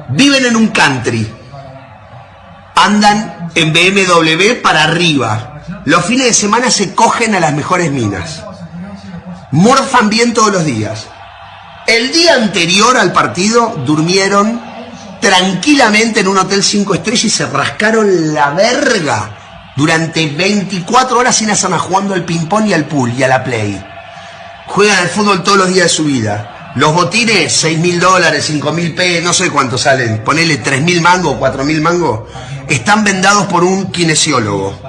Viven en un country, andan en BMW para arriba, los fines de semana se cogen a las mejores minas, morfan bien todos los días. El día anterior al partido durmieron tranquilamente en un hotel 5 estrellas y se rascaron la verga durante 24 horas sin hacer nada, jugando al ping-pong y al pool y a la play. Juegan al fútbol todos los días de su vida. Los botines, $6.000, $5.000, no sé cuánto salen, ponele 3.000 mangos, 4.000 mangos, están vendados por un kinesiólogo.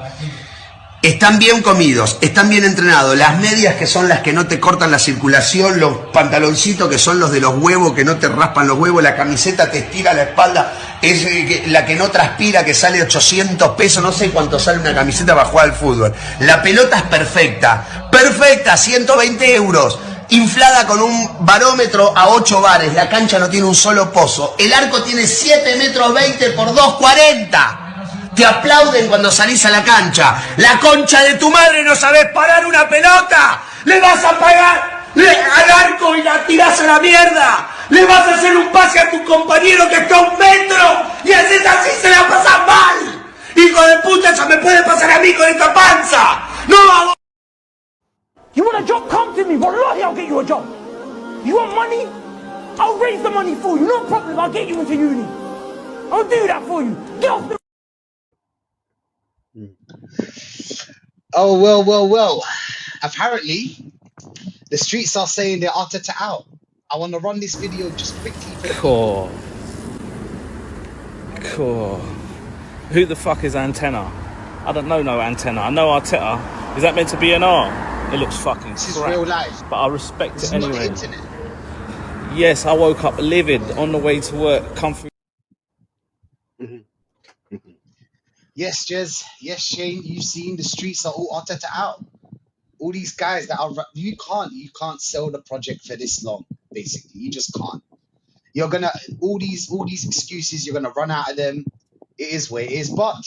Están bien comidos, están bien entrenados, las medias que son las que no te cortan la circulación, los pantaloncitos que son los de los huevos que no te raspan los huevos, la camiseta te estira la espalda, es la que no transpira que sale 800 pesos, no sé cuánto sale una camiseta para jugar al fútbol. La pelota es perfecta, perfecta, 120 euros, inflada con un barómetro a 8 bares, la cancha no tiene un solo pozo, el arco tiene 7 metros 20 por 2,40. Te aplauden cuando salís a la cancha. La concha de tu madre, no sabés parar una pelota. Le vas a pagar al arco y la tirás a la mierda. Le vas a hacer un pase a tu compañero que está a 1 metro. Y haces así, se la pasas mal. Hijo de puta, eso me puede pasar a mí con esta panza. No hago. You want a job? Come to me. Wallahi, I'll get you a job. You want money? I'll raise the money for you. No problem. I'll get you into uni. I'll do that for you. Get off the... Oh, well. Apparently, the streets are saying they're Arteta out. I want to run this video just quickly for the people. Cool. Who the fuck is Antenna? I don't know no Antenna. I know Arteta. Is that meant to be an R? It looks fucking This is crap. real life. But I respect This it is not the anyway. internet. Yes, I woke up livid on the way to work. Come through. Yes, Jez. Yes, Shane. You've seen the streets are all Arteta out. All these guys that are you can't sell the project for this long. Basically, you just can't. You're gonna all these excuses. You're gonna run out of them. It is what it is. But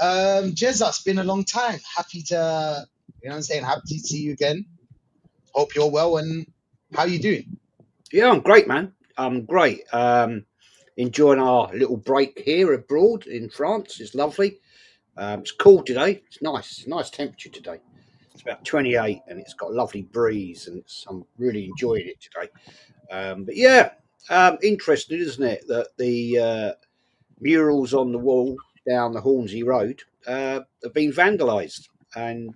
Jez, it's been a long time. Happy to I'm saying. Happy to see you again. Hope you're well. And how you doing? Yeah, I'm great, man. I'm great. Enjoying our little break here abroad in France. It's lovely. It's cool today. It's nice. Nice temperature today. It's about 28 and it's got a lovely breeze and I'm really enjoying it today. But yeah, interesting, isn't it, that the murals on the wall down the Hornsey Road have been vandalised and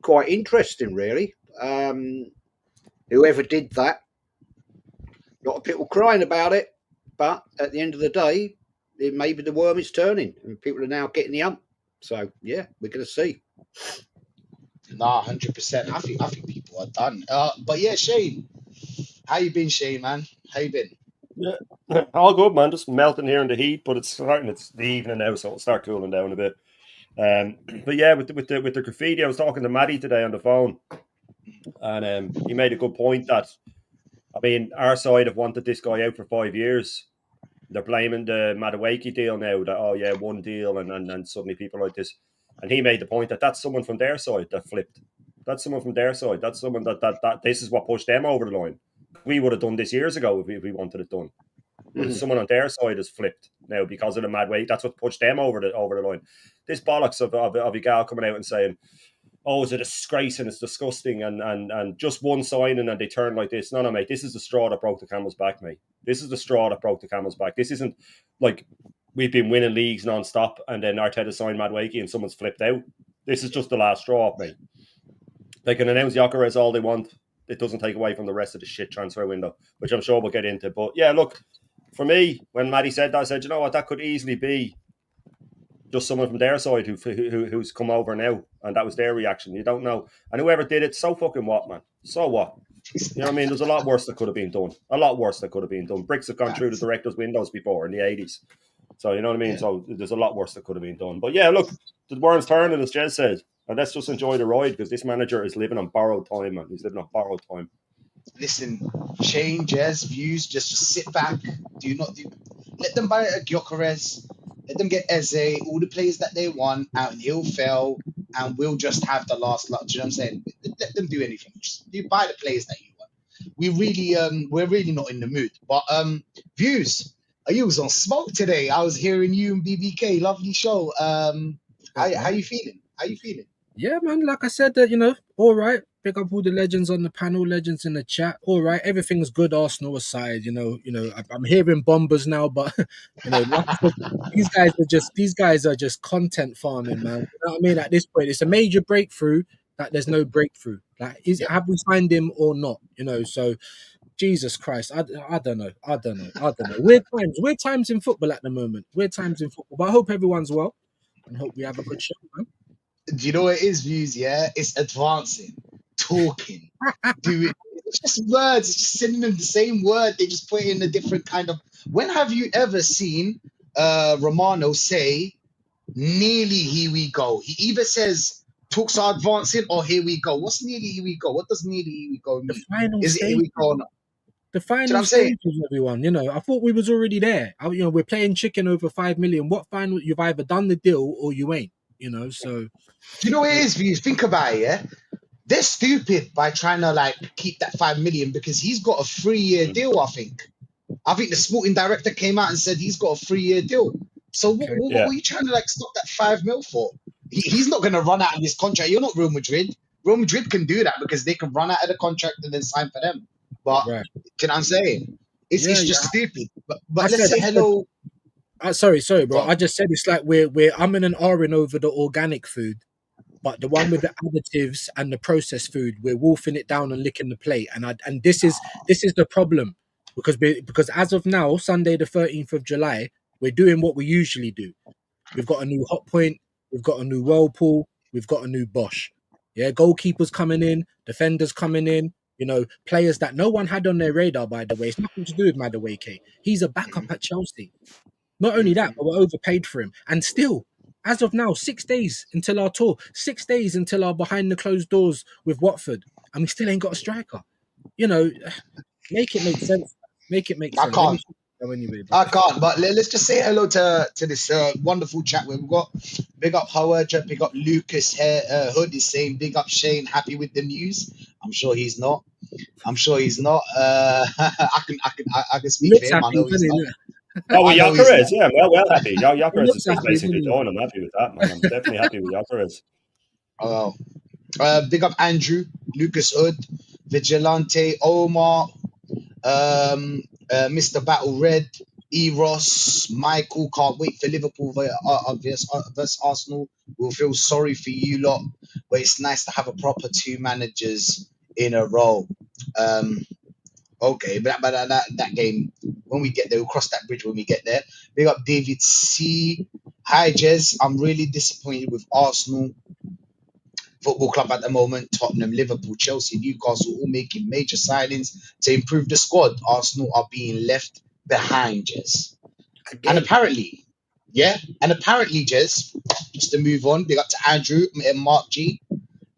quite interesting, really. Whoever did that, a lot of people crying about it. But at the end of the day, maybe the worm is turning and people are now getting the hump. So, yeah, we're going to see. Nah, 100%. I think people are done. But yeah, Shane. How you been, Shane, man? How you been? Yeah, all good, man. Just melting here in the heat, but it's the evening now, so it'll start cooling down a bit. But yeah, with the graffiti, I was talking to Maddie today on the phone, and he made a good point that, I mean, our side have wanted this guy out for 5 years. They're blaming the Maduake deal now, that, oh yeah, one deal, and suddenly people like this. And he made the point that that's someone from their side that flipped. That's someone from their side. That's someone that this is what pushed them over the line. We would have done this years ago if we wanted it done. But someone on their side has flipped now because of the Maduake. That's what pushed them over the line. This bollocks of a gal coming out and saying, oh, it's a disgrace and it's disgusting and just one signing and they turn like this. No, mate, this is the straw that broke the camel's back, mate. This is the straw that broke the camel's back. This isn't like we've been winning leagues non-stop and then Arteta signed Maduake and someone's flipped out. This is just the last straw, mate. They can announce Gyokeres all they want. It doesn't take away from the rest of the shit transfer window, which I'm sure we'll get into. But yeah, look, for me, when Maddie said that, I said, you know what, that could easily be just someone from their side who's come over now, and that was their reaction. You don't know. And whoever did it, so fucking what, man? So what? You know what I mean? There's a lot worse that could have been done. A lot worse that could have been done. Bricks have gone through the directors' windows before in the 80s. So, you know what I mean? Yeah. So there's a lot worse that could have been done. But yeah, look, the worm's turning, as Jez said. And let's just enjoy the ride because this manager is living on borrowed time, man. He's living on borrowed time. Listen, Shane, Jez, views, just sit back. Let them buy a Gyokeres. Let them get Eze, all the players that they want, and he'll fail, and we'll just have the last lot. Do you know what I'm saying? Let them do anything. Just, you buy the players that you want. we're really not in the mood. But views, you was on smoke today. I was hearing you and BBK, lovely show. How you feeling? How you feeling? Yeah, man. Like I said, that all right. Pick up all the legends on the panel, legends in the chat. All right, everything's good. Arsenal aside, I'm hearing bombers now, but like I said, these guys are just content farming, man. You know what I mean? At this point, it's a major breakthrough that there's no breakthrough. Like, Yep. have we signed him or not? So Jesus Christ, I don't know. I don't know. Weird times in football at the moment. Weird times in football. But I hope everyone's well and hope we have a good show, man. Do you know what it is, views? Yeah, it's advancing, talking, doing. It's just words. It's just sending them the same word. They just put it in a different kind of. When have you ever seen Romano say, "Nearly here we go"? He either says talks are advancing or "here we go." What's nearly here we go? What does nearly here we go The mean? final Is it here stage. we go or not? The Do you know what final I'm saying? stages, everyone. I thought we was already there. We're playing chicken over 5 million. What final? You've either done the deal or you ain't. So Do you know what it is, views? Think about it, yeah? They're stupid by trying to like keep that 5 million because he's got a 3-year deal, I think. I think the sporting director came out and said he's got a 3-year deal. So okay. what are you trying to like stop that 5 mil for? He's not going to run out of this contract. You're not Real Madrid. Real Madrid can do that because they can run out of the contract and then sign for them. But Right. you know what I'm saying? It's Yeah, just stupid. But I let's said, say hello. sorry, Go bro. on. I just said it's like we're umming and ahhing over the organic food, but the one with the additives and the processed food, we're wolfing it down and licking the plate. And this is the problem because as of now, Sunday the 13th of July, we're doing what we usually do. We've got a new Hot Point, we've got a new Whirlpool, we've got a new Bosch. Yeah, goalkeepers coming in, defenders coming in, players that no one had on their radar, by the way. It's nothing to do with Maduake. He's a backup at Chelsea. Not only that, but we're overpaid for him. And still, as of now, 6 days until our tour, 6 days until our behind the closed doors with Watford, and we still ain't got a striker. Make it make sense. Make it make I sense. Let me can't. go anyway, bro. I can't. But let's just say hello to this wonderful chat we've got. Big up Howard, big up Lucas here. Hood is saying big up Shane. Happy with the news. I'm sure he's not. I'm sure he's not. I can He speak for looks him. I happy, know he's doesn't not. he? Oh, with I know he's Gyokeres, not. yeah, well happy. No, He Gyokeres looks is happy, basically doesn't he? done. I'm happy with that, man. I'm definitely happy with Gyokeres. Oh, big up Andrew, Lucas Hood, Vigilante, Omar, Mr. Battle Red, Eros, Michael. Can't wait for Liverpool versus Arsenal. We'll feel sorry for you lot, but it's nice to have a proper 2 managers in a row. Okay, but that game, when we get there, we'll cross that bridge when we get there. Big up David C. Hi, Jez. I'm really disappointed with Arsenal Football Club at the moment. Tottenham, Liverpool, Chelsea, Newcastle all making major signings to improve the squad. Arsenal are being left behind, Jez. And Again, apparently, Jez, just to move on, big up to Andrew and Mark G.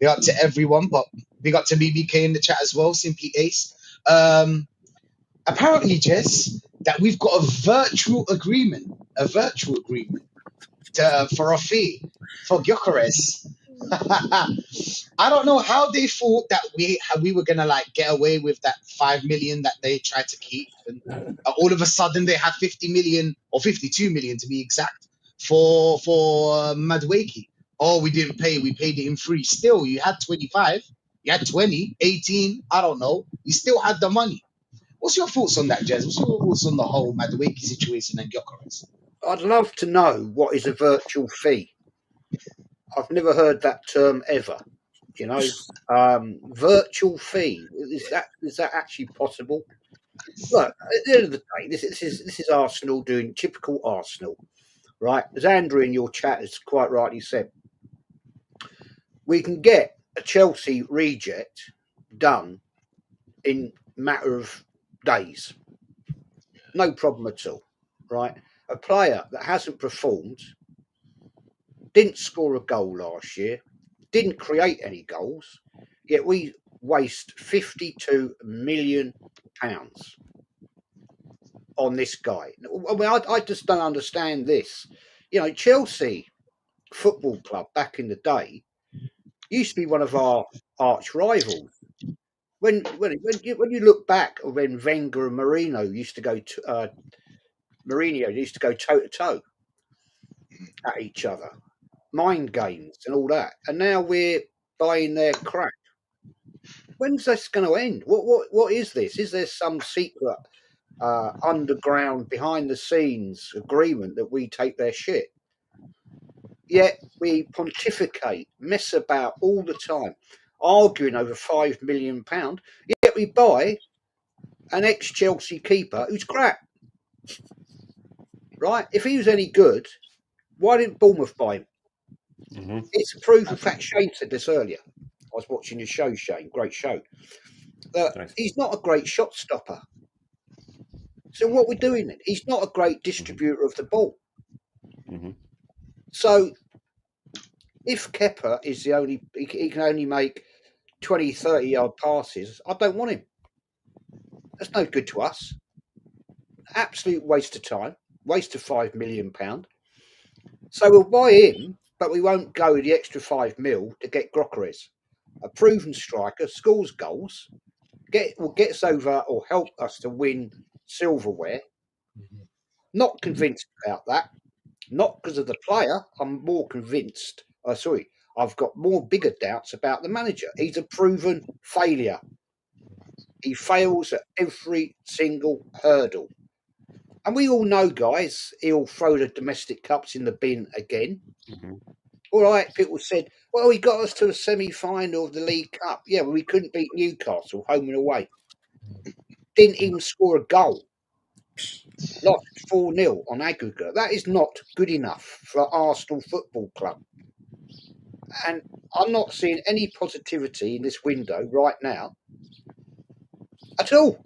Big up to everyone, but big up to BBK in the chat as well, Simply Ace. Apparently, Jess, that we've got a virtual agreement for a fee for Gyokeres. I don't know how they thought that we were gonna like get away with that 5 million that they tried to keep, and all of a sudden they had 50 million or 52 million to be exact for Maduake. Oh, we didn't pay. We paid it in free. Still, you had 25, you had 20, 18. I don't know. You still had the money. What's your thoughts on that, Jez? What's your thoughts on the whole Maduake situation and Gyokeres? I'd love to know what is a virtual fee. I've never heard that term ever. Virtual fee, is that actually possible? Look, at the end of the day, this is Arsenal doing typical Arsenal, right? As Andrew in your chat has quite rightly said, we can get a Chelsea reject done in a matter of days, no problem at all, right? A player that hasn't performed, didn't score a goal last year, didn't create any goals, yet we waste £52 million on this guy. I mean, I just don't understand this. Chelsea Football Club back in the day used to be one of our arch rivals. when you look back at when Wenger and Mourinho used to go toe to toe at each other, mind games and all that, and now we're buying their crap. When's this going to end? What is this? Is there some secret underground, behind the scenes agreement that we take their shit? Yet we pontificate, mess about all the time, arguing over £5 million. Yet we buy an ex-Chelsea keeper who's crap. Right? If he was any good, why didn't Bournemouth buy him? Mm-hmm. It's a proven fact. Shane said this earlier. I was watching your show, Shane. Great show. He's not a great shot stopper. So what we're doing then? He's not a great distributor of the ball. Mm-hmm. So if Kepa is he can only make 20, 30-yard passes, I don't want him. That's no good to us. Absolute waste of time. Waste of £5 million. So we'll buy him, but we won't go the extra £5 million to get Gyokeres, a proven striker, scores goals, will get us over or help us to win silverware. Not convinced about that. Not because of the player. I'm more convinced. I've got bigger doubts about the manager. He's a proven failure. He fails at every single hurdle. And we all know, guys, he'll throw the domestic cups in the bin again. Mm-hmm. All right, people said, well, he got us to a semi-final of the League Cup. Yeah, well, we couldn't beat Newcastle home and away. Didn't even score a goal. Lost 4-0 on aggregate. That is not good enough for Arsenal Football Club. And I'm not seeing any positivity in this window right now at all.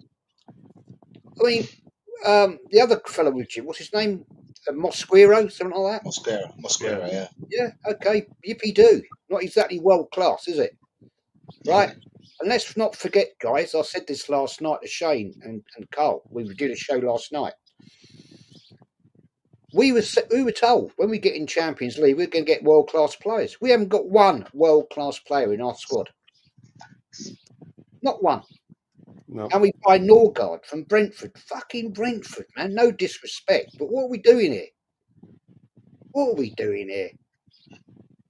I mean, the other fellow with you, what's his name? Mosquero, something like that? Mosquero, yeah. Yeah, okay, yippee-do. Not exactly world-class, is it? Right? And let's not forget, guys, I said this last night to Shane and Carl. We did a show last night. We were told when we get in Champions League, we're going to get world-class players. We haven't got one world-class player in our squad. Not one. No. And we buy Norgard from Brentford. Fucking Brentford, man. No disrespect. But what are we doing here? What are we doing here?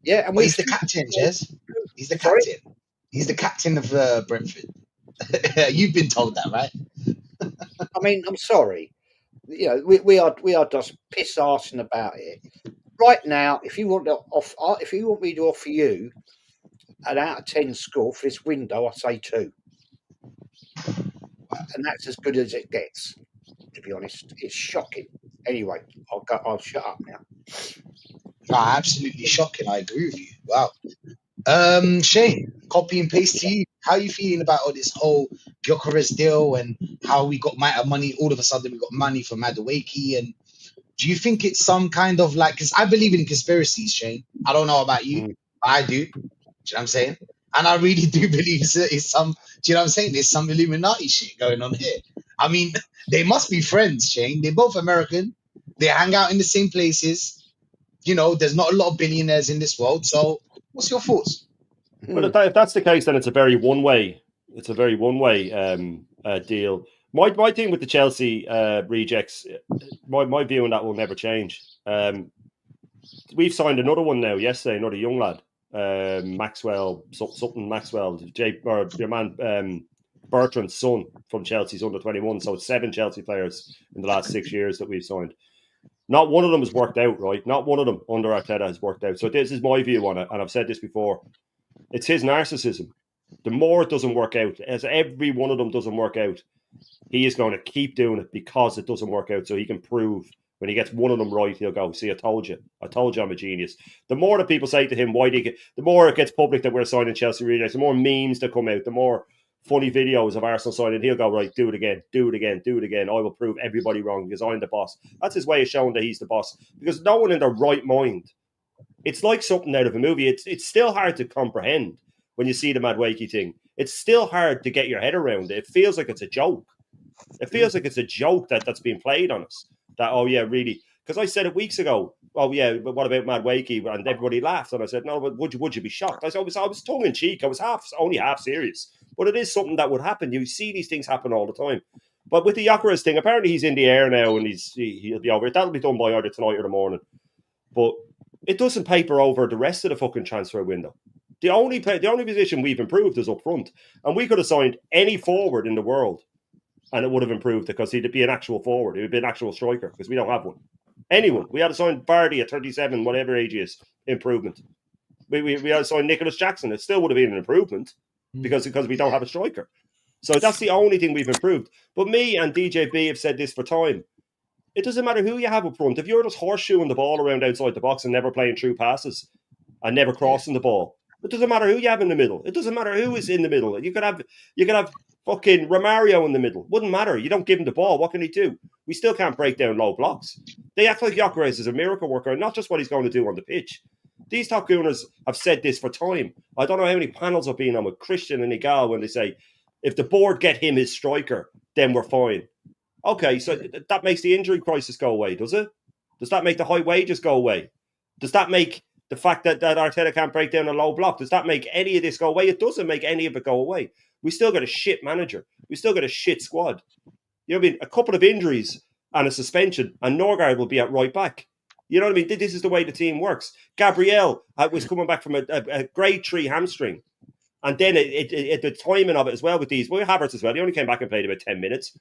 Yeah, and he's the captain, Jez. He's the captain. He's the captain of Brentford. You've been told that, right? I mean, I'm sorry. You know, we are just piss arsing about it right now. If you want me to offer you an out of 10 score for this window, I say 2, and that's as good as it gets. To be honest, it's shocking. Anyway, I'll shut up now. Absolutely shocking. I agree with you. Wow. Shane, copy and paste to you. How are you feeling about all this whole Gyokeres deal and how we got money? All of a sudden, we got money from Maduake. And do you think it's some kind of because I believe in conspiracies, Shane. I don't know about you, but I do. Do you know what I'm saying? And I really do believe it's some. Do you know what I'm saying? There's some Illuminati shit going on here. I mean, they must be friends, Shane. They're both American. They hang out in the same places. You know, there's not a lot of billionaires in this world. So, what's your thoughts? Well, if that's the case, then it's a very one-way. It's a very one-way deal. My thing with the Chelsea rejects, my view on that will never change. We've signed another one now yesterday, another young lad, Maxwell, your man Bertrand's son from Chelsea's under-21. So it's 7 Chelsea players in the last 6 years that we've signed. Not one of them has worked out, right? Not one of them under Arteta has worked out. So this is my view on it, and I've said this before. It's his narcissism. The more it doesn't work out, as every one of them doesn't work out, he is going to keep doing it because it doesn't work out, so he can prove when he gets one of them right, he'll go, see, I told you I'm a genius. The more that people say to him, the more it gets public that we're signing Chelsea rejects, the more memes that come out, the more funny videos of Arsenal signing, he'll go, right, do it again. I will prove everybody wrong because I'm the boss. That's his way of showing that he's the boss. Because no one in their right mind, it's like something out of a movie. It's still hard to comprehend when you see the Maduake thing. It's still hard to get your head around it. It feels like it's a joke. It feels like it's a joke that's being played on us. That, oh yeah, really? Because I said it weeks ago. Oh yeah, but what about Maduake? And everybody laughed. And I said, no, but would you be shocked? I was tongue in cheek. I was only half serious. but it is something that would happen. You see these things happen all the time. But with the Gyokeres thing, apparently he's in the air now and he'll be over. That'll be done by either tonight or the morning. But it doesn't paper over the rest of the fucking transfer window. The only position we've improved is up front. And we could have signed any forward in the world and it would have improved because he'd be an actual forward. He would be an actual striker because we don't have one. Anyone. We had to sign Vardy at 37, whatever age he is. Improvement. We had to sign Nicholas Jackson. It still would have been an improvement because we don't have a striker. So that's the only thing we've improved. But me and DJB have said this for time. It doesn't matter who you have up front. If you're just horseshoeing the ball around outside the box and never playing through passes and never crossing the ball, it doesn't matter who you have in the middle. It doesn't matter who is in the middle. You could have fucking Romario in the middle. Wouldn't matter. You don't give him the ball. What can he do? We still can't break down low blocks. They act like Gyokeres is a miracle worker, and not just what he's going to do on the pitch. These top gooners have said this for time. I don't know how many panels have been on with Christian and Igal when they say, if the board get him his striker, then we're fine. Okay, so that makes the injury crisis go away, does it? Does that make the high wages go away? Does that make the fact that Arteta can't break down a low block, does that make any of this go away? It doesn't make any of it go away. We still got a shit manager. We still got a shit squad. You know what I mean? A couple of injuries and a suspension, and Norgard will be at right back. You know what I mean? This is the way the team works. Gabriel was coming back from a grade 3 hamstring. And then the timing of it as well with these. Well, Havertz as well. He only came back and played about 10 minutes.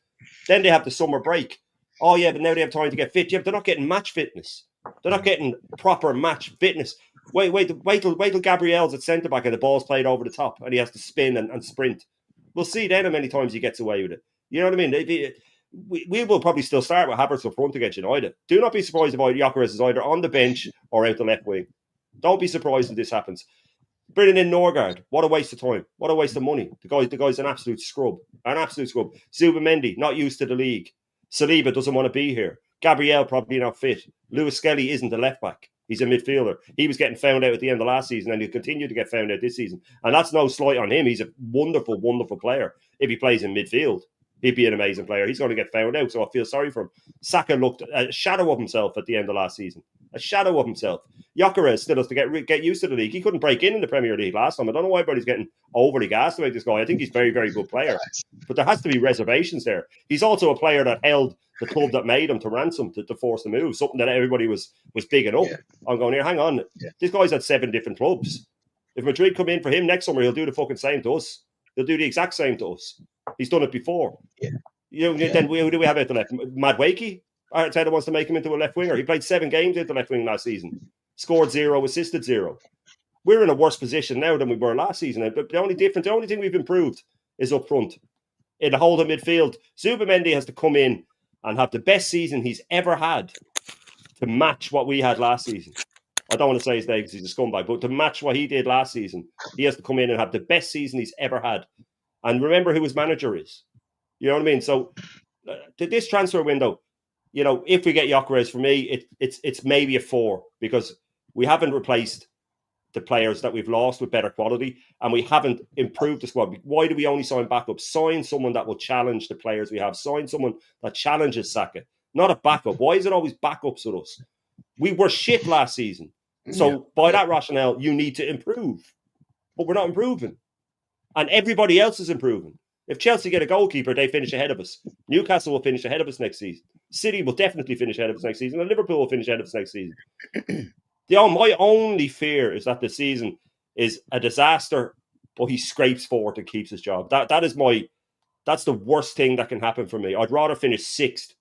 Then they have the summer break. Oh, yeah, but now they have time to get fit. Yeah, but they're not getting match fitness. They're not getting proper match fitness. Wait till Gabriel's at centre-back and the ball's played over the top and he has to spin and sprint. We'll see then how many times he gets away with it. You know what I mean? We will probably still start with Havertz up front against United. Do not be surprised if Gyokeres is either on the bench or out the left wing. Don't be surprised if this happens. Bringing in Norgard, what a waste of time. What a waste of money. The guy's an absolute scrub. An absolute scrub. Zubimendi, not used to the league. Saliba doesn't want to be here. Gabriel probably not fit. Lewis Skelly isn't a left back. He's a midfielder. He was getting found out at the end of last season and he'll continue to get found out this season. And that's no slight on him. He's a wonderful, wonderful player. If he plays in midfield, he'd be an amazing player. He's going to get found out, so I feel sorry for him. Saka looked a shadow of himself at the end of last season. A shadow of himself. Gyokeres still has to get used to the league. He couldn't break in the Premier League last time. I don't know why everybody's getting overly gassed about this guy. I think he's a very, very good player. But there has to be reservations there. He's also a player that held the club that made him to ransom to force the move, something that everybody was bigging up. Yeah. I'm going here, hang on. Yeah. This guy's had 7 different clubs. If Madrid come in for him next summer, he'll do the fucking same to us. He'll do the exact same to us. He's done it before. Yeah. You know, then who do we have out the left? Maduake? Arteta wants to make him into a left winger. He played 7 games out the left wing last season. Scored 0, assisted 0. We're in a worse position now than we were last season. But the only thing we've improved is up front. In the whole of midfield, Zubimendi has to come in and have the best season he's ever had to match what we had last season. I don't want to say his name because he's a scumbag, but to match what he did last season, he has to come in and have the best season he's ever had. And remember who his manager is. You know what I mean? So this transfer window, you know, if we get Gyokeres, for me, it's maybe a 4 because we haven't replaced the players that we've lost with better quality and we haven't improved the squad. Why do we only sign backups? Sign someone that will challenge the players we have. Sign someone that challenges Saka, not a backup. Why is it always backups with us? We were shit last season. So by that rationale, you need to improve. But we're not improving. And everybody else is improving. If Chelsea get a goalkeeper, they finish ahead of us. Newcastle will finish ahead of us next season. City will definitely finish ahead of us next season. And Liverpool will finish ahead of us next season. My only fear is that the season is a disaster, but he scrapes forward and keeps his job. That's the worst thing that can happen for me. I'd rather finish 6th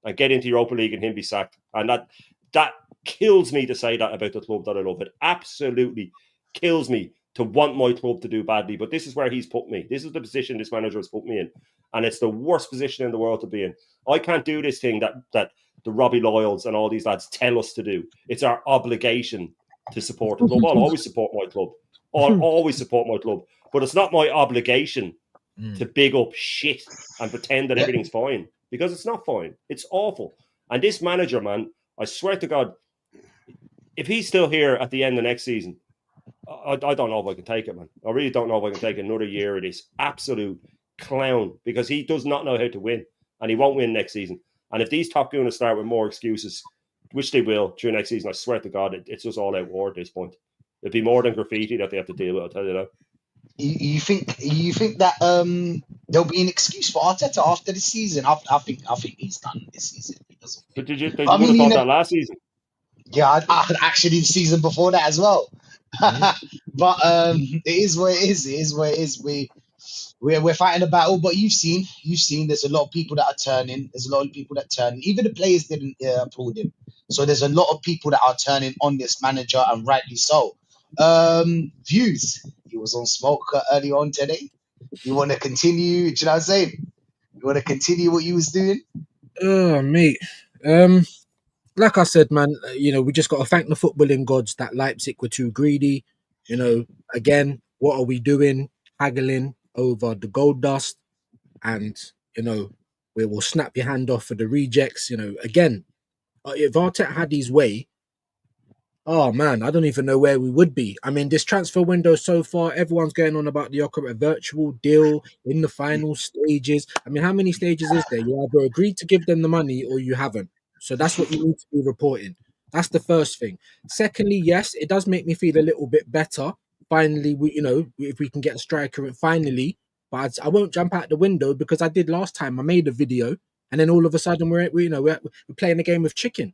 and get into Europa League and him be sacked. And that kills me to say that about the club that I love. It absolutely kills me to want my club to do badly. But this is where he's put me. This is the position this manager has put me in. And it's the worst position in the world to be in. I can't do this thing that the Robbie Loyals and all these lads tell us to do. It's our obligation to support the club. I'll always support my club. I'll always support my club. But it's not my obligation to big up shit and pretend that everything's fine. Because it's not fine. It's awful. And this manager, man, I swear to God, if he's still here at the end of next season, I don't know if I can take it, man. I really don't know if I can take another year of this absolute clown because he does not know how to win and he won't win next season. And if these top gooners start with more excuses, which they will during next season, I swear to God, it's just all out war at this point. It'd be more than graffiti that they have to deal with, I'll tell you that. You think that there'll be an excuse for Arteta after the season? I think he's done this season. He doesn't But win. did you But I would mean, have you thought know, that last season? yeah, I actually the season before that as well. Mhm. But it is what it is. It is what it is. We're fighting a battle, but you've seen. There's a lot of people that are turning. There's a lot of people that turn. Even the players didn't applaud him. So there's a lot of people that are turning on this manager, and rightly so. Views. He was on smoke early on today. You want to continue? Do you know what I'm saying? You want to continue what you was doing? Oh, mate. Like I said, man, we just got to thank the footballing gods that Leipzig were too greedy. Again, what are we doing? Haggling over the gold dust, and we will snap your hand off for the rejects. Again, if Arteta had his way, oh man, I don't even know where we would be. I mean, this transfer window so far, everyone's going on about the Gyokeres virtual deal in the final stages. I mean, how many stages is there? You either agreed to give them the money or you haven't. So that's what you need to be reporting. That's the first thing. Secondly, yes, it does make me feel a little bit better. Finally, if we can get a striker, finally. But I won't jump out the window because I did last time. I made a video, and then all of a sudden we're playing a game of chicken.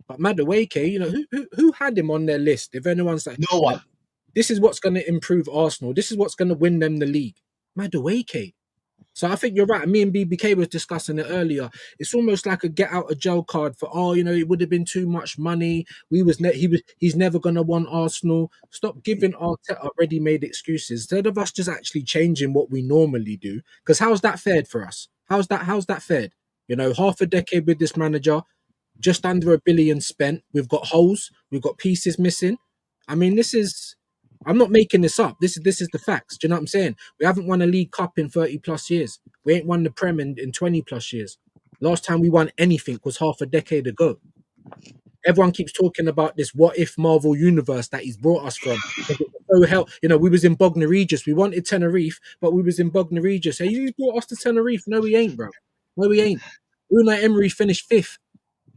But Maduake, who had him on their list? If anyone's like, No one. this is what's going to improve Arsenal. This is what's going to win them the league. Maduake. So I think you're right. Me and BBK was discussing it earlier. It's almost like a get out of jail card for it would have been too much money. He's never gonna want Arsenal. Stop giving Arteta ready-made excuses instead of us just actually changing what we normally do. Because how's that fared for us? How's that fared? Half a decade with this manager, just under a billion spent. We've got holes. We've got pieces missing. I mean, I'm not making this up. This is the facts. Do you know what I'm saying? We haven't won a League Cup in 30 plus years. We ain't won the Prem in 20 plus years. Last time we won anything was half a decade ago. Everyone keeps talking about this what if Marvel universe that he's brought us from. Oh hell, we was in Bognor Regis. We wanted Tenerife, but we was in Bognor Regis. Hey, you brought us to Tenerife. No, we ain't, bro. No, we ain't. Unai Emery finished fifth.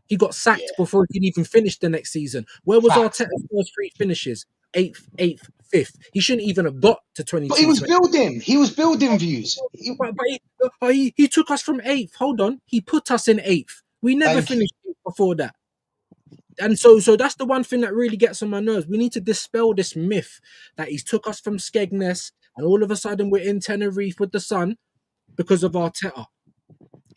He got sacked Yeah. before he could even finish the next season. Where was Facts. Arteta's first three finishes? Eighth, fifth. He shouldn't even have got to But he 22. was building. He was building views. But he took us from eighth. Hold on. He put us in eighth. We never Thank you. finished eighth before that. And so that's the one thing that really gets on my nerves. We need to dispel this myth that he's took us from Skegness and all of a sudden we're in Tenerife with the sun because of Arteta.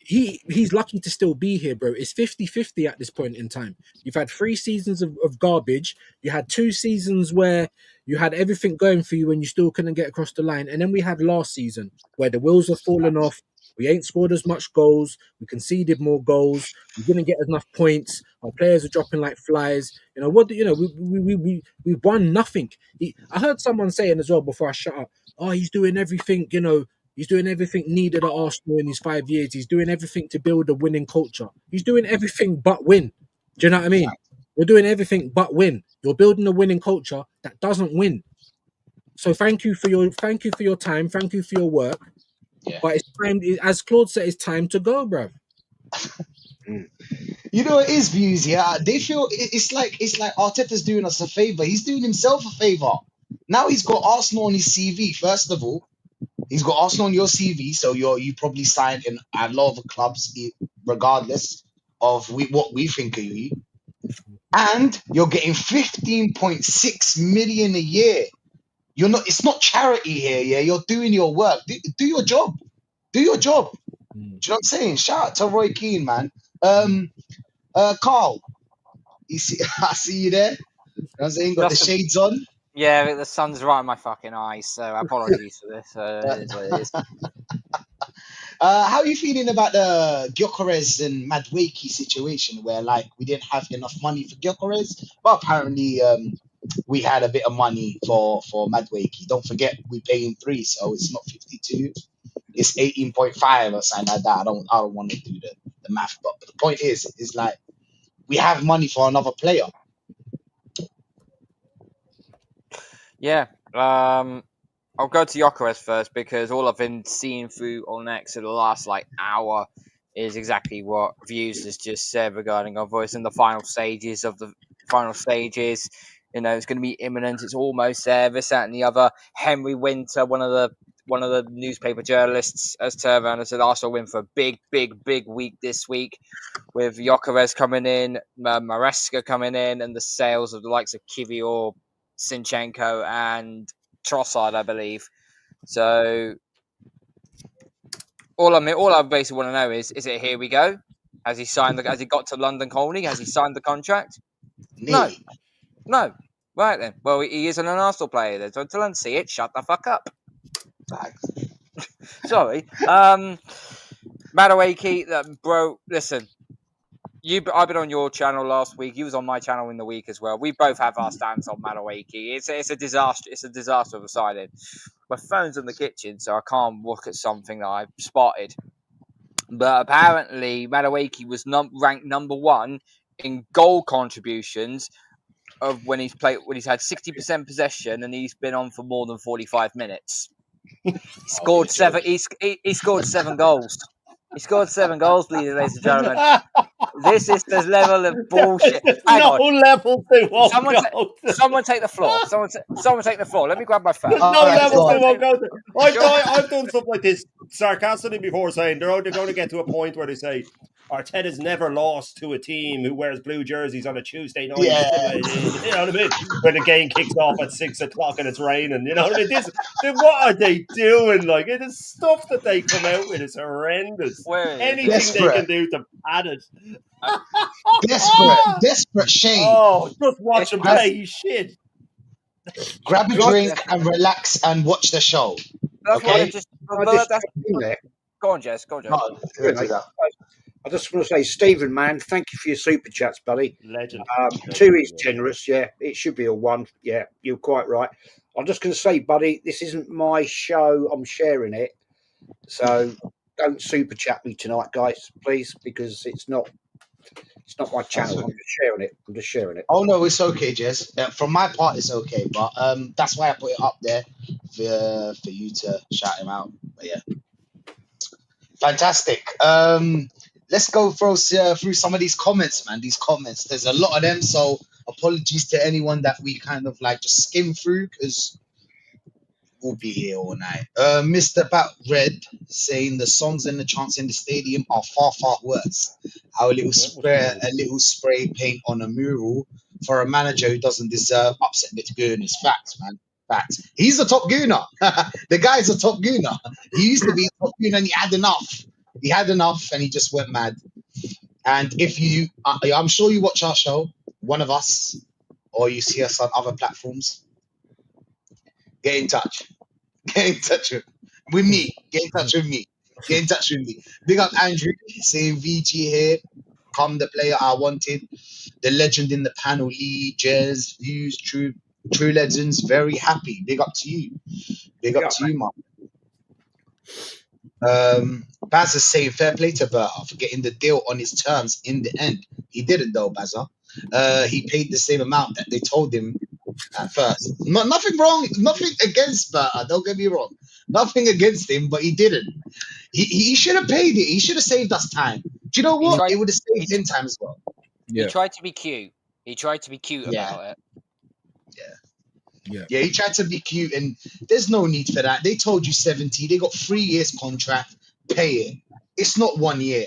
He's lucky to still be here, bro. It's 50-50 at this point in time. You've had 3 seasons of garbage. You had 2 seasons where you had everything going for you and you still couldn't get across the line. And then we had last season where the wheels have fallen off. We ain't scored as much goals. We conceded more goals. We didn't get enough points. Our players are dropping like flies. We won nothing. I heard someone saying as well before I shut up, oh, he's doing everything, he's doing everything needed at Arsenal in his 5 years. He's doing everything to build a winning culture. He's doing everything but win. Do you know what I mean? You're doing everything but win. You're building a winning culture that doesn't win. So thank you for your time. Thank you for your work. Yeah. But it's time, as Claude said, it's time to go, bro. You know, it is views. Yeah, they feel it's like Arteta's doing us a favor. He's doing himself a favor. Now he's got Arsenal on his CV. First of all, he's got Arsenal on your CV, so you probably signed in a lot of clubs, regardless of what we think of you. And you're getting 15.6 million a year. You're not. It's not charity here. Yeah, you're doing your work. Do your job. Do your job. Do you know what I'm saying? Shout out to Roy Keane, man. Carl, you see, I see you there. You know what I'm saying? Got the Just a- shades on. Yeah, the sun's right in my fucking eyes, so apologies for this. It is what it is. How are you feeling about the Gyokeres and Maduake situation where like we didn't have enough money for Gyokeres, but apparently we had a bit of money for Maduake. Don't forget we pay him 3, so it's not 52. It's 18.5 or something like that. I don't want to do the math, but the point is like we have money for another player. Yeah. I'll go to Gyokeres first because all I've been seeing through on X in the last hour is exactly what Views has just said regarding our voice in the final stages of the final stages. You know, it's going to be imminent. It's almost there. This, that, and the other. Henry Winter, one of the newspaper journalists, has turned around and said Arsenal win for a big week this week, with Gyokeres coming in, Maresca coming in, and the sales of the likes of Kivior, Sinchenko, and Trossard, I believe. So all I basically want to know is it here we go? Has he got to London Colney? Has he signed the contract? No. Nearly. No. Right then. Well, he isn't an Arsenal player then. So until I see it, shut the fuck up. Facts. Sorry. Maduake, bro, listen. I've been on your channel last week. You was on my channel in the week as well. We both have our stance on Maduake. It's a disaster. It's a disaster of a signing. My phone's in the kitchen, so I can't look at something that I've spotted. But apparently, Maduake was ranked number 1 in goal contributions of when he's had 60% possession and he's been on for more than 45 minutes. He scored 7. He scored 7 goals. He scored 7 goals, ladies and gentlemen. This is the level of bullshit. Hang no on. levels they won't go. Someone take the floor. Someone take the floor. Let me grab my phone. There's no levels they won't go. I've done stuff like this sarcastically before, saying they're going to get to a point where they say Arteta's never lost to a team who wears blue jerseys on a Tuesday night. Yeah. You know what I mean? When the game kicks off at 6 o'clock and it's raining. You know what I mean? What are they doing? Like, it is stuff that they come out with is horrendous. Anything they can do to pad it. Desperate Shane. Oh, just watch him play shit. Grab a drink and relax and watch the show. Okay? Go on, Jess. I just want to say, Stephen, man, thank you for your super chats, buddy. Legend. 2 is generous, yeah. It should be a 1. Yeah, you're quite right. I'm just going to say, buddy, this isn't my show. I'm sharing it. So don't super chat me tonight, guys, please, because it's not my channel. I'm just sharing it. Oh no, it's okay, Jez. From my part, it's okay, but that's why I put it up there for you to shout him out. But yeah, fantastic. Let's go through some of these comments, man. These comments, there's a lot of them, so apologies to anyone that we kind of like just skim through because we'll be here all night. Mr. Bat Red saying the songs and the chants in the stadium are far worse. How a little spray paint on a mural for a manager who doesn't deserve upset Bitgoon is facts, man. Facts. He's a top gooner. The guy's a top gooner. He used to be a top gooner and he had enough. He had enough and he just went mad. And if you, I'm sure you watch our show, one of us, or you see us on other platforms, get in touch. Get in touch with me. Get in touch with me. Get in touch with me. Big up Andrew, saying VG here. Come the player I wanted. The legend in the panel, Lee, Jez, Views, True Legends. Very happy. Big up to you. Big up to you, man. Baz is saying fair play to Berta for getting the deal on his terms in the end. He didn't though, Bazza. He paid the same amount that they told him at first. Nothing wrong, nothing against Berta, don't get me wrong. Nothing against him, but he didn't. He should have paid it. He should have saved us time. Do you know what? It would have saved him time as well. Yeah. He tried to be cute. About it. Yeah, he tried to be cute, and there's no need for that. They told you 70. They got 3 years contract. Pay it. It's not 1 year.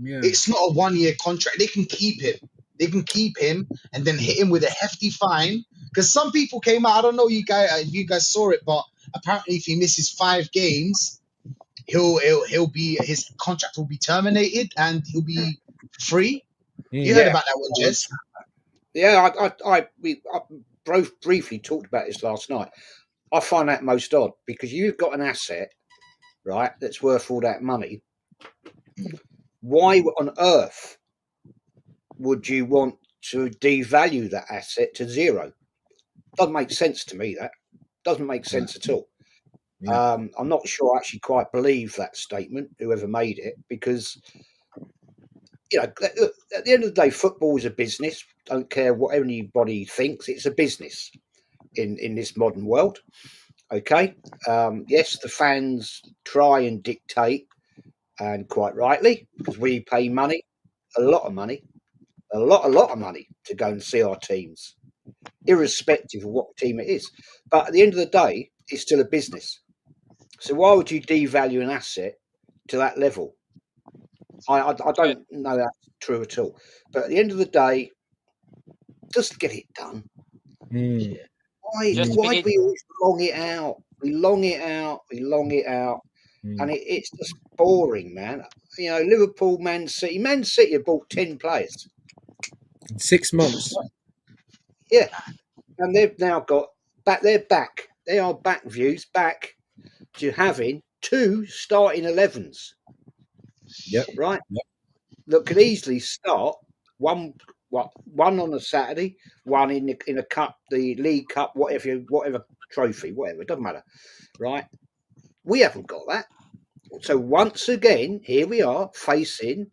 Yeah. It's not a 1 year contract. They can keep him. They can keep him and then hit him with a hefty fine. Because some people came out. I don't know if you guys saw it, but apparently if he misses 5 games, he'll be his contract will be terminated and he'll be free. You heard about that one, Jez? Yeah, we both briefly talked about this last night. I find that most odd because you've got an asset, right, that's worth all that money. Why on earth would you want to devalue that asset to zero? Doesn't make sense to me. That doesn't make sense at all. Yeah. I'm not sure I actually quite believe that statement, whoever made it, because you know, at the end of the day, football is a business. Don't care what anybody thinks. It's a business in this modern world. Okay. Yes, the fans try and dictate, and quite rightly, because we pay money, a lot of money to go and see our teams. irrespective of what team it is. But at the end of the day, it's still a business. So why would you devalue an asset to that level? I don't know that's true at all. But at the end of the day, just get it done. Mm. Why Just do be- we always long it out? We long it out, and it's just boring, man. You know, Liverpool, Man City have bought 10 players. In 6 months. Yeah, and they've now got back. They are back to having 2 starting 11s. Yep. Right. Yep. That could easily start one on a Saturday, one in a cup, the League Cup, whatever trophy, whatever, it doesn't matter. Right. We haven't got that. So once again, here we are facing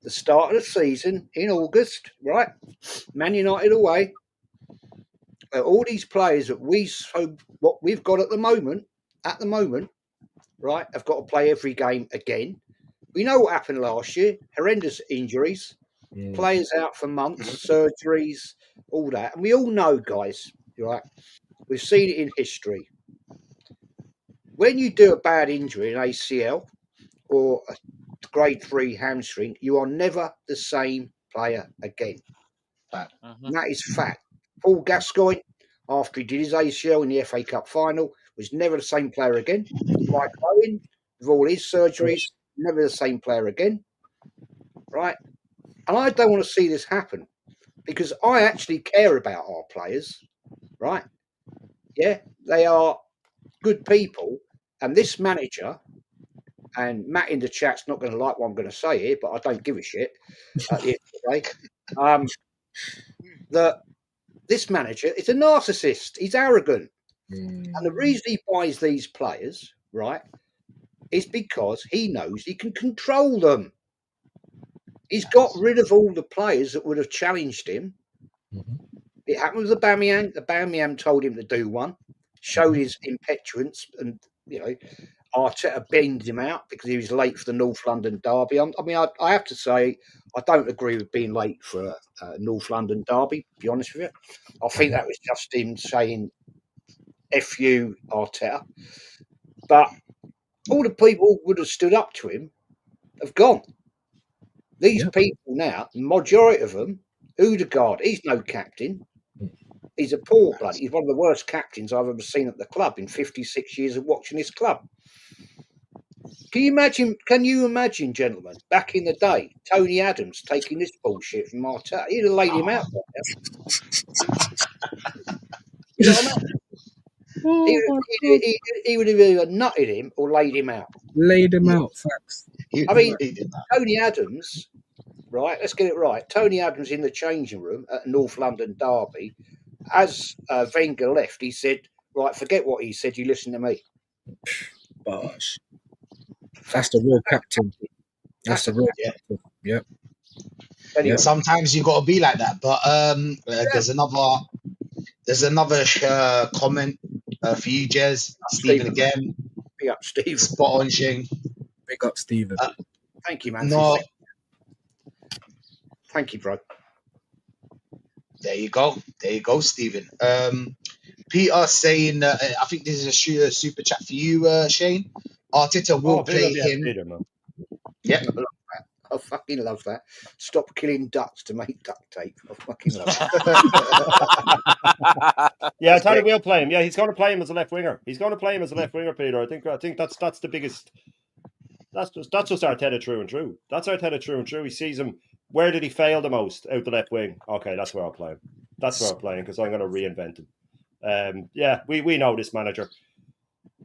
the start of the season in August, right? Man United away. All these players that what we've got at the moment, right, have got to play every game again. We know what happened last year: horrendous injuries, players out for months, surgeries, all that, and we all know, guys, right? We've seen it in history. When you do a bad injury, an ACL or a grade 3 hamstring, you are never the same player again. And that is fact. Paul Gascoigne, after he did his ACL in the FA Cup final, was never the same player again. Mike Owen, with all his surgeries, never the same player again. Right? And I don't want to see this happen because I actually care about our players. Right? Yeah, they are good people. And this manager, and Matt in the chat's not going to like what I'm going to say here, but I don't give a shit at the end of the day. That this manager is a narcissist. He's arrogant. And the reason he buys these players, right, is because he knows he can control them. He's got rid of all the players that would have challenged him. It happened with Aubameyang. Aubameyang told him to do one, showed his impetuous, and, you know, Arteta bended him out because he was late for the North London derby. I have to say, I don't agree with being late for a North London derby, to be honest with you. I think that was just him saying, F you, Arteta. But all the people who would have stood up to him have gone. These people now, the majority of them, Odegaard, he's no captain. He's a poor blood. He's one of the worst captains I've ever seen at the club in 56 years of watching this club. Can you imagine, gentlemen, back in the day, Tony Adams taking this bullshit from Arteta? He'd have laid him out. You know what I mean? He would have either nutted him or laid him out. Laid him out, facts. I mean, Tony Adams, right? Let's get it right. Tony Adams in the changing room at North London derby, as Wenger left, he said, right, forget what he said, you listen to me. Bosh. That's the real captain. That's the real captain. Yep. Anyway. Sometimes you got to be like that. But there's another comment for you, Jez. Stephen again. Big up, Stephen. Spot on, Shane. Big up, Stephen. Thank you, man. No. Thank you, bro. There you go, Stephen. Peter saying, I think this is a super chat for you, Shane. Arteta will play him. Peter, Yeah, I fucking love that. Stop killing ducks to make duct tape. I fucking love that. Yeah, I tell you, we'll play him. Yeah, he's going to play him as a left winger. He's going to play him as a left winger, Peter. I think that's the biggest. That's just Arteta true and true. That's Arteta true and true. He sees him. Where did he fail the most? Out the left wing. Okay, that's where I'll play him. That's where I'm playing because I'm going to reinvent him. Yeah, we know this manager.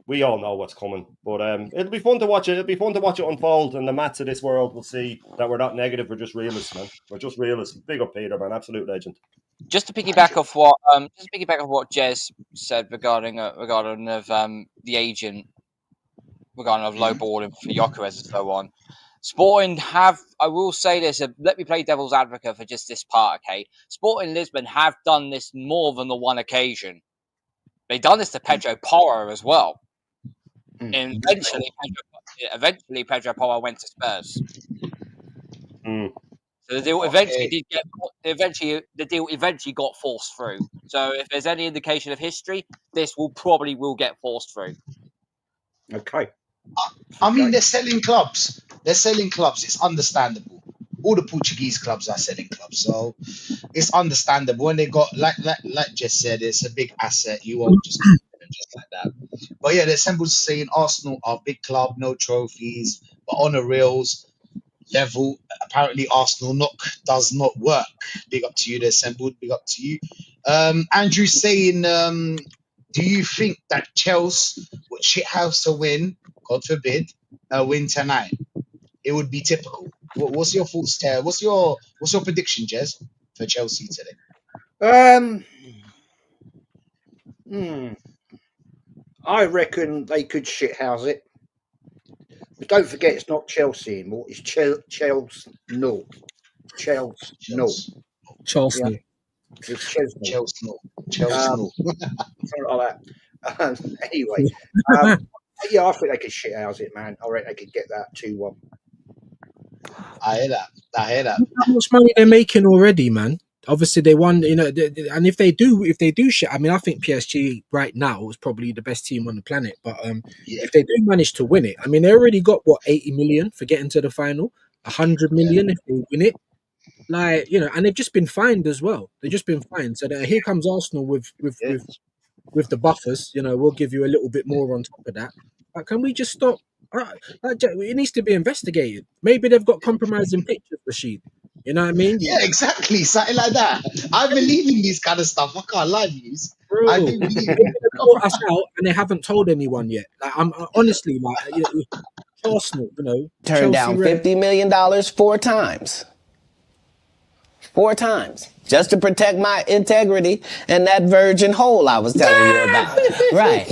We all know what's coming, but it'll be fun to watch it. It'll be fun to watch it unfold, and the Mats of this world will see that we're not negative. We're just realists, man. We're just realists. Big up, Peter, man. Absolute legend. Just to piggyback off what Jez said regarding the agent, regarding of lowballing for Gyokeres and so on. Sporting I will say this, let me play devil's advocate for just this part, okay? Sporting Lisbon have done this more than the one occasion. They've done this to Pedro Porro as well. And eventually Pedro Porro went to Spurs. So the deal eventually got forced through. So if there's any indication of history, this will get forced through. Okay. I mean, they're selling clubs. They're selling clubs. It's understandable. All the Portuguese clubs are selling clubs, so it's understandable. When they got like Jess said, it's a big asset. You won't just keep them just like that. But yeah, the assembles saying Arsenal are a big club, no trophies, but on the rails level, apparently Arsenal does not work. Big up to you, the assembled. Big up to you. Andrew saying, do you think that Chelsea would shit house a win? God forbid, a win tonight. It would be typical. What's your thoughts there? What's your prediction, Jez, for Chelsea today? I reckon they could shithouse it. But don't forget, it's not Chelsea anymore. It's Chelsea. No. Chelsea. No. Chelsea. Yeah. It's Chelsea. Chelsea. Chelsea. Something like that. Anyway. Yeah, I think they could shithouse it, man. I reckon they could get that 2-1. I hear that. How much money they're making already, man? Obviously, they won. You know, and if they do shit, I mean, I think PSG right now is probably the best team on the planet. But if they do manage to win it, I mean, they already got what 80 million for getting to the final, 100 million if they win it. Like, you know, and they've just been fined as well. They've just been fined. So here comes Arsenal with the buffers. You know, we'll give you a little bit more on top of that. But can we just stop? It needs to be investigated. Maybe they've got compromising pictures, Rashid. You know what I mean? Yeah, exactly. Something like that. I believe in this kind of stuff. I can't lie to you. Bro, I do believe they caught us out and they haven't told anyone yet. Like, I'm honestly like, Arsenal, you know, Turned Chelsea down $50 million 4 times. 4 times. Just to protect my integrity and that virgin hole I was telling you about. Right.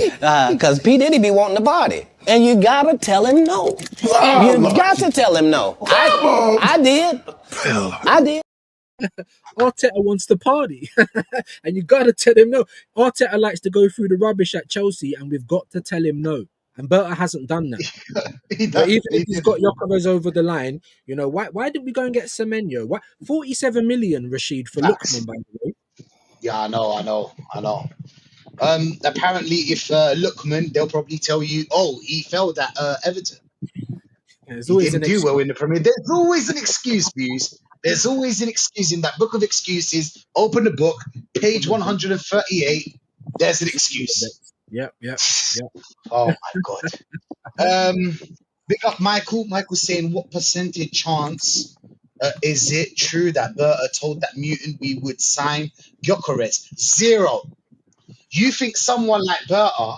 Because P. Diddy be wanting to party. And you gotta tell him no. You got to tell him no. I did. I did. Arteta wants to party, and you got to tell him no. Arteta likes to go through the rubbish at Chelsea, and we've got to tell him no. And Berta hasn't done that. But even if he's got Gyokeres over the line, you know, why did we go and get Semenyo? Why 47 million, Rashid, for Lookman, by the way? Yeah, I know. Apparently, if Lookman, they'll probably tell you, oh, he failed at Everton. Yeah, He didn't do well in the Premier. There's always an excuse, Views. There's always an excuse in that book of excuses. Open the book, page 138. There's an excuse. Yep. Oh my God. Big up Michael. Michael's saying, what percentage chance is it true that Berta told that mutant we would sign Gyokeres? 0. You think someone like Berta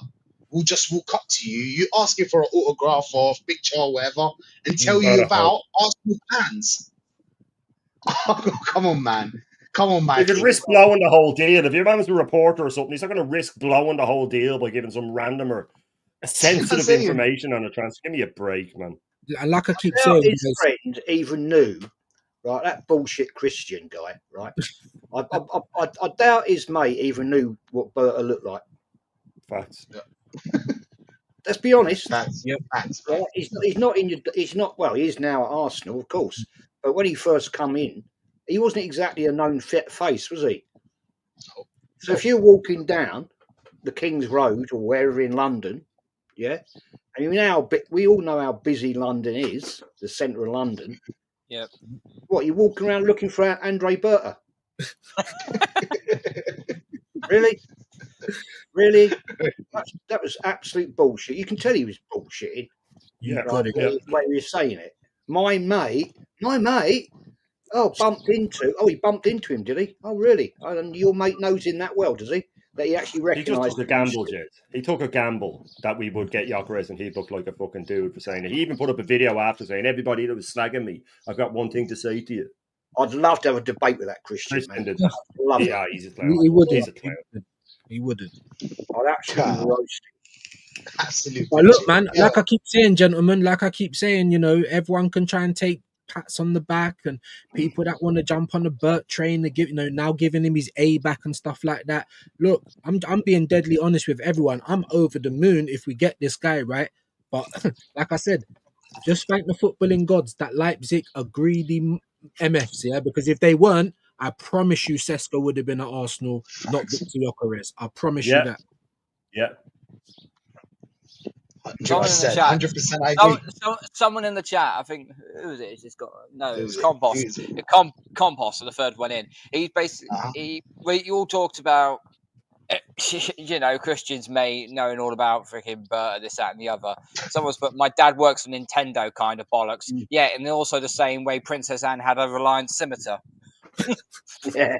will just walk up to you, you ask him for an autograph or a picture or whatever, and tell you about Arsenal plans? Oh, come on, man. You could risk blowing the whole deal. If your man's a reporter or something, he's not going to risk blowing the whole deal by giving some random or sensitive information on a transfer. Give me a break, man. And like I keep saying, his friend even knew, right? That bullshit Christian guy, right? I doubt his mate even knew what Berta looked like. Facts. Yeah. Let's be honest. Facts. Right? He's not in your. He's not. Well, he is now at Arsenal, of course. But when he first come in, he wasn't exactly a known fit face, was he? So if you're walking down the King's Road or wherever in London, yeah, and we all know how busy London is, the centre of London. Yep. What, you walking around looking for Andre Berta? Really? That was absolute bullshit. You can tell he was bullshitting. Yeah, the way he was saying it. My mate. He bumped into him, did he? Oh, really? And your mate knows him that well, does he? That he actually recognised. He just took a gamble, Jed. He took a gamble that we would get Gyokeres and he'd look like a fucking dude for saying it. He even put up a video after saying, everybody that was slagging me, I've got one thing to say to you. I'd love to have a debate with that Christian, man. Yeah, he's a clown. He wouldn't. I'd actually roast him. Absolutely. But look, man, like I keep saying, gentlemen, you know, everyone can try and take pats on the back, and people that want to jump on the Bert train to give, you know, now giving him his A back and stuff like that. Look, I'm being deadly honest with everyone. I'm over the moon if we get this guy, right? But like I said, just thank the footballing gods that Leipzig are greedy MFs, yeah, because if they weren't, I promise you, Sesko would have been at Arsenal, not Victor Gyokeres. I promise you Yeah, that. yeah. Someone in the 100%. chat. 100%. I agree. Someone in the chat. I think who was it? It's just got no. It Who was is it? Compost. Who is it? Compost, the third one in. He's Uh-huh. basically. You all talked about. You know, Christians may knowing all about freaking Berta, this, that, and the other. Someone's put, my dad works for Nintendo, kind of bollocks. Yeah, and also the same way Princess Anne had a Reliant scimitar. Yeah.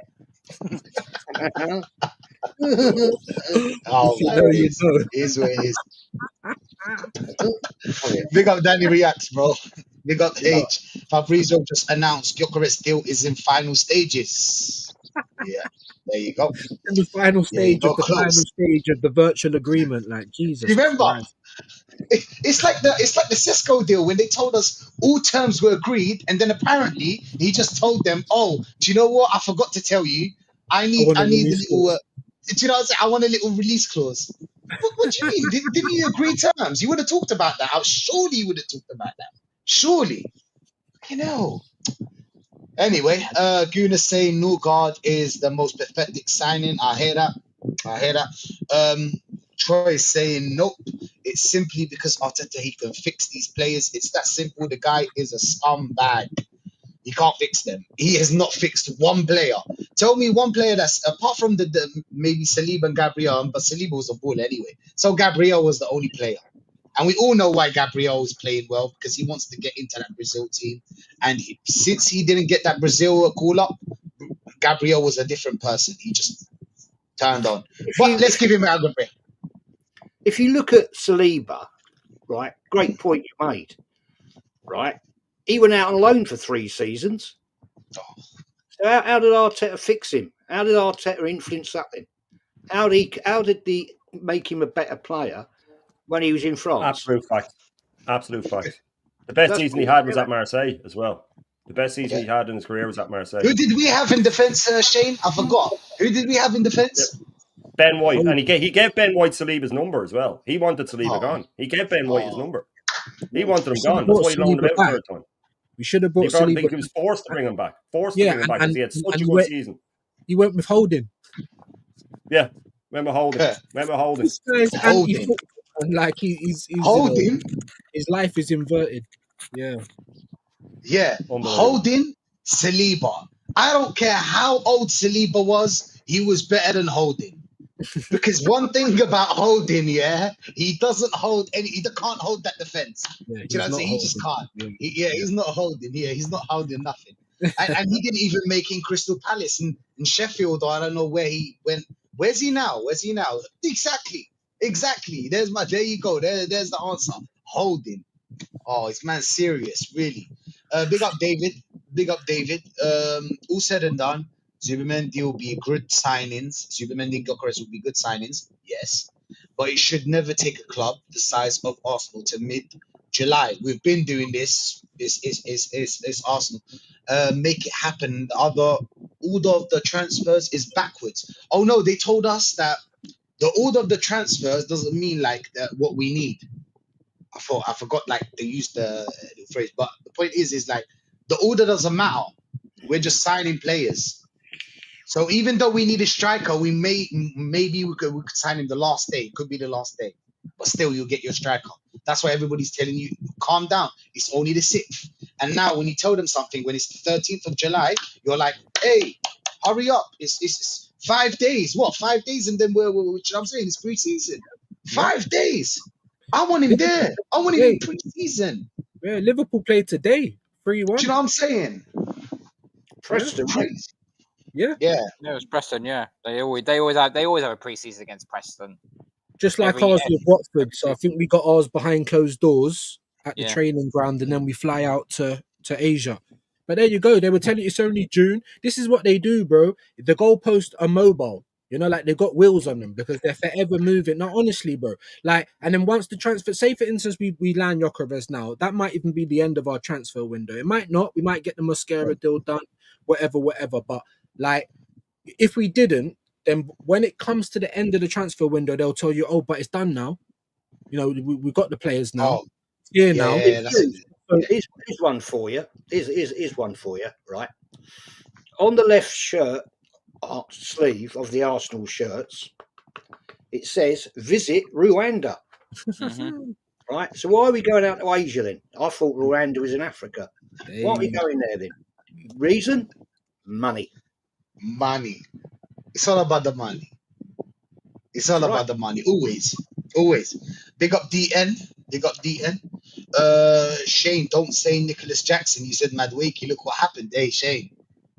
Oh, If you man, know, it you is. know. It is what it is. Big up Danny Reacts, bro. Big up H. Fabrizio just announced Gyokeres deal is in final stages. Yeah, there you go. In the final There you stage go. of the final Close. stage of the virtual agreement, like Jesus Remember, Christ. it's like the Cisco deal when they told us all terms were agreed, and then apparently he just told them, "Oh, do you know what? I forgot to tell you. I I need want to I need a release little. this. Do you know what I'm saying? I want a little release clause." What do you mean? Didn't you agree terms? You would have talked about that. Surely you would have talked about that. Surely. You know. Anyway, Guna saying Norgard is the most pathetic signing. I hear that. I hear that. Troy is saying nope. It's simply because Arteta he can fix these players. It's that simple. The guy is a scumbag. He can't fix them. He has not fixed one player. Tell me one player that's apart from the maybe Saliba and Gabriel, but Saliba was a bull anyway. So Gabriel was the only player. And we all know why Gabriel is playing well because he wants to get into that Brazil team. And since he didn't get that Brazil call up, Gabriel was a different person. He just turned on. But let's give him a Gabriel. If you look at Saliba, right, great point you made, right? He went out on loan for 3 seasons. So how did Arteta fix him? How did Arteta influence that then? How did he make him a better player when he was in France? Absolute fact. Absolute fact. The best season he had was at Marseille as well. The best season he had in his career was at Marseille. Who did we have in defence, Shane? I forgot. Who did we have in defence? Ben White. And he gave Ben White Saliba's number as well. He wanted Saliba Oh. gone. He gave Ben White his number. He wanted him gone. brought That's why he loaned him Saliba out back. third time. We should have brought He Saliba. was forced to bring him back. Forced Yeah, to bring him back because he had such a good season. He went with Holding. Yeah. Remember Holding. Remember Holding. This guy's anti-football. Like he's Holding. You know, his life is inverted. Yeah. Yeah. Holding Saliba. I don't care how old Saliba was, he was better than Holding. Because one thing about Holding, yeah, he doesn't hold any, he can't hold that defense. Yeah, Do you know what I'm saying? He just can't. He's not holding. Yeah, he's not holding nothing. And he didn't even make in Crystal Palace in Sheffield, or I don't know where he went. Where's he now? Exactly. There you go. There's the answer. Holding. Oh, it's man serious, really. Big up David. All said and done, Zubimendi will be good signings. Zubimendi and Gyokeres will be good signings, yes. But it should never take a club the size of Arsenal to mid-July. We've been doing this. It's Arsenal. Make it happen. The other order of the transfers is backwards. Oh no, they told us that the order of the transfers doesn't mean like what we need. I forgot like they used the phrase, but the point is like the order doesn't matter. We're just signing players. So even though we need a striker, maybe we could sign him the last day. It could be the last day, but still you'll get your striker. That's why everybody's telling you, calm down. It's only the 6th. And now when you tell them something, when it's the 13th of July, you're like, hey, hurry up. It's 5 days. What? 5 days, and then I'm saying it's pre-season. 5 days. I want him there. I want him in pre-season. Yeah, Liverpool played today. 3-1. Do you know what I'm saying? Preston. Yeah. Yeah, it was Preston. Yeah, they always have a pre-season against Preston. Just like ours with Watford. So I think we got ours behind closed doors at the training ground, and then we fly out to Asia. But there you go. They were telling you it's only June. This is what they do, bro. The goalposts are mobile. You know, like they've got wheels on them because they're forever moving. No, honestly, bro. Like, and then once the transfer, say for instance, we land Gyokeres now, that might even be the end of our transfer window. It might not. We might get the Mosquera deal done, whatever. But like, if we didn't, then when it comes to the end of the transfer window, they'll tell you, oh, but it's done now. You know, we got the players now. Now. Now. Yeah, that's it. Here's one for you. Here's one for you, right? On the left shirt sleeve of the Arsenal shirts, it says "Visit Rwanda." Right. So why are we going out to Asia then? I thought Rwanda was in Africa. Why are we going there then? Reason? Money. Money. It's all about the money. It's all That's about right. the money. Always. Always. Big up DN. Big up DN. Shane, don't say Nicholas Jackson. You said Maduake. Look what happened. Hey, Shane.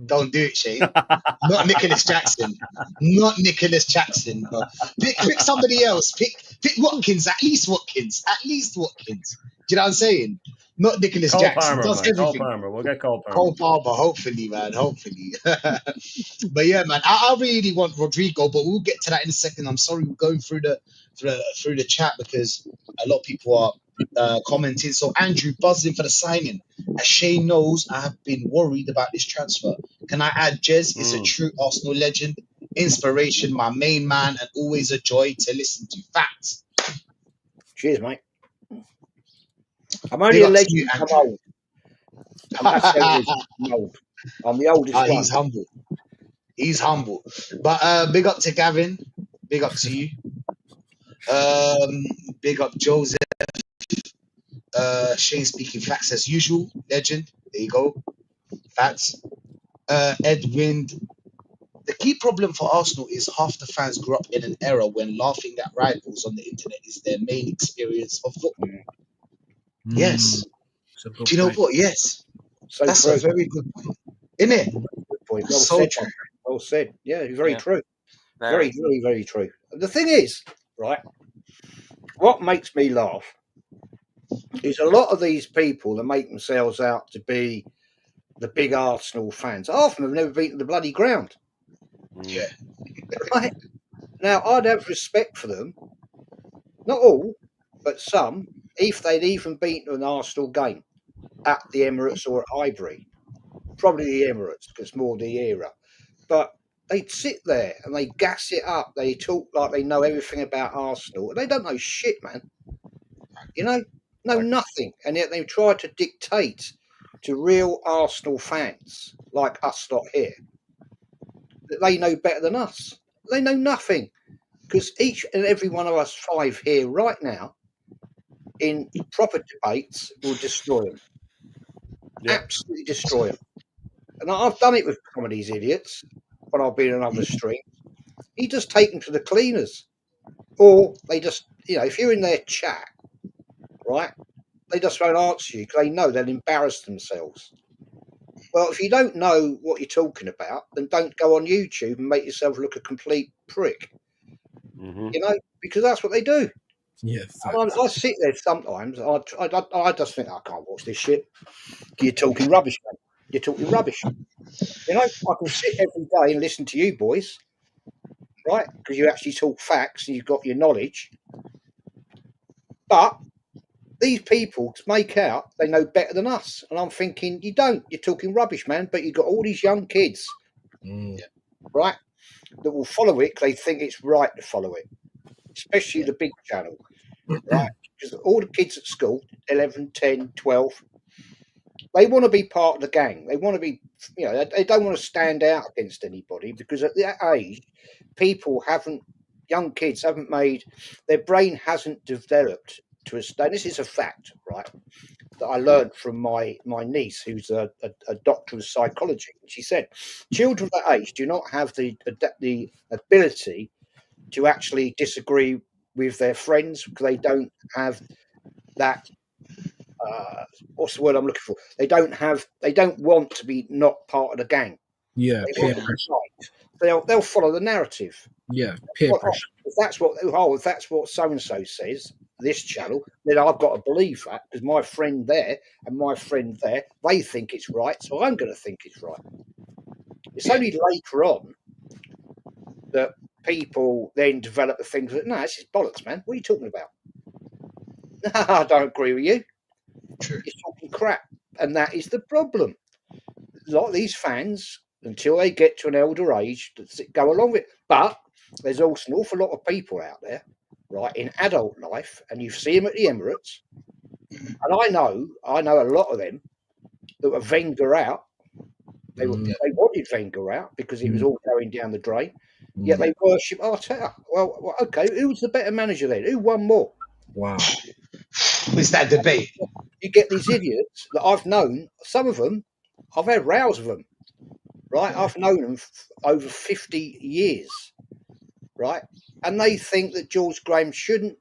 Don't do it, Shane. Not Nicholas Jackson. Not Nicholas Jackson, bro. Pick somebody else. Pick Watkins. At least Watkins. At least Watkins. Do you know what I'm saying? Not Nicholas Cole Jackson. Palmer, Does man. Cole everything. Palmer. We'll get Cole Palmer. Cole Palmer, hopefully, man. Hopefully. But yeah, man, I really want Roydrgo, but we'll get to that in a second. I'm sorry we're going through the chat because a lot of people are commenting. So Andrew buzzing for the signing. As Shane knows, I have been worried about this transfer. Can I add Jez is a true Arsenal legend, inspiration, my main man, and always a joy to listen to. Facts. Cheers, mate. I'm only Big a up to legend. you, I'm Andrew. old. That's how it is. I'm old. I'm the oldest one. He's humble. He's humble. But big up to Gavin. Big up to you. Big up Joseph. Shane speaking facts as usual. Legend. There you go. Facts. Edwin. The key problem for Arsenal is half the fans grew up in an era when laughing at rivals on the internet is their main experience of football. Yes. It's a good Do you know point. what? Yes. So That's true. a very good point. Isn't it? Good point. Well So said. true. man. Well said. Yeah, very Yeah. true. Very, very, very true. The thing is, right, what makes me laugh is a lot of these people that make themselves out to be the big Arsenal fans. Half of them have never beaten the bloody ground. Yeah. Right? Now, I'd have respect for them. Not all, but some, if they'd even beaten an Arsenal game at the Emirates or at Highbury. Probably the Emirates, because more the era. But they'd sit there and they gas it up. They talk like they know everything about Arsenal. And they don't know shit, man. You know nothing. And yet they try to dictate to real Arsenal fans like us lot here that they know better than us. They know nothing. Because each and every one of us five here right now in proper debates will destroy them. Yeah. Absolutely destroy them. And I've done it with Comedy's idiots when I've been on other streams. You just take them to the cleaners. Or they just, if you're in their chat, right, they just won't answer you because they know they'll embarrass themselves. Well, if you don't know what you're talking about, then don't go on YouTube and make yourself look a complete prick. Because that's what they do. Yeah. I sit there sometimes. I just think I can't watch this shit. You're talking rubbish, man. You're talking rubbish. I can sit every day and listen to you boys, right? Because you actually talk facts and you've got your knowledge. But these people make out they know better than us, and I'm thinking you don't. You're talking rubbish, man. But you've got all these young kids, right, that will follow it because they think it's right to follow it, especially the big channel, right? Because all the kids at school, 11, 10, 12, they want to be part of the gang. They want to be, they don't want to stand out against anybody because at that age, young kids haven't their brain hasn't developed to a state. This is a fact, right, that I learned from my niece, who's a doctor of psychology. She said children of that age do not have the ability to actually disagree with their friends because they don't have that. What's the word I'm looking for? They don't want to be not part of the gang. Yeah. They Peer want to be pressure. right. They'll follow the narrative. Yeah. Peer pressure. If that's what so and so says, this channel, then I've got to believe that because my friend there and my friend there, they think it's right, so I'm going to think it's right. It's only later on that people then develop the things that, no, this is bollocks, man. What are you talking about? No, I don't agree with you. True. You're talking crap. And that is the problem. A lot of these fans, until they get to an elder age, go along with it. But there's also an awful lot of people out there, right, in adult life, and you see them at the Emirates, And I know a lot of them that were Wenger out. They wanted Wenger out because it was all going down the drain. Yet they worship Arteta. Well, okay, who was the better manager then? Who won more? Wow. Is that debate? You get these idiots that I've known. Some of them, I've had rows with them. Right, I've known them over 50 years. Right, and they think that George Graham shouldn't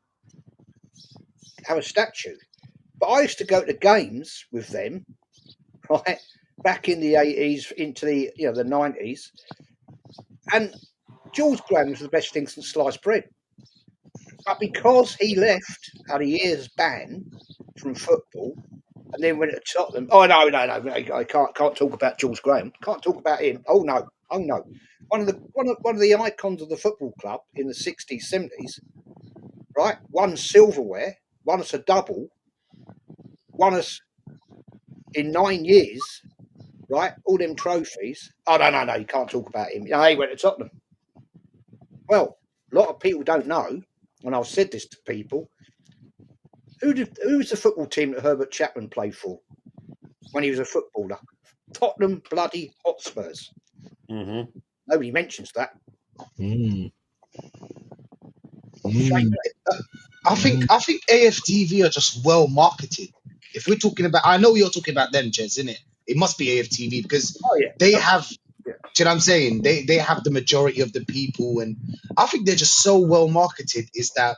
have a statue. But I used to go to games with them, right, back in the 80s into the the 90s, and George Graham was the best thing since sliced bread. But because he left had a year's ban from football, and then went to Tottenham. Oh no! I can't talk about George Graham. Can't talk about him. Oh no! One of the icons of the football club in the 60s, 70s, right? Won silverware, won us a double, won us in 9 years, right? All them trophies. Oh no! You can't talk about him. He went to Tottenham. Well, a lot of people don't know, and I've said this to people. Who was the football team that Herbert Chapman played for when he was a footballer? Tottenham bloody Hotspurs. Mm-hmm. Nobody mentions that. I think AFTV are just well marketed. If we're talking about, I know you're talking about them, Jez, isn't it? It must be AFTV because they have. Do you know what I'm saying? They have the majority of the people, and I think they're just so well marketed. Is that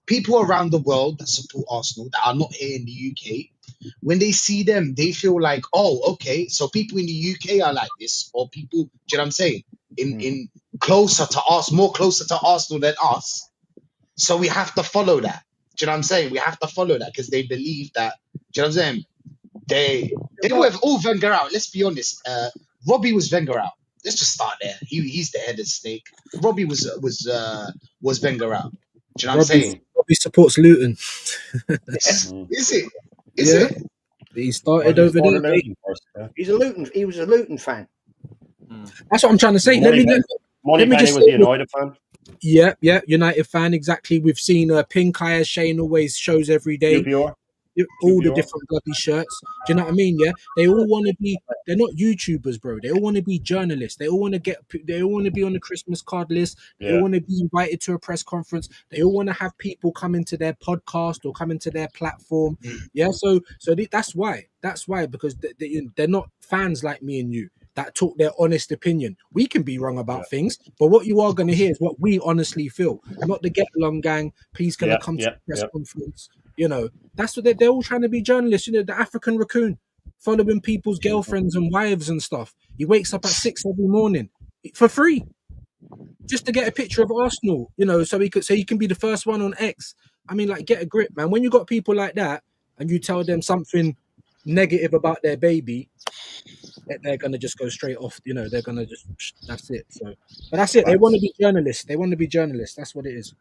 people around the world that support Arsenal that are not here in the UK, when they see them, they feel like, oh, okay, so people in the UK are like this, or people, do you know what I'm saying? In closer to us, more closer to Arsenal than us. So we have to follow that. Do you know what I'm saying? We have to follow that because they believe that. Do you know what I'm saying? They don't have all Wenger out. Let's be honest. Robbie was Wenger out. Let's just start there. He's the head of the snake. Robbie was Wenger out. Do you know what I'm saying? Robbie supports Luton. Is it? Yeah. He started over there. He was a Luton fan. That's what I'm trying to say. Let me just was the United fan. Yeah, United fan, exactly. We've seen Pink Eye, as Shane always shows every day. All the different bloody shirts. Do you know what I mean? Yeah, they all want to be. They're not YouTubers, bro. They all want to be journalists. They all want to They all want to be on the Christmas card list. They all want to be invited to a press conference. They all want to have people come into their podcast or come into their platform. Yeah, so that's why. That's why, because they're not fans like me and you that talk their honest opinion. We can be wrong about things, but what you are going to hear is what we honestly feel, not the get along gang. Please, can I come to the press conference? You know, that's what they're all trying to be journalists. You know, the African raccoon following people's girlfriends and wives and stuff. He wakes up at 6 every morning for free just to get a picture of Arsenal, you know, so he can be the first one on X. I mean, like, get a grip, man. When you got people like that and you tell them something negative about their baby, they're gonna just go straight off. You know, they're gonna just, that's it. So, but that's it. They want to be journalists. That's what it is.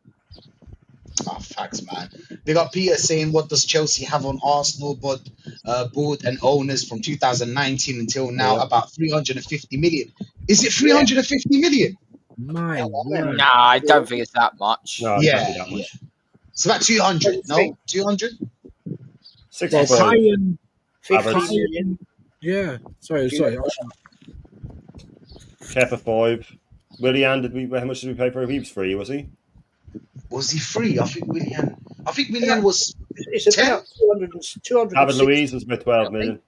Oh, facts, man. They got Peter saying, what does Chelsea have on Arsenal board and owners from 2019 until now? About 350 million. Is it 350 million? My Nah, I don't think it's that much. No, it can't be that much. It's about 200. No, 200. 65. Yeah. Sorry. Kepa 5. Willian, how much did we pay for him? He was free, was he? Was he free? I think Willian was. It's about 200. David Luiz was about 12 million.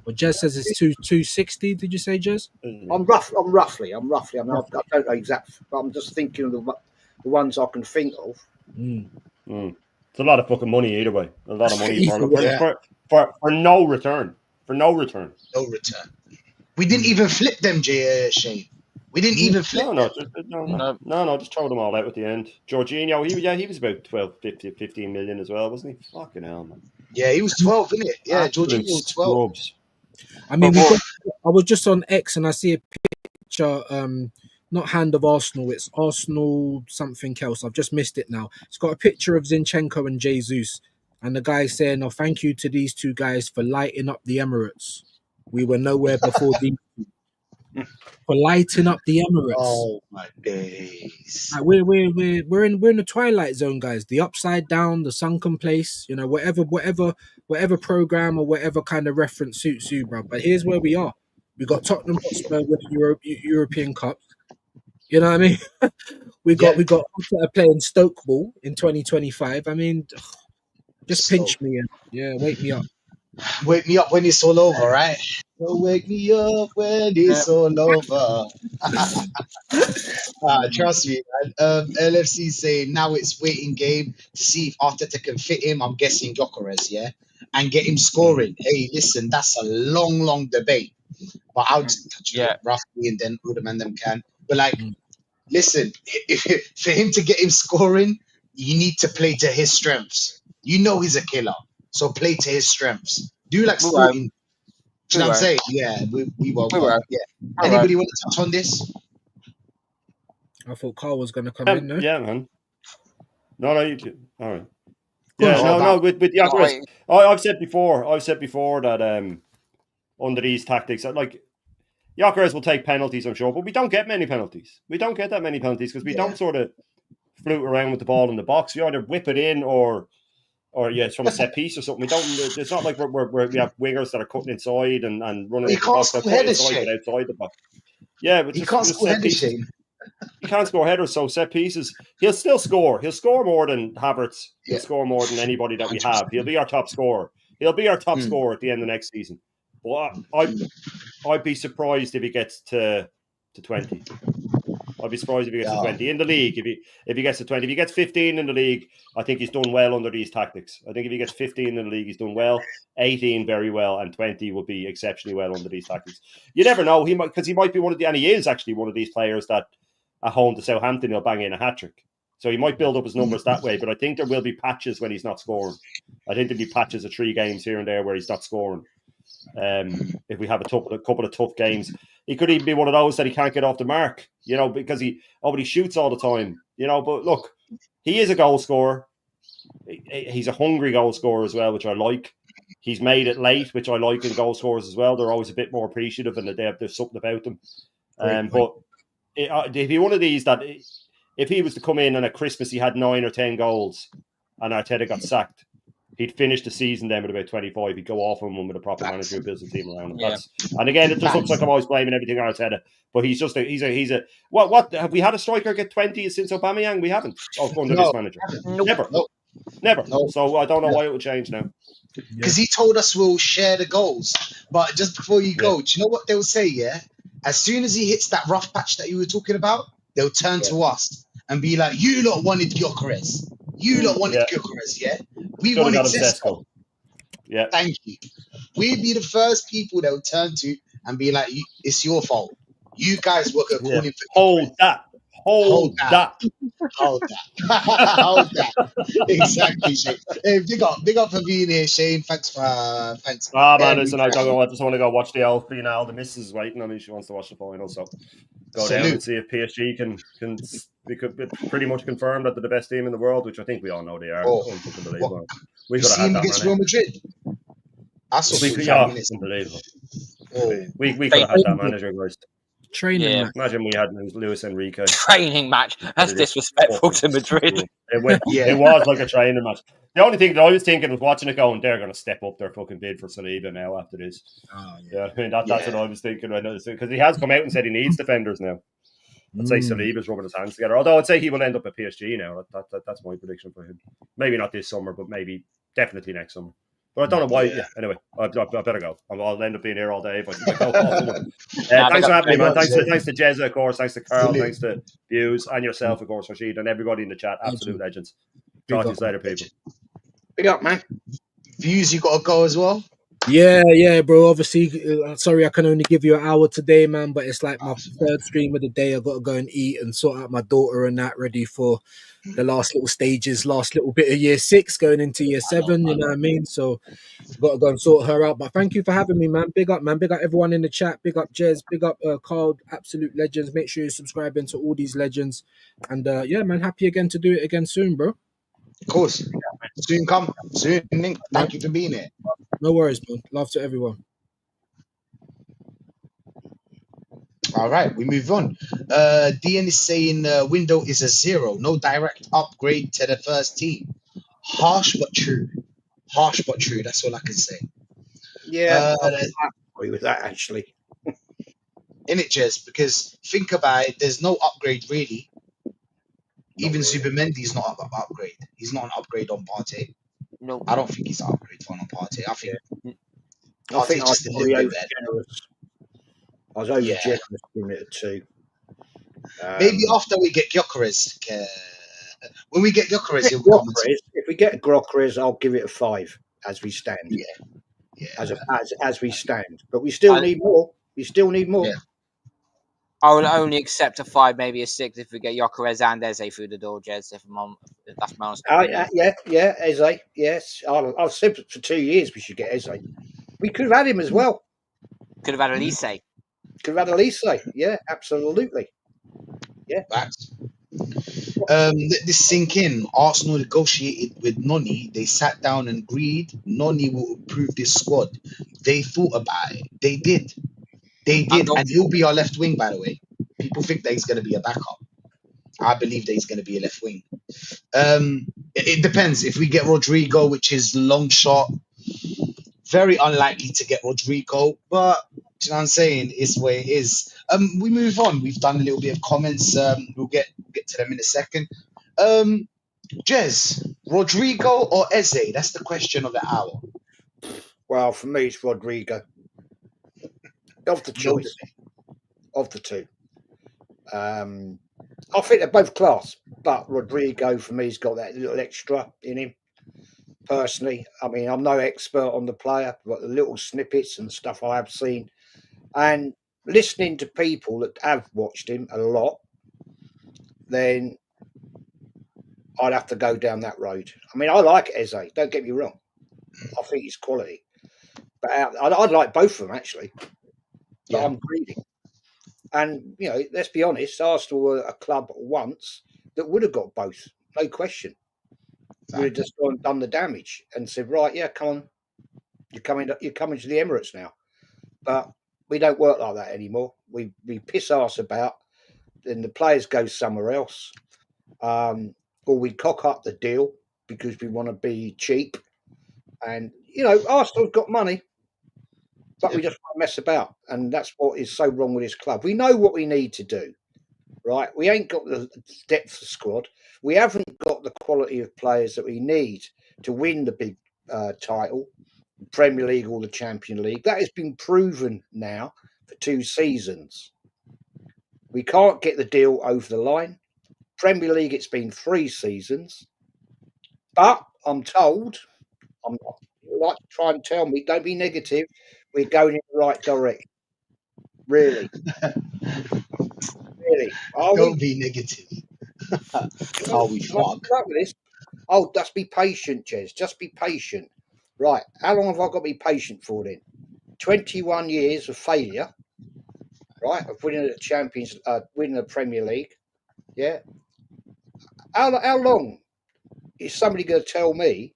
Well, Jez says it's 260. Did you say, Jez? I'm roughly. I don't know exactly, but I'm just thinking of the ones I can think of. It's a lot of fucking money either way. A lot of money for no return. For no return. No return. We didn't even flip them, Shane. We didn't even flip them. No, just throw them all out at the end. Jorginho, he was about 15 million as well, wasn't he? Fucking hell, man. Yeah, he was 12, isn't it? Yeah, Jorginho was 12. I mean, I was just on X and I see a picture, not Hand of Arsenal, it's Arsenal something else. I've just missed it now. It's got a picture of Zinchenko and Jesus. And the guy saying, oh, thank you to these two guys for lighting up the Emirates. We were nowhere before these two. for lighting up the Emirates. Oh my days. Like we're in the twilight zone, guys. The upside down, the sunken place. You know, whatever program or whatever kind of reference suits you, bro. But here's where we are. We got Tottenham Hotspur with the European Cup. You know what I mean? we got Arteta playing Stoke ball in 2025. I mean, just pinch me and wake me up. Wake me up when it's all over, right? So wake me up when it's all over. Trust me, man. LFC saying now it's waiting game to see if Arteta can fit him. I'm guessing Gyokeres, yeah, and get him scoring. Hey, listen, that's a long debate, but I'll just touch on it roughly, and then Udam and them can. But like, listen, for him to get him scoring, you need to play to his strengths. You know he's a killer, so play to his strengths. Do like Sporting. Do you know what I'm saying? Yeah, we won't. Yeah. Anybody want to touch on this? I thought Carl was going to come in there. Yeah, man. No, all right. Yeah, no. With Gyokeres, I've said before that under these tactics, like Gyokeres will take penalties, I'm sure, but we don't get many penalties. We don't get that many penalties because we don't sort of float around with the ball in the box. We either whip it in or it's from a set piece or something. We don't. It's not like we have wingers that are cutting inside and running into the box. They're cutting inside but outside the box. Yeah, but he can't score headers. He can't score headers, so set pieces. He'll still score. He'll score more than Havertz. He'll score more than anybody that we have. He'll be our top scorer. He'll be our top scorer at the end of next season. But I'd be surprised if he gets to 20. I'd be surprised if he gets to 20 in the league. If he gets to 20, if he gets 15 in the league, I think he's done well under these tactics. I think if he gets 15 in the league, he's done well. 18 very well, and 20 would be exceptionally well under these tactics. You never know. He might be one of the, and he is actually one of these players that at home to Southampton he'll bang in a hat trick. So he might build up his numbers that way. But I think there will be patches when he's not scoring. I think there'll be patches of 3 games here and there where he's not scoring. If we have a couple of tough games, he could even be one of those that he can't get off the mark, because he shoots all the time, but look, he is a goal scorer. He's a hungry goal scorer as well, which I like. He's made it late, which I like in goal scorers as well. They're always a bit more appreciative and there's something about them. But if he one of these that if he was to come in and at Christmas he had 9 or 10 goals and Arteta got sacked, he'd finish the season then with about 25. He'd go off on one with a proper manager who builds a team around him. Yeah. And again, it just looks like I'm always blaming everything on Arteta, but he's a what have we had a striker get 20 since Aubameyang? We haven't under this manager. Never. So I don't know why it would change now. Because he told us we'll share the goals. But just before you go, do you know what they'll say, yeah? As soon as he hits that rough patch that you were talking about, they'll turn to us and be like, you lot wanted Gyokeres. You lot wanted Gyokeres, yeah? We wanted Sesko. Yeah. Thank you. We'd be the first people they'll turn to and be like, it's your fault. You guys were calling for Hold that. Hold that. Hold that. Exactly, Shane. Hey, big up for being here, Shane. Thanks. Man, listen, I just want to go watch the old finale. The missus is waiting on me. She wants to watch the final, so go down and see if PSG can pretty much confirm that they're the best team in the world, which I think we all know they are. Unbelievable. We could have had that against Real Madrid. Unbelievable. We could have had that manager, guys. Training match. Imagine we had Luis Enrique. Training match. That's disrespectful to Madrid. It was like a training match. The only thing that I was thinking was watching it going, they're going to step up their fucking bid for Saliba now after this. I mean, that's what I was thinking. Because he has come out and said he needs defenders now. I'd say Saliba's rubbing his hands together. Although I'd say he will end up at PSG now. That's my prediction for him. Maybe not this summer, but definitely next summer. But I don't know why. Yeah. Anyway, I better go. I'll end up being here all day. But thanks for having me, man. Thanks to Jezza, of course. Thanks to Carl. Thanks to Views and yourself, of course, Rashid, and everybody in the chat. Absolute legends. Talk to you later, people. Big up, man. Views, you got to go as well. Yeah, bro. Obviously, sorry I can only give you an hour today, man. But it's like my third stream of the day. I got to go and eat and sort out my daughter and that, ready for the last little stages, last little bit of year 6, going into year 7. You know what I mean? So got to go and sort her out. But thank you for having me, man. Big up, man. Big up everyone in the chat. Big up Jez. Big up Carl. Absolute legends. Make sure you're subscribing to all these legends. And yeah, man. Happy again to do it again soon, bro. Of course. Soon come. Soon. Thank you for being here. No worries, man. Love to everyone. All right, we move on. DN is saying window is a 0, no direct upgrade to the first team. Harsh but true. Harsh but true. That's all I can say. Yeah, I agree with that actually. In it, Jez, because think about it, there's no upgrade really. Not Even really. Zubimendi's not an upgrade. He's not an upgrade on Partey. Nope. I don't think he's an upgrade on Partey. I think I think Partey's I just a was little probably bit better. over-generous. I was over Yeah. generous giving it a 2. Maybe after we get Gyokeres, when we get Gyokeres, he'll come into. If we get Gyokeres, I'll give it a 5 as we stand. Yeah. Yeah. As we stand, but we still need more. We still need more. Yeah. I will only accept a 5, maybe a 6 if we get Gyokeres and Eze through the door, Jez. If that's my honest opinion. Yeah, Eze. Yes, I've said for 2 years we should get Eze. We could have had him as well. Could have had Elise. Could have had Elise. Yeah, absolutely. Yeah. Facts. Let this sink in. Arsenal negotiated with Noni. They sat down and agreed Noni will improve this squad. They thought about it. They did. And he'll be our left wing, by the way. People think that he's going to be a backup. I believe that he's going to be a left wing. It depends. If we get Roydrgo, which is long shot, very unlikely to get Roydrgo, but you know what I'm saying? It's where it is. We move on. We've done a little bit of comments. We'll get to them in a second. Jez, Roydrgo or Eze? That's the question of the hour. Well, for me, it's Roydrgo. Of the choice. Of the two. I think they're both class, but Roydrgo, for me, has got that little extra in him. Personally, I mean, I'm no expert on the player, but the little snippets and stuff I have seen, and listening to people that have watched him a lot, then I'd have to go down that road. I mean, I like Eze, don't get me wrong. I think he's quality. But I'd like both of them, actually. But yeah. I'm greedy. And, you know, let's be honest, Arsenal were a club once that would have got both, no question. Would have just gone and done the damage and said, right, yeah, come on. You're coming to the Emirates now. But we don't work like that anymore. We piss arse about, then the players go somewhere else. Or we cock up the deal because we want to be cheap. And, you know, Arsenal's got money, but we just want to mess about. And that's what is so wrong with this club. We know what we need to do, right? We ain't got the depth of squad. We haven't got the quality of players that we need to win the big title, Premier League or the Champions League. That has been proven now for 2 seasons. We can't get the deal over the line. Premier League, it's been 3 seasons. But I'm told, you like to try and tell me, don't be negative, we're going in the right direction. Really. Really. Don't be negative. Are we fucked? Oh, just be patient, Jez. Just be patient. Right. How long have I got to be patient for then? 21 years of failure, right? Of winning the Champions, winning the Premier League. Yeah. How long is somebody going to tell me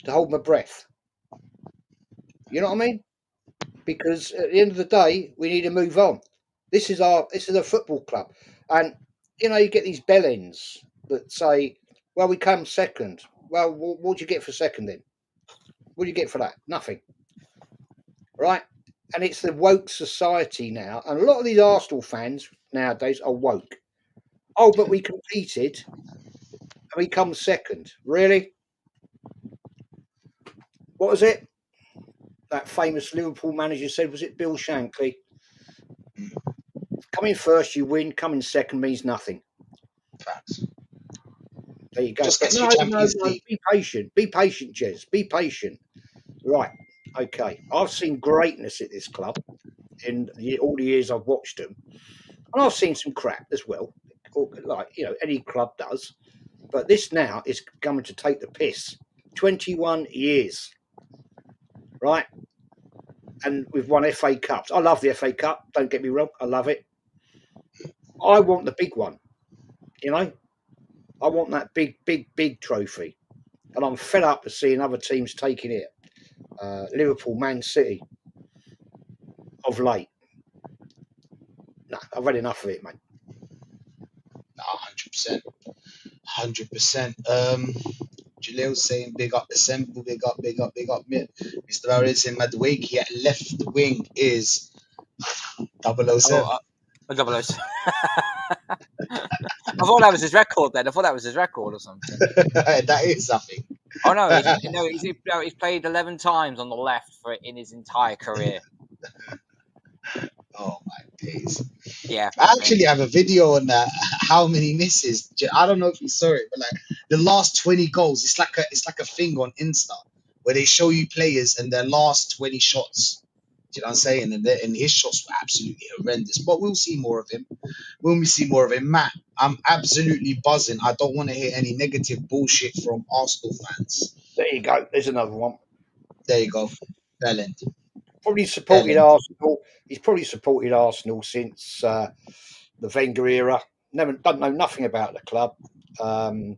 to hold my breath? You know what I mean? Because at the end of the day, we need to move on. This is a football club, and you know you get these bellends that say, "Well, we come second." Well, what do you get for second then? What do you get for that? Nothing, right? And it's the woke society now, and a lot of these Arsenal fans nowadays are woke. Oh, but we competed and we come second. Really? What was it? That famous Liverpool manager said, was it Bill Shankly? Coming first, you win. Coming second means nothing. Facts. There you go. Just gets you Champions League. Be patient. Be patient, Jez. Be patient. Right. Okay. I've seen greatness at this club in all the years I've watched them. And I've seen some crap as well. Like, you know, any club does. But this now is coming to take the piss. 21 years. Right? And we've won FA Cups. I love the FA Cup. Don't get me wrong. I love it. I want the big one. You know? I want that big trophy. And I'm fed up of seeing other teams taking it. Liverpool, Man City of late. No, I've had enough of it, mate. Nah, 100%. 100%. Jalil saying big up Assemble, big up, big up, big up. Mr. Barris in Maduake at left wing is 007. Oh, double O's. I thought that was his record then. I thought that was his record or something. That is something. Oh no, he's played 11 times on the left in his entire career. Oh my days. Yeah. I actually have a video on that. How many misses? I don't know if you saw it, but like the last 20 goals, it's like a thing on Insta where they show you players and their last 20 shots. Do you know what I'm saying? And his shots were absolutely horrendous. But we'll see more of him. When we see more of him, Matt, I'm absolutely buzzing. I don't want to hear any negative bullshit from Arsenal fans. There you go. There's another one. There you go. Bellend. Probably supported Arsenal. He's probably supported Arsenal since the Wenger era. Don't know nothing about the club. I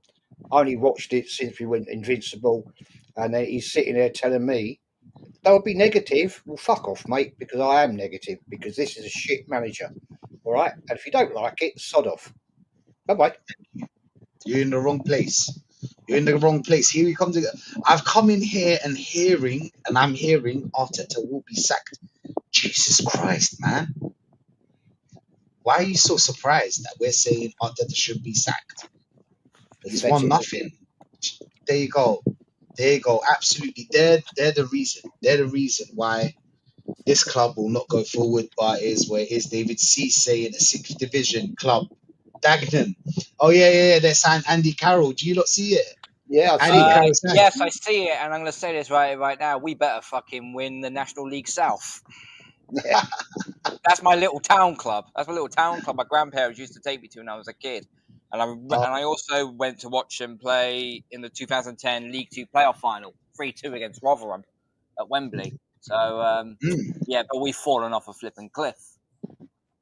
only watched it since we went invincible, and then he's sitting there telling me, "Don't be negative." Well, fuck off, mate, because I am negative because this is a shit manager. All right, and if you don't like it, sod off. Bye bye. You're in the wrong place. You're in the wrong place. Here we come to. I've come in here and I'm hearing Arteta will be sacked. Jesus Christ, man! Why are you so surprised that we're saying Arteta should be sacked? He's won nothing. There you go. There you go. Absolutely. They're the reason. They're the reason why this club will not go forward. But is where is David Cisse in a 6th division club, Dagenham. Oh yeah. They signed Andy Carroll. Do you not see it? Yeah, Andy Carroll. Yes, I see it, and I'm going to say this right now. We better fucking win the National League South. That's my little town club. My grandparents used to take me to when I was a kid. And I also went to watch them play in the 2010 League Two playoff final, 3-2 against Rotherham at Wembley. So yeah, but we've fallen off a flipping cliff.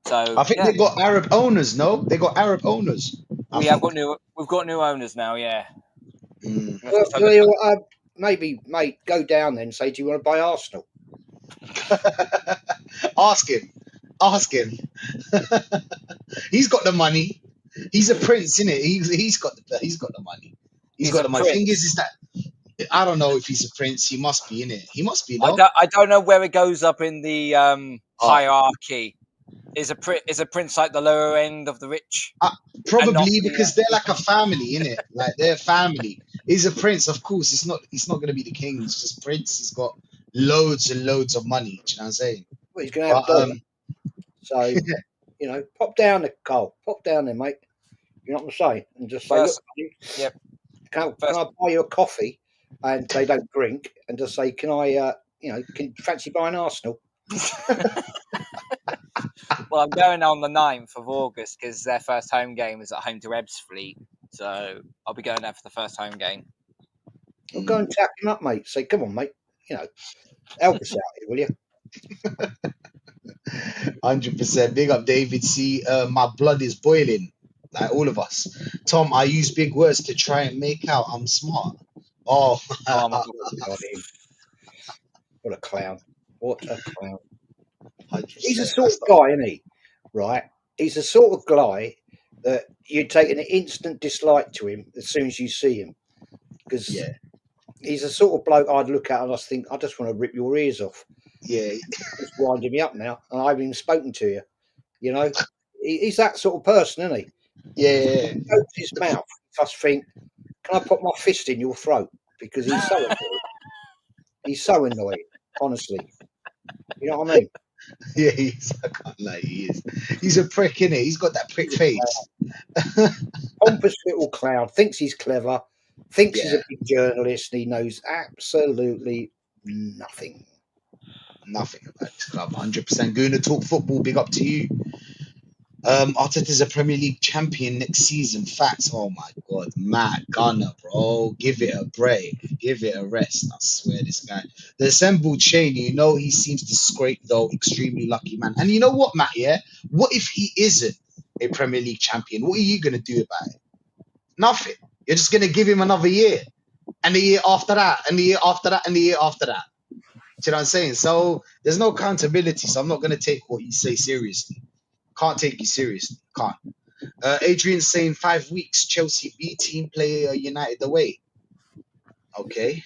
So I think they got Arab owners. No, they got Arab owners. We've got new owners now. Yeah. Well, maybe, mate, go down then and say, "Do you want to buy Arsenal?" Ask him. He's got the money. He's a prince, isn't it? He's got the money. He's got the money. Thing is that I don't know if he's a prince. He must be, innit? He must be. No? I don't know where it goes up in the hierarchy. Is a prince like the lower end of the rich? Probably because they're like a family, innit? Like they're family. He's a prince, of course. He's not going to be the king. He's just prince. He's got loads and loads of money. Do you know what I'm saying? Well, he's going to have dollar. So, pop down there, Carl. Pop down there, mate. You know what I'm saying? And just say, look, can I buy you a coffee? And they don't drink. And just say, can I, can you fancy buying Arsenal? Well, I'm going on the 9th of August because their first home game is at home to Ebbsfleet. So I'll be going there for the first home game. Well, go and tap him up, mate. Say, come on, mate. Help us out here, will you? 100%. Big up, David C. My blood is boiling, like all of us. Tom, I use big words to try and make out I'm smart. Oh, my God. What a clown. What a clown. He's a sort of guy, isn't he? Right? He's a sort of guy that you take an instant dislike to him as soon as you see him. Because he's a sort of bloke I'd look at and I think, I just want to rip your ears off. Yeah. It's winding me up now, and I haven't even spoken to you. He's that sort of person, isn't he? Yeah. He opens his mouth. I just think, can I put my fist in your throat? Because he's so annoying. He's so annoying, honestly. You know what I mean? Yeah, I can't lie, he is. He's a prick, innit? He's got that prick face. Pompous little clown, thinks he's clever, thinks he's a big journalist, and he knows absolutely nothing. Nothing about this club. 100%. Guna Talk Football, big up to you. Arteta's a Premier League champion next season. Facts. Oh my God, Matt Gunner, bro. Give it a break. Give it a rest. I swear, this guy. The assembled chain, he seems to scrape though. Extremely lucky man. And you know what, Matt? Yeah. What if he isn't a Premier League champion? What are you gonna do about it? Nothing. You're just gonna give him another year, and the year after that, and the year after that, and the year after that. Do you know what I'm saying? So there's no accountability. So I'm not gonna take what you say seriously. Can't take you seriously. Can't. Adrian's saying 5 weeks. Chelsea B team play United away. Okay.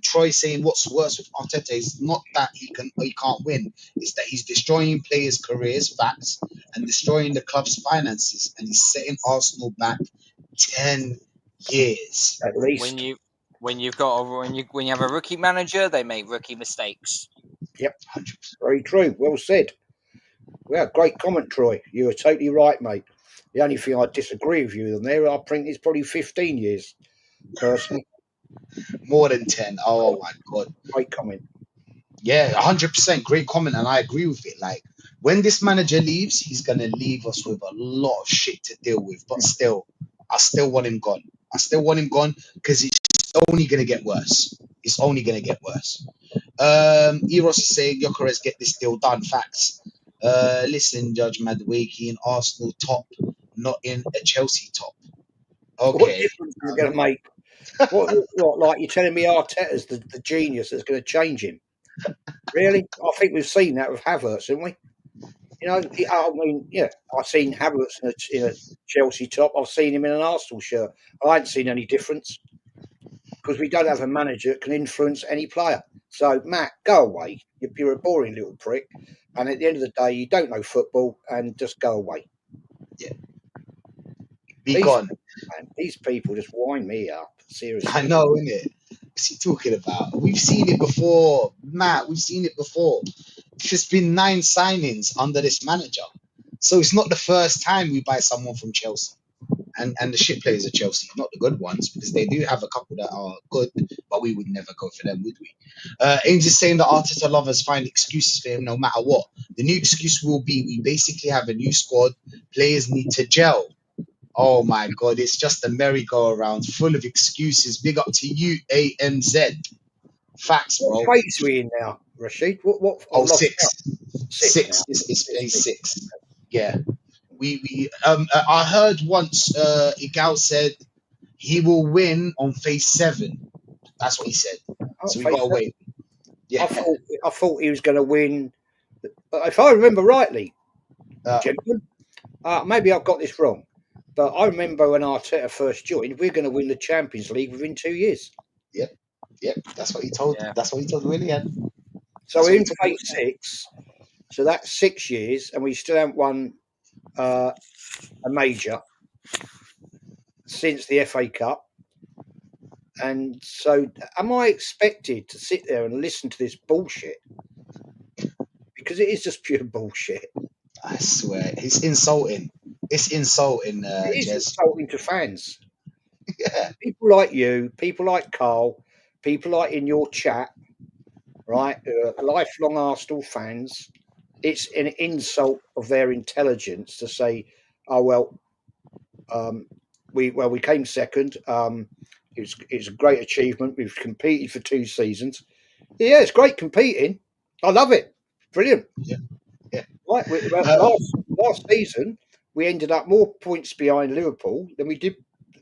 Troy saying what's worse with Arteta is not that he can't win. It's that he's destroying players' careers, facts, and destroying the club's finances, and he's setting Arsenal back 10 years. At When least. you when you have a rookie manager, they make rookie mistakes. Yep. 100%. Very true. Well said. Well, great comment, Troy. You were totally right, mate. The only thing I disagree with you on there, I think, is probably 15 years, personally. More than 10. Oh my God. Great comment. Yeah, 100%. Great comment, and I agree with it. Like, when this manager leaves, he's going to leave us with a lot of shit to deal with. But still, I still want him gone. I still want him gone because it's only going to get worse. It's only going to get worse. Eros is saying, Gyokeres, get this deal done. Facts. Listen, Judge Maduake, in Arsenal top, not in a Chelsea top. What Okay. difference is it going to make? What, like you're telling me Arteta's the genius that's going to change him? Really? I think we've seen that with Havertz, haven't we? You know, I mean, yeah, I've seen Havertz in a Chelsea top. I've seen him in an Arsenal shirt. I ain't seen any difference because we don't have a manager that can influence any player. So, Matt, go away. You're a boring little prick. And at the end of the day, you don't know football and just go away. Be gone. Man, these people just wind me up. Seriously. I know, innit? What's he talking about? We've seen it before, Matt. We've seen it before. There's been 9 signings under this manager. So it's not the first time we buy someone from Chelsea. And the shit players are Chelsea, not the good ones, because they do have a couple that are good, but we would never go for them, would we? Angel's saying that Arteta lovers find excuses for him no matter what. The new excuse will be we basically have a new squad. Players need to gel. Oh my God, it's just a merry-go-round full of excuses. Big up to you, AMZ. Facts, bro. What place are we in now, Rashid? What? Oh, I've lost 6. count. 6. Now. It's phase 6. Yeah. I heard once Igal said he will win on phase 7. That's what he said. So we gotta wait. Yeah. I thought he was going to win. If I remember rightly, gentlemen, maybe I've got this wrong, but I remember when Arteta first joined, we're going to win the Champions League within 2 years. Yep. That's what he told. Yeah. That's what he told Willian. So we're in phase 6. So that's 6 years, and we still haven't won a major since the FA Cup. And so, am I expected to sit there and listen to this bullshit? Because it is just pure bullshit. I swear, it's insulting. It's insulting, It is Jez. insulting to fans. Yeah. People like you, people like Carl, people like in your chat, right? Lifelong Arsenal fans. It's an insult of their intelligence to say, "Oh well, we came second. It's a great achievement. We've competed for 2 seasons. Yeah, it's great competing. I love it. Brilliant. Yeah. Right. Last season, we ended up more points behind Liverpool than we did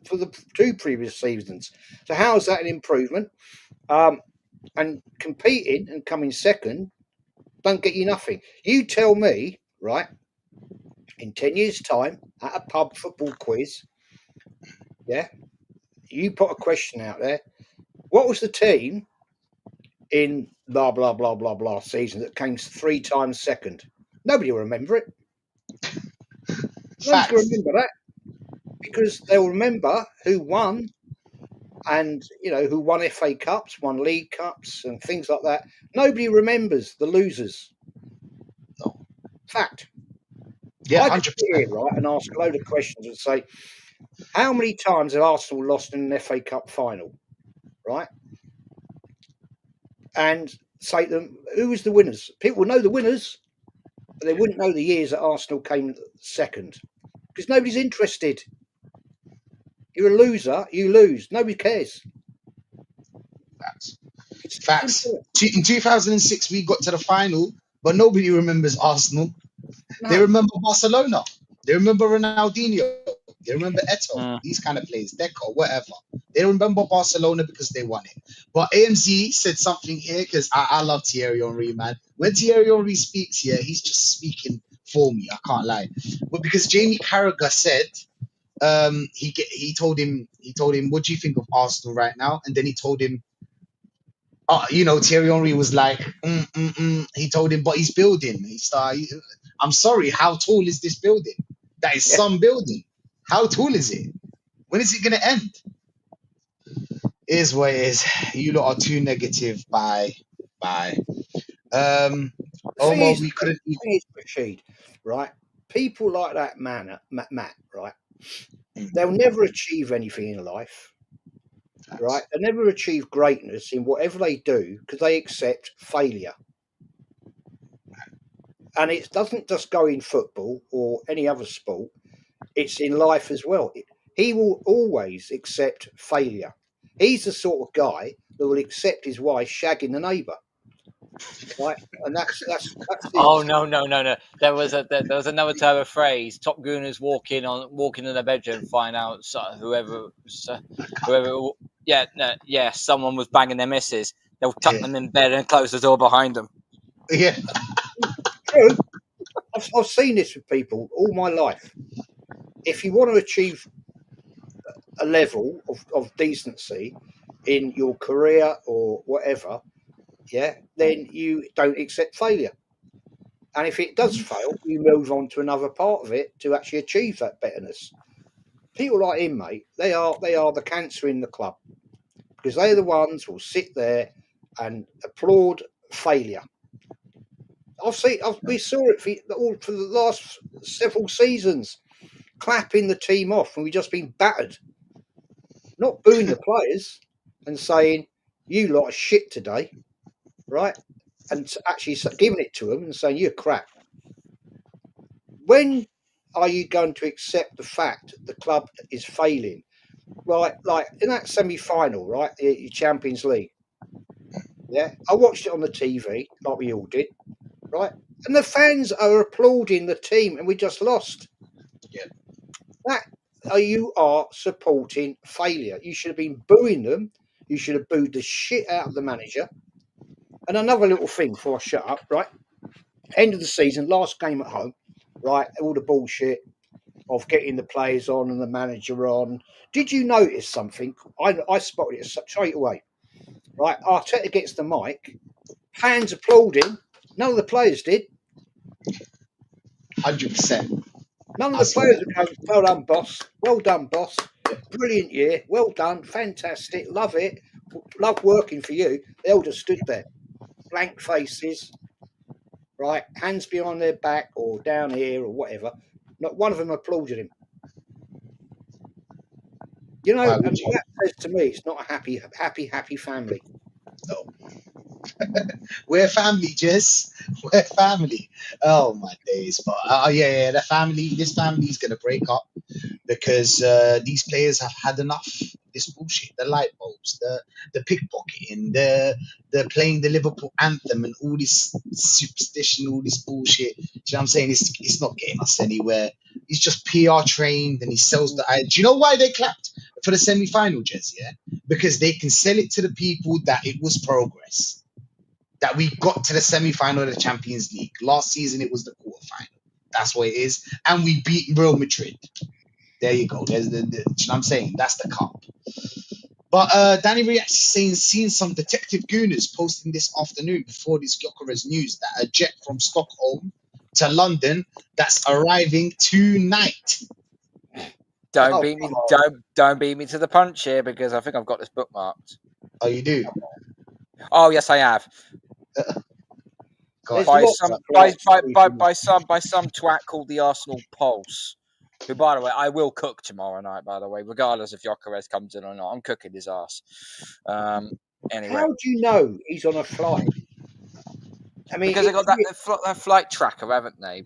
for the 2 previous seasons. So how is that an improvement? And competing and coming second don't get you nothing. You tell me, right, in 10 years' time, at a pub football quiz, yeah, you put a question out there. What was the team in blah, blah, blah, blah, blah season that came 3 times second? Nobody will remember it. Nobody's going to remember that because they'll remember who won and, you know, who won FA Cups, won League Cups and things like that. Nobody remembers the losers. No. Fact. Yeah, I could 100%. sit here, right, and ask a load of questions and say, how many times have Arsenal lost in an FA Cup final, right? And say to them, who was the winners? People know the winners, but they wouldn't know the years that Arsenal came second because nobody's interested. You're a loser, you lose. Nobody cares. Facts. In 2006, we got to the final, but nobody remembers Arsenal. No. They remember Barcelona. They remember Ronaldinho. They remember Eto'o, these kind of players, Deco, whatever. They remember Barcelona because they won it. But AMZ said something here because I love Thierry Henry, man. When Thierry Henry speaks here, he's just speaking for me. I can't lie, but because Jamie Carragher said, he told him, what do you think of Arsenal right now? And then he told him, Thierry Henry was like, he told him, but he's building. I'm sorry, how tall is this building? That is some building. How tall is it? When is it gonna end? Is what it is. You lot are too negative. Bye. The thing Omar, is, we couldn't. Rashid, right? People like that man, Matt, right? They'll never achieve anything in life, right? They'll never achieve greatness in whatever they do because they accept failure. And it doesn't just go in football or any other sport, it's in life as well. He will always accept failure. He's the sort of guy that will accept his wife shagging the neighbour. Right? And that's Oh it. no! There was another type of phrase. Top Gooners walking in the bedroom, find out whoever, someone was banging their missus. They'll tuck them in bed and close the door behind them. Yeah. True. I've seen this with people all my life. If you want to achieve a level of decency in your career or whatever, then you don't accept failure. And if it does fail, you move on to another part of it to actually achieve that betterness. People like him, mate, they are the cancer in the club because they're the ones who will sit there and applaud failure. We saw it for the last several seasons, clapping the team off when we just been battered, not booing the players and saying you lot are shit today, right? And actually giving it to them and saying you're crap. When are you going to accept the fact the club is failing? Right, like in that semi-final, right, the Champions League. Yeah, I watched it on the TV, like we all did, right? And the fans are applauding the team, and we just lost. Yeah. You are supporting failure. You should have been booing them. You should have booed the shit out of the manager. And another little thing before I shut up, right? End of the season, last game at home, right? All the bullshit of getting the players on and the manager on. Did you notice something? I spotted it straight away. Right, Arteta gets the mic, fans applauding. None of the players did. 100%. None of the players are going, well done, boss. Well done, boss. Brilliant year. Well done. Fantastic. Love it. Love working for you. They all just stood there, blank faces, right? Hands behind their back or down here or whatever. Not one of them applauded him. You know, and that says to me, it's not a happy family. No. We're family, Jess. We're family. Oh my days. But the family. This family is gonna break up because these players have had enough of this bullshit. The light bulbs, the pickpocketing, the playing the Liverpool anthem, and all this superstition, all this bullshit. Do you know what I'm saying? It's not getting us anywhere. He's just PR trained, and he sells the. Do you know why they clapped for the semi-final, Jess? Yeah, because they can sell it to the people that it was progress. That we got to the semi-final of the Champions League. Last season, it was the quarterfinal. That's what it is. And we beat Real Madrid. There you go. There's you know what I'm saying? That's the cup. But Danny Reacts is saying, seeing some detective gooners posting this afternoon before this Gyokeres news that a jet from Stockholm to London that's arriving tonight. Don't beat me to the punch here because I think I've got this bookmarked. Oh, you do? Oh yes, I have. By some twat called the Arsenal Pulse. Who, by the way, I will cook tomorrow night. By the way, regardless if Gyokeres comes in or not, I'm cooking his ass. Anyway, how do you know he's on a flight? I mean, because they got that flight tracker, haven't they?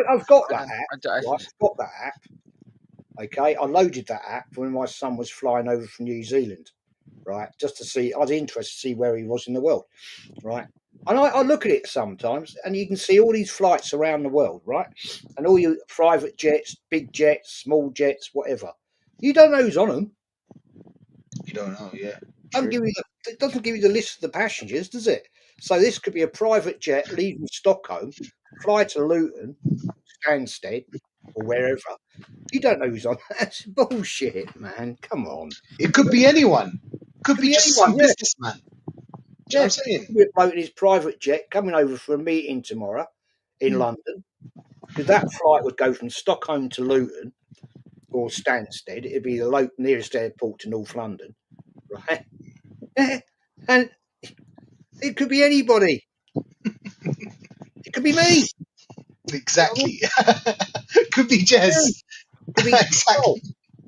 I've got that app. I've got that app. Okay, I loaded that app when my son was flying over from New Zealand, right? Just to see, I was interested to see where he was in the world, right? And I look at it sometimes, and you can see all these flights around the world, right? And all your private jets, big jets, small jets, whatever. You don't know who's on them. You don't know, yeah. It doesn't give you the list of the passengers, does it? So this could be a private jet leaving Stockholm, fly to Luton, Stansted, or wherever. You don't know who's on. That's bullshit, man. Come on. It could be anyone. Could be just anyone, some yeah. businessman. Do you know what I'm saying? Could be a bloke in his private jet coming over for a meeting tomorrow in London, because that flight would go from Stockholm to Luton or Stansted. It'd be the nearest airport to North London, right? And it could be anybody. It could be me. Exactly. Could be Jez. Could be Exactly.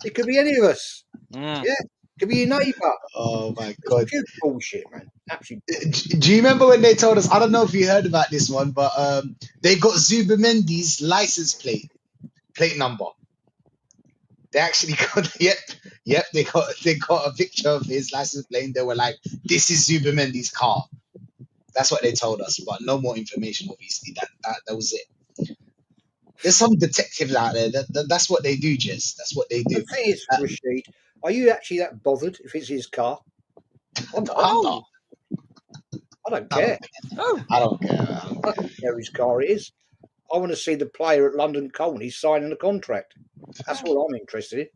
It could be any of us. Mm. Yeah. It could be your neighbour. Oh my God. It's pure bullshit, man. Absolute Do you remember when they told us? I don't know if you heard about this one, but they got Zubamendi's license plate number. They actually got yep. They got a picture of his license plate. And they were like, "This is Zubamendi's car." That's what they told us, but no more information. Obviously, that was it. There's some detectives out there. That's what they do, Jess. That's what they do. The thing is, Rashid, are you actually that bothered if it's his car? I'm not. I don't care. I don't care. I don't care whose car it is. I want to see the player at London Colney signing a contract. That's all I'm interested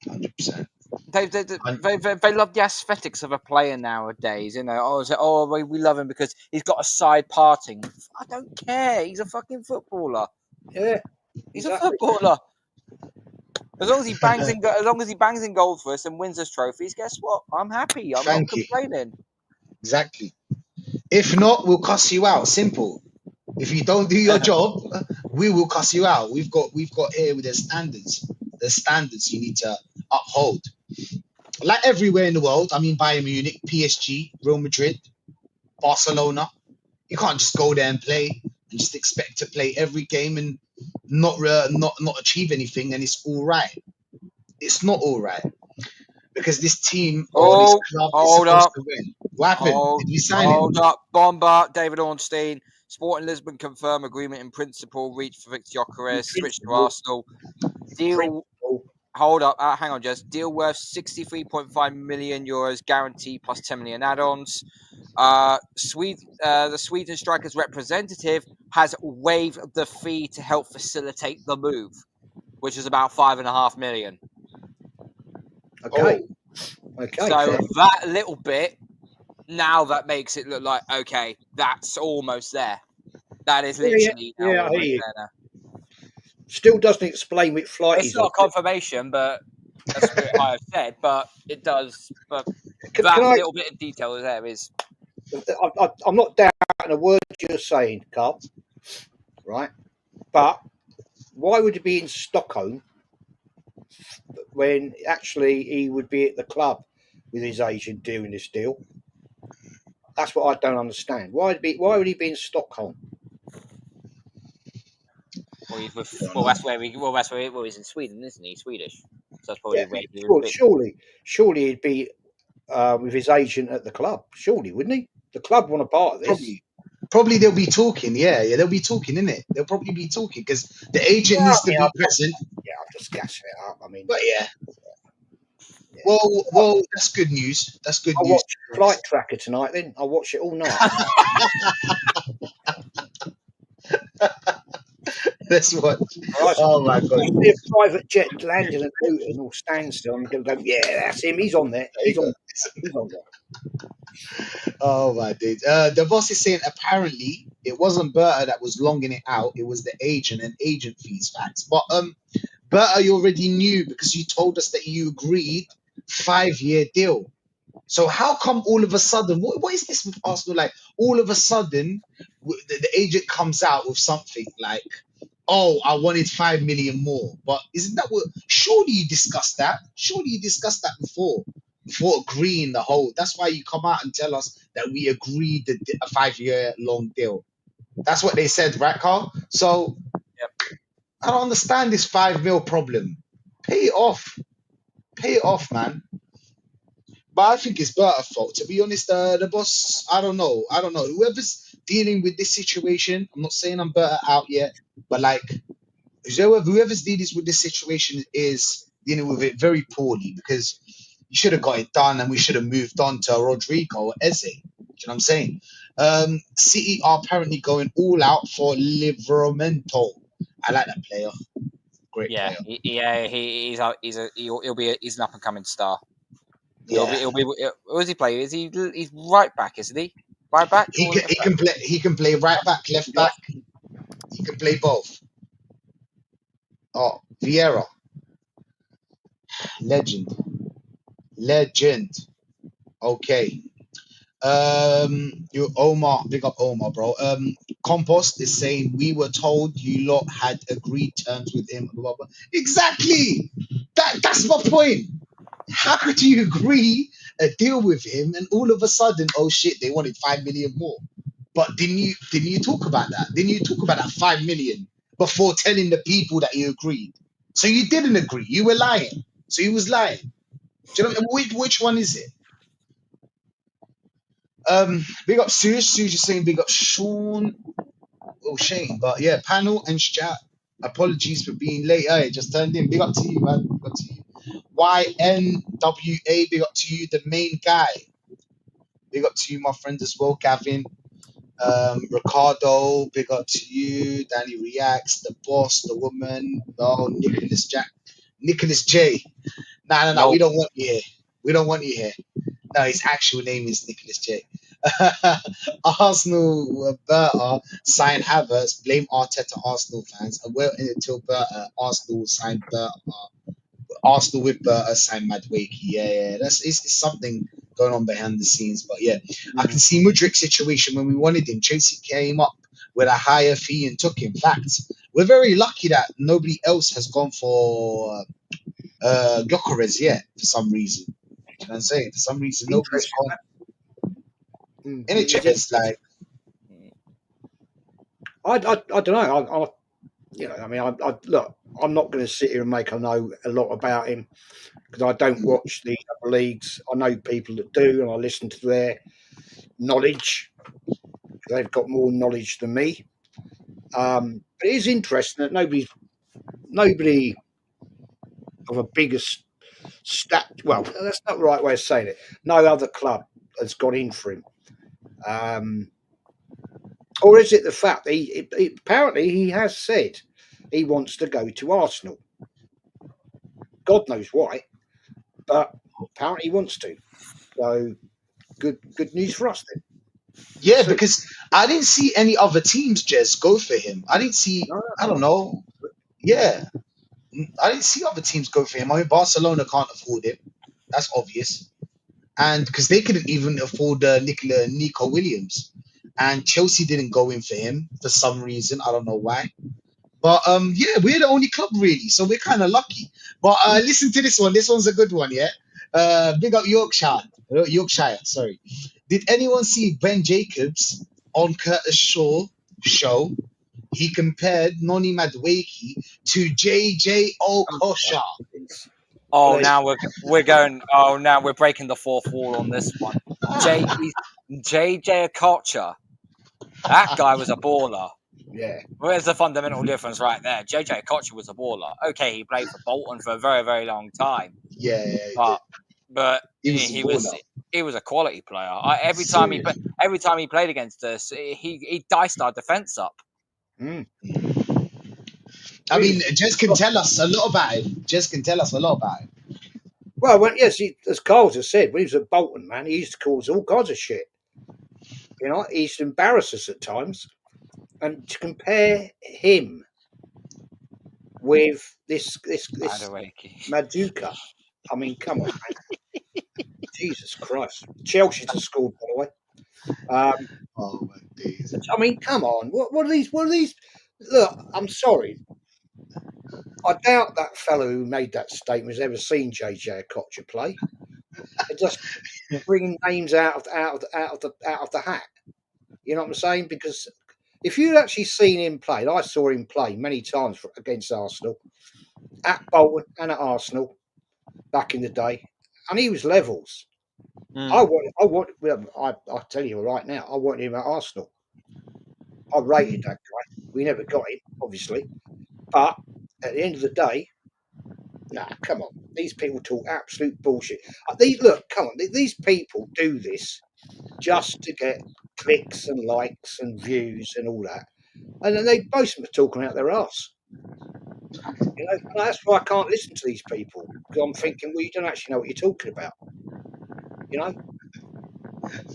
in. 100%. They love the aesthetics of a player nowadays. You know, we love him because he's got a side parting. I don't care. He's a fucking footballer. Yeah, he's a footballer. As long as he bangs in goals for us and wins us trophies, guess what? I'm happy. I'm not complaining. Exactly. If not, we'll cuss you out. Simple. If you don't do your job, we will cuss you out. We've got here with the standards. The standards you need to uphold. Like everywhere in the world, I mean Bayern Munich, PSG, Real Madrid, Barcelona. You can't just go there and play and just expect to play every game and not achieve anything, and it's all right. It's not all right. Because this team or this club is supposed to win. What happened? Did we sign him? Hold up. Bomber, David Ornstein. Sporting Lisbon confirm agreement in principle reached for Victor Gyokeres, switch to Arsenal. Deal. Hold up. Hang on, Jez. Deal worth 63.5 million euros guarantee plus 10 million add-ons. The Sweden striker's representative has waived the fee to help facilitate the move, which is about 5.5 million. Okay. So that little bit, now that makes it look like, okay, that's almost there. That is literally almost there now. Still doesn't explain which flight it's not confirmation, but that's what I have said, but it does. But little bit of detail there is. I'm not doubting a word you're saying, Carl. Right? But why would he be in Stockholm when actually he would be at the club with his agent doing this deal? That's what I don't understand. Why would he be in Stockholm? Well, that's where he's in Sweden, isn't he? Swedish. So that's probably where he well, would be. surely he'd be with his agent at the club. Surely, wouldn't he? The club want a part of this. Probably they'll be talking. Yeah, they'll be talking, innit? They'll probably be talking because the agent needs to be present. Yeah, I'm just gassing it up. I mean, but yeah. Well, that's good news. That's good news. I'll watch Flight Tracker tonight. Then I'll watch it all night. That's what. Oh my God! You see a private jet landing at Luton or standstill, and you're going to go, yeah, that's him. He's on there. He's on there. Oh my dude. The boss is saying apparently it wasn't Berta that was longing it out. It was the agent and agent fees facts. But Berta, you already knew because you told us that you agreed 5-year deal. So how come all of a sudden, what is this with Arsenal? Like all of a sudden, the agent comes out with something like, "Oh, I wanted 5 million more." But isn't that what? Surely you discussed that. Surely you discussed that before agreeing the whole. That's why you come out and tell us that we agreed a 5-year long deal. That's what they said, right, Carl? So I don't understand this 5 mil problem. Pay it off. Pay it off, man. But I think it's Berta's fault. To be honest, the boss, I don't know. Whoever's dealing with this situation, I'm not saying I'm Berta out yet, but like whoever's dealing with this situation is dealing with it very poorly because you should have got it done and we should have moved on to Roydrgo or Eze. you know what I'm saying? City are apparently going all out for Livramento. I like that player. Great Yeah, player. he's an up and coming star. Yeah. He'll be. Who does he play? He's right back, isn't he? Right back He or can left he back? can play right back, left back. He can play both. Oh, Vieira, legend. Okay. You Omar, big up Omar, bro. Compost is saying we were told you lot had agreed terms with him. Blah, blah, blah. Exactly. That's my point. How could you agree a deal with him and all of a sudden, oh shit, they wanted 5 million more? But didn't you talk about that? Didn't you talk about that 5 million before telling the people that you agreed? So you didn't agree. You were lying. So he was lying. Do you know which one is it? Big up Sue. Sue just saying big up Sean. Oh Shane. But yeah, panel and chat. Apologies for being late. Hey, just turned in. Big up to you, man. Big up to you. YNWA, big up to you, the main guy. Big up to you, my friend as well, Gavin. Ricardo, big up to you. Danny Reacts, the boss, the woman. Oh, Nicholas J. Nah. We Nope. don't want you here. We don't want you here. No, his actual name is Nicholas J. Arsenal Berta signed Havertz. Blame Arteta, Arsenal fans. And well until Berta, Arsenal signed Berta. Arsenal with Berta signed Maduake. Yeah. It's something going on behind the scenes. But yeah, I can see Mudrik's situation when we wanted him. Chelsea came up with a higher fee and took him. Facts. We're very lucky that nobody else has gone for Gyokeres yet for some reason. You know what I'm saying? For some reason, nobody's Interesting. gone. It's NHS, like, I don't know. Look, I'm not going to sit here and make I know a lot about him because I don't watch the upper leagues. I know people that do, and I listen to their knowledge. They've got more knowledge than me. But it is interesting that nobody of a bigger stat. Well, that's not the right way of saying it. No other club has gone in for him. Or is it the fact that apparently he has said he wants to go to Arsenal? God knows why, but apparently he wants to. So good news for us then. yeah, So, because I didn't see any other teams just go for him. I didn't see, no, I don't know. Yeah, I didn't see other teams go for him. I mean, Barcelona can't afford him. That's obvious. And because they couldn't even afford Nico Williams. And Chelsea didn't go in for him for some reason. I don't know why. But yeah, we're the only club really, so we're kind of lucky. But listen to this one. This one's a good one, yeah. Big up Yorkshire. Sorry. Did anyone see Ben Jacobs on Curtis Shaw show? He compared Noni Madueke to JJ Okocha. Oh, Well, now we're going. Oh, now we're breaking the fourth wall on this one. JJ Okocha. That guy was a baller. yeah. Where's the fundamental difference right there? JJ Okocha was a baller. Okay, he played for Bolton for a very, very long time, Yeah, he did. but He was a baller. he was a quality player. Every time Serious. he played against us, he diced our defense up. Mm. I mean, Jez can tell us a lot about him. Jez can tell us a lot about him. Well, yes, as Carl just said, when he was at Bolton, man, he used to cause all kinds of shit. You know, he used to embarrass us at times. And to compare him with this Maduka, I mean, come on, man. Jesus Christ. Chelsea just scored, by the way. Oh my days. I mean, come on. What are these? Look, I'm sorry. I doubt that fellow who made that statement has ever seen JJ Okocha play. They're just bringing names out of the hat. You know what I'm saying? Because if you'd actually seen him play, I saw him play many times against Arsenal, at Bolton and at Arsenal back in the day, and he was levels. I tell you right now, I wanted him at Arsenal. I rated that guy. We never got him, obviously, but at the end of the day, nah, come on. These people talk absolute bullshit. Come on. These people do this just to get clicks and likes and views and all that. And then they both are talking out their arse. You know, and that's why I can't listen to these people, because I'm thinking, well, you don't actually know what you're talking about. You know,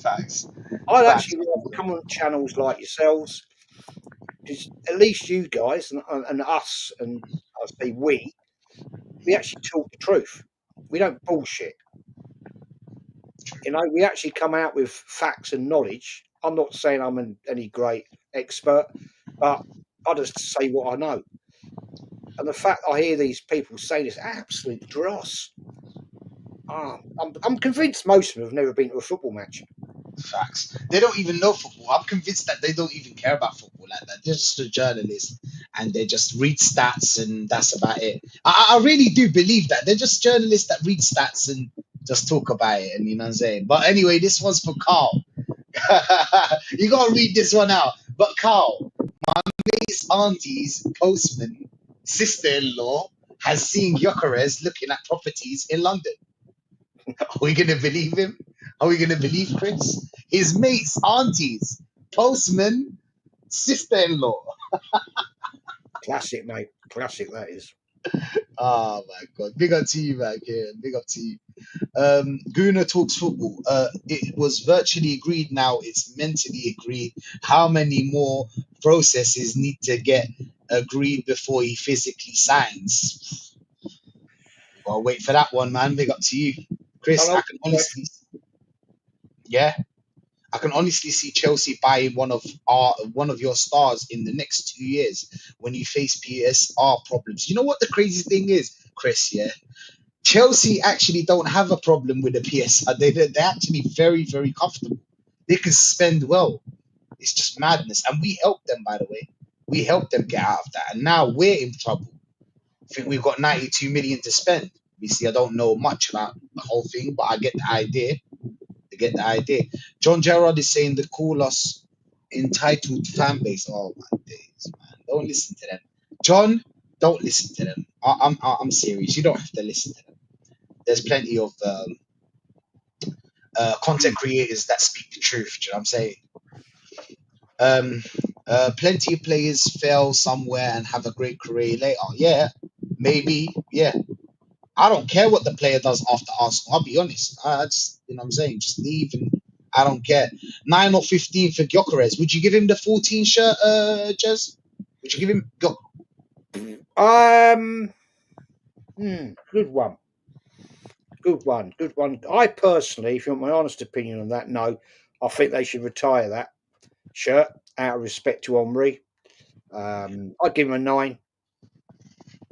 Facts. I'd Facts. actually rather come on channels like yourselves, because at least you guys and us, and I say we actually talk the truth. We don't bullshit. You know, we actually come out with facts and knowledge. I'm not saying I'm any great expert, but I just say what I know. And the fact I hear these people say this absolute dross. I'm convinced most of them have never been to a football match. Facts. They don't even know football. I'm convinced that they don't even care about football like that. They're just a journalist and they just read stats and that's about it. I really do believe that. They're just journalists that read stats and just talk about it. And you know what I'm saying? But anyway, this one's for Carl. You gotta read this one out. But Carl, mate's auntie's postman sister-in-law has seen Gyokeres looking at properties in London. Are we gonna believe him? Are we gonna believe Chris? His mate's auntie's postman sister-in-law. Classic, mate. Classic, that is. Oh my god. Big up to you, man. Kieran. Big up to you. Guna talks football. It was virtually agreed. Now it's mentally agreed. How many more processes need to get agreed before he physically signs? Well, wait for that one, man. Big up to you, Chris. Hello. Yeah, I can honestly see Chelsea buying one of your stars in the next 2 years when you face PSR problems. You know what the crazy thing is, Chris? Yeah, Chelsea actually don't have a problem with the PSR. They're actually very, very comfortable. They can spend well. It's just madness. And we helped them, by the way. We helped them get out of that. And now we're in trouble. I think we've got 92 million to spend. Obviously, I don't know much about the whole thing, but I get the idea. John Gerrard is saying they call us entitled fan base. Oh my days, man. Don't listen to them. John, don't listen to them. I'm serious. You don't have to listen to them. There's plenty of content creators that speak the truth. Do you know what I'm saying? Plenty of players fail somewhere and have a great career later. Yeah, maybe. Yeah, I don't care what the player does after Arsenal. I'll be honest. I just, you know what I'm saying, just leave and I don't care. 9 or 15 for Gyokeres. Would you give him the 14 shirt, Jez? Would you give him? Good one. Good one. I personally, if you want my honest opinion on that, no. I think they should retire that shirt out of respect to Henri. I'd give him a 9.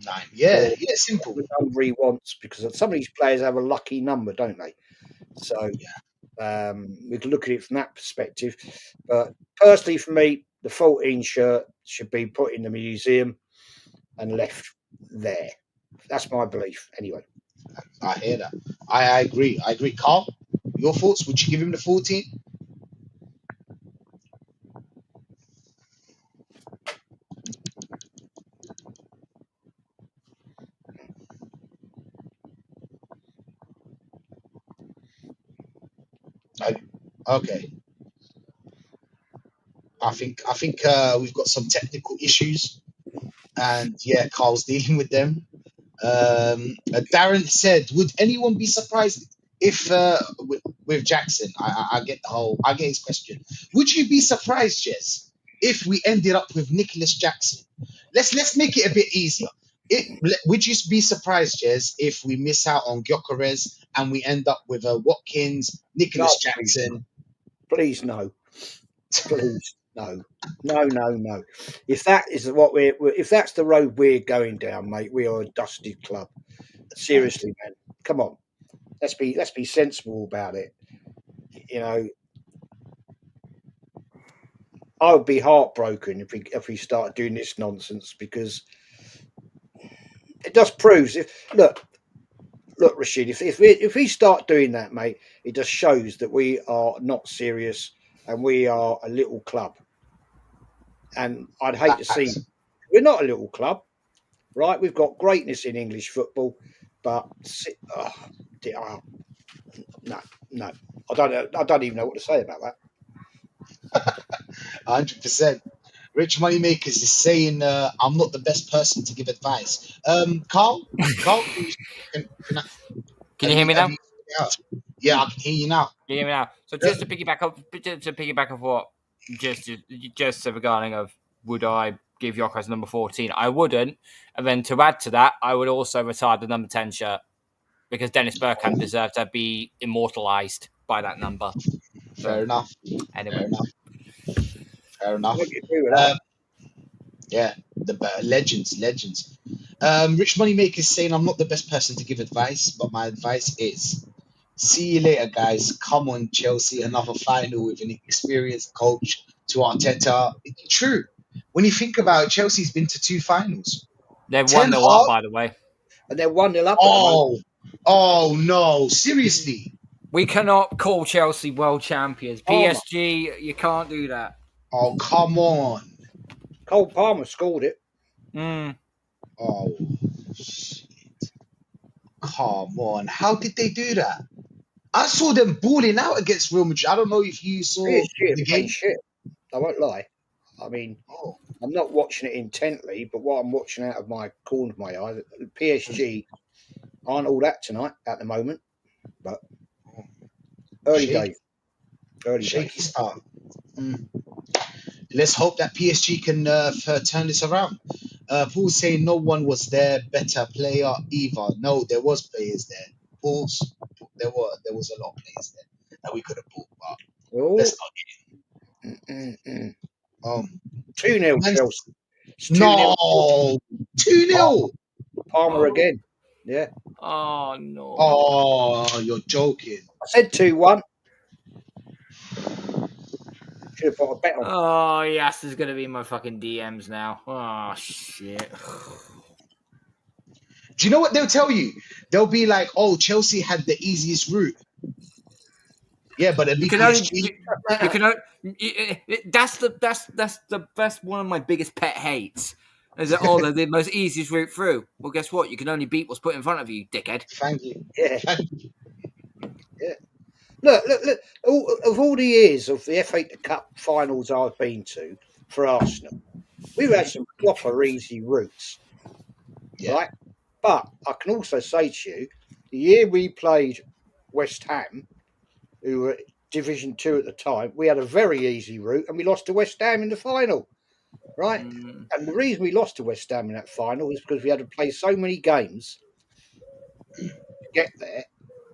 9. Yeah, simple. Henri wants, because some of these players have a lucky number, don't they? So we can look at it from that perspective. But personally, for me, the 14 shirt should be put in the museum and left there. That's my belief, anyway. I hear that. I agree. Carl, your thoughts? Would you give him the 14? Okay. I think we've got some technical issues, and yeah, Carl's dealing with them. Darren said, "Would anyone be surprised if with Jackson?" I get I get his question. Would you be surprised, Jez, if we ended up with Nicholas Jackson? Let's make it a bit easier. Would you be surprised, Jez, if we miss out on Gyokeres and we end up with Watkins, Nicholas Jackson? Please no. Please no. No. If that is if that's the road we're going down, mate, we are a dusted club. Seriously, man. Come on. Let's be sensible about it. You know, I would be heartbroken if we start doing this nonsense, because it just proves look, Rashid, if we start doing that, mate, it just shows that we are not serious and we are a little club. And I'd hate to see we're not a little club, right? We've got greatness in English football, but No. I don't even know what to say about that. 100%. Rich Moneymakers is saying, I'm not the best person to give advice. Carl, Can you hear me have now? you figured it out? Yeah, I can hear you now. Can you hear me now? So just to piggyback off what just regarding of would I give Gyokeres number 14? I wouldn't. And then to add to that, I would also retire the number 10 shirt because Dennis Bergkamp deserved to be immortalized by that number. Fair enough. Anyway. Fair enough. I agree with that. Yeah, legends. Rich Moneymaker is saying, I'm not the best person to give advice, but my advice is, see you later, guys. Come on, Chelsea, another final with an experienced coach to Arteta. It's true. When you think about it, Chelsea's been to 2 finals. They're 10 1-0 up, hard. by the way. And they're 1-0 up at the moment. Oh no! Seriously? We cannot call Chelsea world champions. PSG, you can't do that. Oh, come on! Cole Palmer scored it. Oh shit! Come on! How did they do that? I saw them balling out against Real Madrid. I don't know if you saw the game. Shit. I won't lie. I mean, I'm not watching it intently, but what I'm watching out of my corner of my eye, PSG aren't all that tonight at the moment. But early days. Shaky start. Let's hope that PSG can turn this around. Paul's saying no one was there better player either. No, there was players there. Paul's, there was a lot of players there that we could have bought, but let's not get it. 2-0 Chelsea. No, 2-0. Palmer again. Yeah. Oh no. Oh, you're joking. I said 2-1. Should have put a bet on. Oh yes, there's gonna be my fucking DMs now. Oh shit. Do you know what they'll tell you? They'll be like, "Oh, Chelsea had the easiest route." Yeah, but you can only. That's the best. One of my biggest pet hates is that they're the most easiest route through. Well, guess what? You can only beat what's put in front of you, dickhead. Thank you. Yeah. Yeah. Look. Of all the years of the FA Cup finals I've been to for Arsenal, we've had some proper easy routes. Yeah. Right? But I can also say to you, the year we played West Ham, who were Division 2 at the time, we had a very easy route and we lost to West Ham in the final. Right? And the reason we lost to West Ham in that final is because we had to play so many games to get there.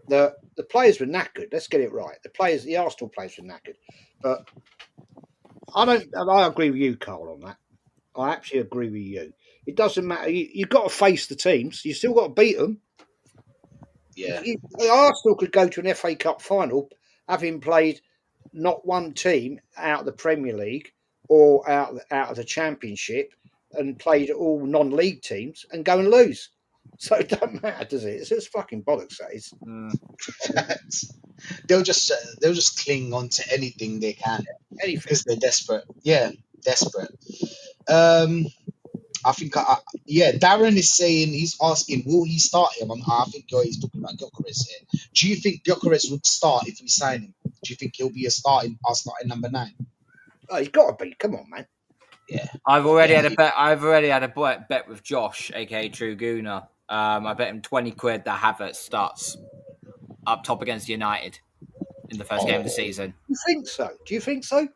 The players were knackered. Let's get it right. The Arsenal players were knackered. But I agree with you, Carl, on that. I actually agree with you. It doesn't matter. You've got to face the teams. You still got to beat them. Yeah. Arsenal could go to an FA Cup final having played not one team out of the Premier League or out of the Championship and played all non-league teams and go and lose. So it doesn't matter, does it? It's just fucking bollocks, that is. They'll just cling on to anything they can. Anything. Because they're desperate. Yeah, desperate. I think, Darren is saying, he's asking, will he start him? I think he's talking about Gyokeres here. Do you think Gyokeres would start if we sign him? Do you think he'll be our starting number 9? Oh, he's got to be. Come on, man. Yeah. I've already had a bet with Josh, aka True Gooner. I bet him 20 quid that Havertz starts up top against United in the first game of the season. You think so? Do you think so?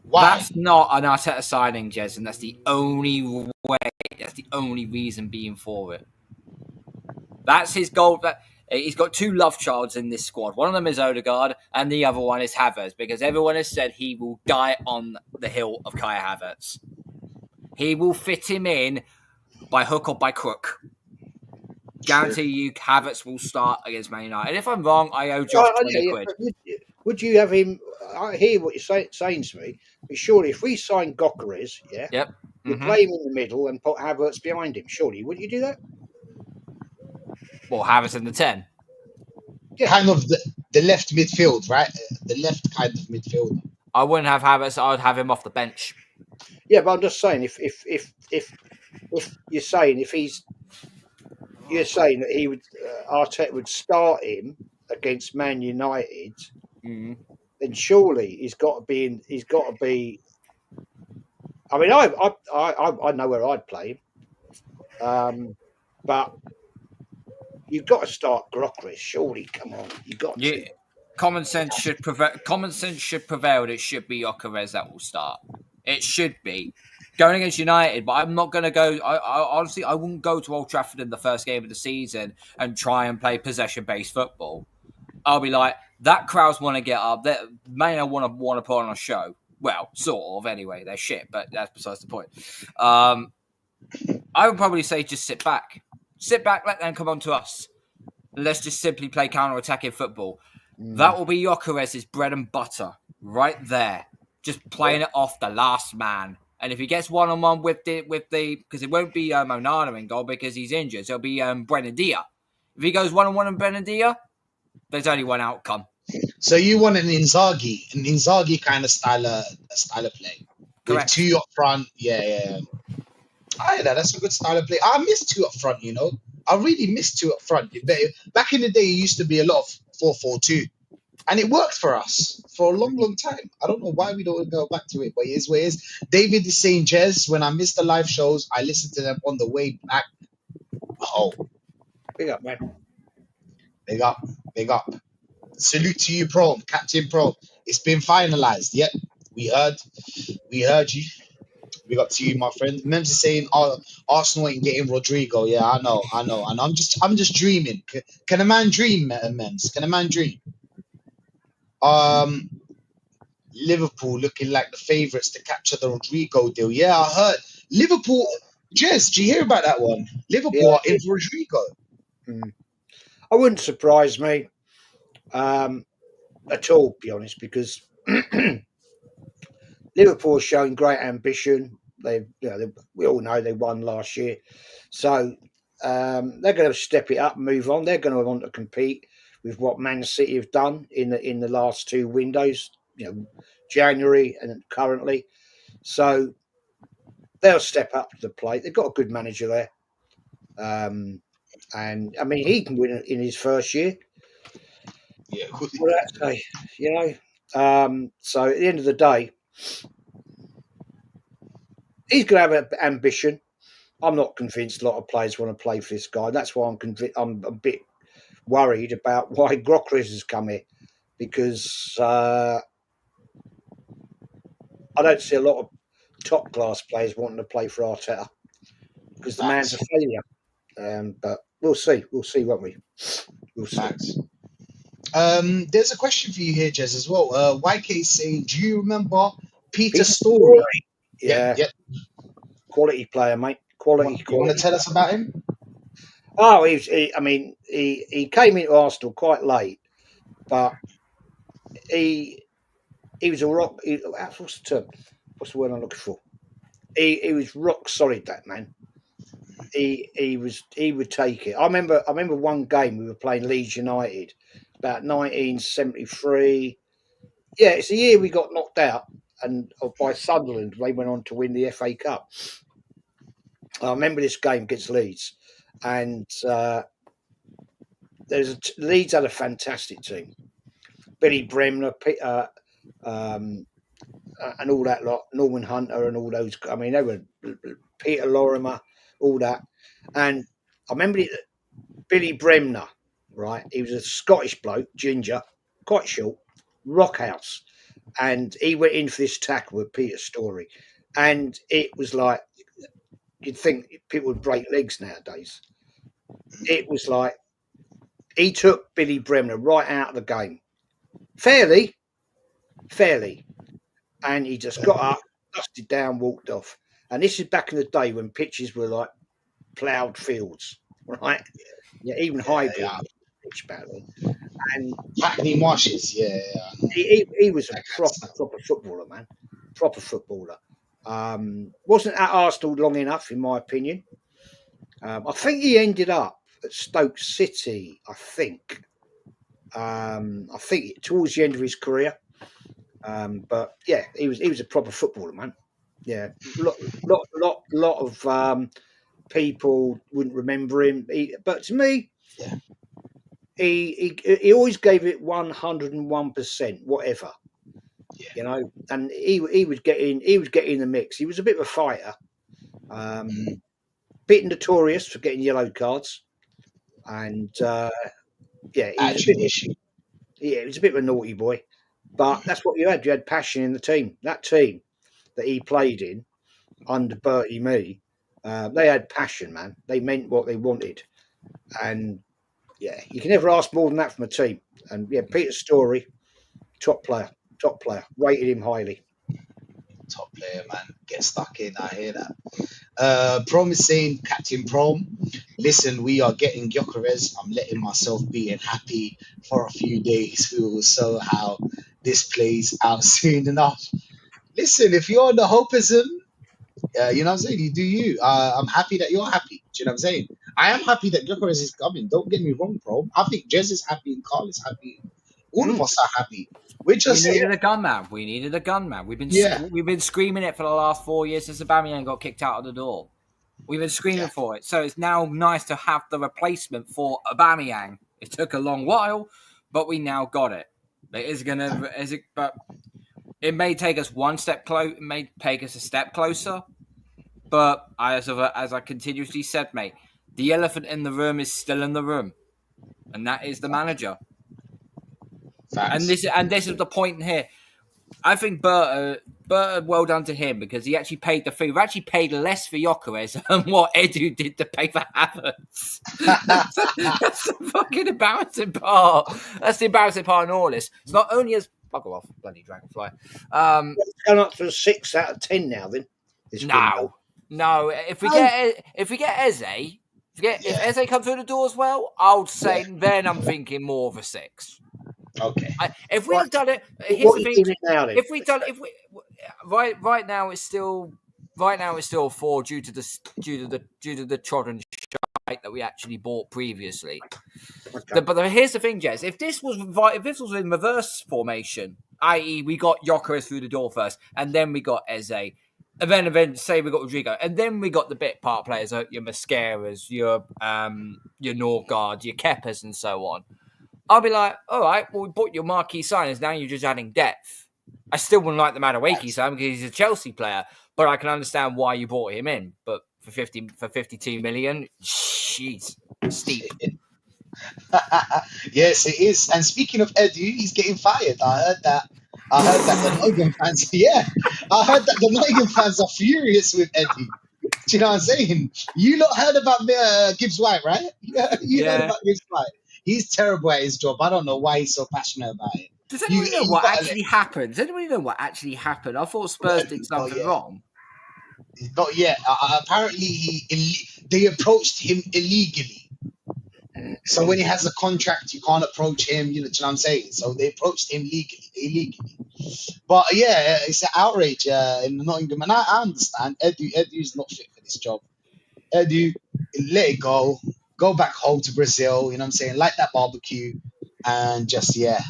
Why? That's not an Arteta signing, Jez, and that's the only way. That's the only reason being for it. That's his goal. He's got 2 love childs in this squad. One of them is Odegaard, and the other one is Havertz, because everyone has said he will die on the hill of Kai Havertz. He will fit him in by hook or by crook. Guarantee you, Havertz will start against Man United. And if I'm wrong, I owe Josh 20 quid. Would you have him? I hear what you're saying to me, but surely if we sign Gyokeres, you play him in the middle and put Havertz behind him. Surely, would you do that? Well, Havertz in the 10. Yeah. Kind of the left midfield, right? The left kind of midfield. I wouldn't have Havertz. I would have him off the bench. Yeah, but I'm just saying, if you're saying if he's you're saying that he would Arteta would start him against Man United, then surely he's got to be in. He's got to be. I mean, I know where I'd play him, but you've got to start Gyokeres. Surely, come on, you've got to. Common sense should prevail. Common sense should prevail. It should be Gyokeres that will start. It should be going against United, but I'm not going to go. I honestly, I wouldn't go to Old Trafford in the first game of the season and try and play possession-based football. I'll be like, that crowds want to get up. That may want to put on a show. Well, sort of. Anyway, they're shit, but that's besides the point. I would probably say just sit back, let them come on to us. Let's just simply play counter-attacking football. That will be Gyokeres' bread and butter right there. Just playing it off the last man. And if he gets one-on-one with the because it won't be Onana in goal because he's injured, so it'll be Brennadia. If he goes one-on-one with Brennadia, there's only one outcome. So you want an Inzaghi kind of style of play. Correct. With two up front. Yeah. That's a good style of play. I miss two up front, you know. I really miss two up front. Back in the day, it used to be a lot of 4-4-2. And it worked for us for a long, long time. I don't know why we don't go back to it, but it is what it is. David is saying, Jez, when I miss the live shows, I listen to them on the way back. Oh. Big up, man. Big up. Salute to you, Pro, Captain Pro. It's been finalized. Yep, we heard you. Big up to you, my friend. Mems is saying, Arsenal ain't getting Roydrgo. Yeah, I know. And I'm just dreaming. Can a man dream, Mems? Can a man dream? Liverpool looking like the favourites to capture the Roydrgo deal. Yeah, I heard. Liverpool. Jess, do you hear about that one? Liverpool are in Roydrgo. I wouldn't surprise me at all, to be honest, because Liverpool are showing great ambition. We all know they won last year, so they're going to step it up, move on. They're going to want to compete with what Man City have done in the last two windows, January and currently. So they'll step up to the plate. They've got a good manager there, and I mean he can win in his first year. Yeah, what do I say? So at the end of the day, he's going to have ambition. I'm not convinced a lot of players want to play for this guy. That's why I'm a bit worried about why Gyokeres has come here, because I don't see a lot of top class players wanting to play for Arteta because the man's a failure. But we'll see, won't we? We'll see. There's a question for you here, Jez, as well. YK saying, do you remember Peter Story? Yeah. Quality player, mate. Quality. You want to tell us about him? Oh, he came into Arsenal quite late, but he was a rock. What's the term? What's the word I'm looking for? He was rock solid, that man. He would take it. I remember one game we were playing Leeds United, about 1973. Yeah, it's the year we got knocked out and by Sunderland. They went on to win the FA Cup. I remember this game against Leeds, and Leeds had a fantastic team. Billy Bremner, and all that lot, Norman Hunter and all those. I mean, they were Peter Lorimer, all that. And I remember Billy Bremner, right? He was a Scottish bloke, ginger, quite short, rockhouse. And he went in for this tackle with Peter Story. And it was like, you'd think people would break legs nowadays. It was like, he took Billy Bremner right out of the game. Fairly. And he just got up, dusted down, walked off. And this is back in the day when pitches were like ploughed fields, right? Yeah, even hybrid pitch back then. And Hackney Marshes, he was a proper footballer, man. Proper footballer. Wasn't at Arsenal long enough, in my opinion. I think he ended up at Stoke City, I think towards the end of his career. But yeah, he was a proper footballer, man. Yeah, lot of people wouldn't remember him. But to me, Yeah. he always gave it 101%, whatever. Yeah. You know, and he was getting in the mix. He was a bit of a fighter. Bit notorious for getting yellow cards, and yeah, he was he was a bit of a naughty boy. But that's what you had. You had passion in the team. That team that he played in under Bertie Mee, they had passion, man. They meant what they wanted, and yeah, you can never ask more than that from a team. And yeah, Peter Story, top player, rated him highly. Top player, man. Get stuck in. I hear that. Prom is saying, Captain Prom, listen, we are getting Gyokeres. I'm letting myself be and happy for a few days. We will show how this plays out soon enough. Listen, if you're on the hopism, you know what I'm saying? You do you. I'm happy that you're happy. Do you know what I'm saying? I am happy that Gyokeres is coming. Don't get me wrong, bro. I think Jez is happy and Carl is happy. All of us are happy. We're We just needed a gunman. We needed a gunman. We've been screaming it for the last 4 years since Aubameyang got kicked out of the door. We've been screaming for it. So it's now nice to have the replacement for Aubameyang. It took a long while, but we now got it. But it may take us one step close. It may take us a step closer. But as I continuously said, mate, the elephant in the room is still in the room, and that is the manager. Facts. And this is the point here. I think Berta, well done to him because he actually paid the fee. We actually paid less for Gyokeres than what Edu did to pay for Havertz. That's the fucking embarrassing part. That's the embarrassing part in all this. It's not only as bugger off, bloody dragonfly. It's gone up to a 6 out of 10 now. Then no. If we get Eze, if Eze comes through the door as well, I would say then I'm thinking more of a 6. Okay. If we'd have done it, what are you giving it now? Then? Right now it's still 4 due to the trodden shite that we actually bought previously. Okay. But here's the thing, Jez. If this was in reverse formation, i.e., we got Gyokeres through the door first, and then we got Eze, and then say we got Roydrgo, and then we got the bit part players like your Mascaras, your Norgard, your Keppers, and so on. I'll be like, all right, well, we bought your marquee signings. Now you're just adding depth. I still wouldn't like the Maduake sign because he's a Chelsea player, but I can understand why you brought him in. But for 52 million, jeez, steep. Yes, it is. And speaking of Edu, he's getting fired. I heard that the Nottingham fans. Yeah, I heard that the Nottingham fans are furious with Edu. Do you know what I'm saying? You lot heard about Gibbs White, right? You heard about Gibbs White. He's terrible at his job. I don't know why he's so passionate about it. Does anybody know what actually happened? Does anybody know what actually happened? I thought Spurs did something wrong. Not yet. Apparently, they approached him illegally. So when he has a contract, you can't approach him. You know what I'm saying? So they approached him illegally. But yeah, it's an outrage in Nottingham, and I understand. Edu's not fit for this job. Edu, let it go. Go back home to Brazil, you know what I'm saying? Light that barbecue and just, get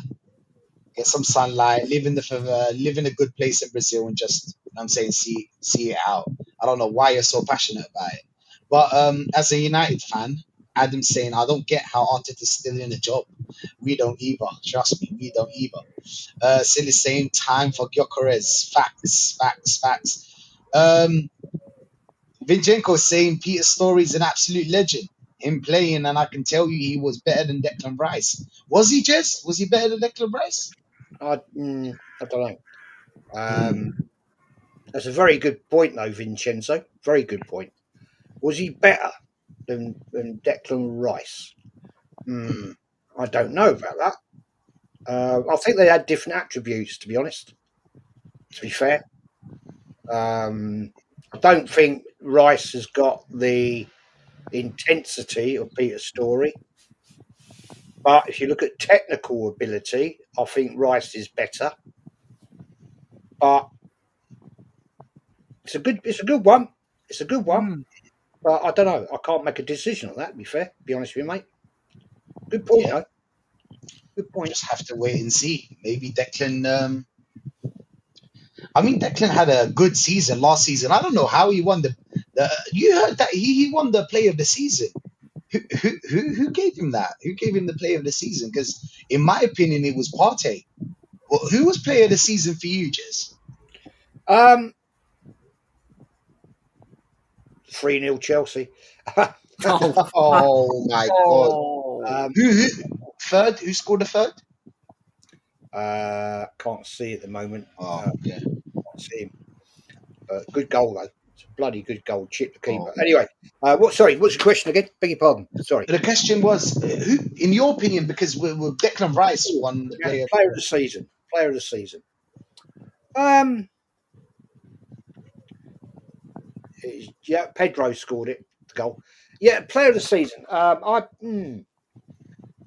some sunlight, live in a good place in Brazil and just, you know what I'm saying, see it out. I don't know why you're so passionate about it. But as a United fan, Adam's saying, I don't get how Arteta's still in the job. We don't either. Trust me, we don't either. Still saying time for Gyokeres. Facts. Vinchenko is saying Peter Story's an absolute legend. Him playing, and I can tell you he was better than Declan Rice. Was he, Jess? Was he better than Declan Rice? I don't know. That's a very good point, though, Vincenzo. Very good point. Was he better than Declan Rice? I don't know about that. I think they had different attributes, to be honest. To be fair, I don't think Rice has got the intensity of Peter Story. But if you look at technical ability, I think Rice is better. But it's a good one. It's a good one. But I don't know. I can't make a decision on that, to be fair. Be honest with you, mate. Good point, though. Good point. Just have to wait and see. Maybe Declan. Declan had a good season last season. I don't know how he won the You heard that he won the Player of the Season. Who gave him that? Who gave him the Player of the Season? Because in my opinion, it was Partey. Well, who was Player of the Season for you, Jez? 3-0 Chelsea. Oh my God! Oh. Who third? Who scored the third? Can't see at the moment. Oh, okay. Can't see him. Good goal though. It's a bloody good goal. Chip the keeper. Oh. Anyway, Sorry, what's the question again? Beg your pardon. Sorry. The question was, who, in your opinion, because Declan Rice won the Player Player. of the season. Player of the season. Yeah, Pedro scored it. The goal. Yeah, Player of the season. Well,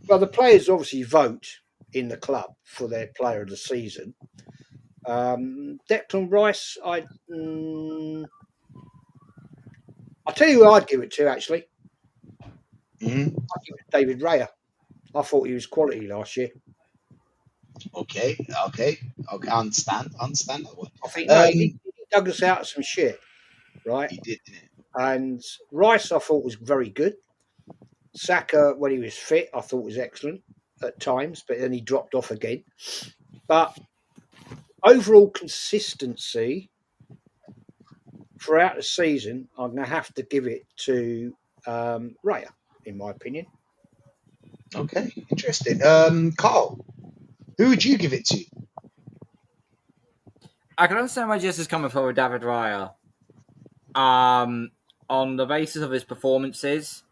the players obviously vote in the club for their Player of the season. Declan Rice, I'll tell you who I'd give it to, actually. Mhm. I'd give it to David Raya. I thought he was quality last year. Okay. I understand that one. I think he dug us out of some shit, right? He did, didn't it? And Rice, I thought was very good. Saka, when he was fit, I thought was excellent at times, but then he dropped off again. But overall consistency throughout the season, I'm going to have to give it to Raya, in my opinion. Okay, interesting. Carl, who would you give it to? I can understand where Jess is coming from with David Raya. On the basis of his performances,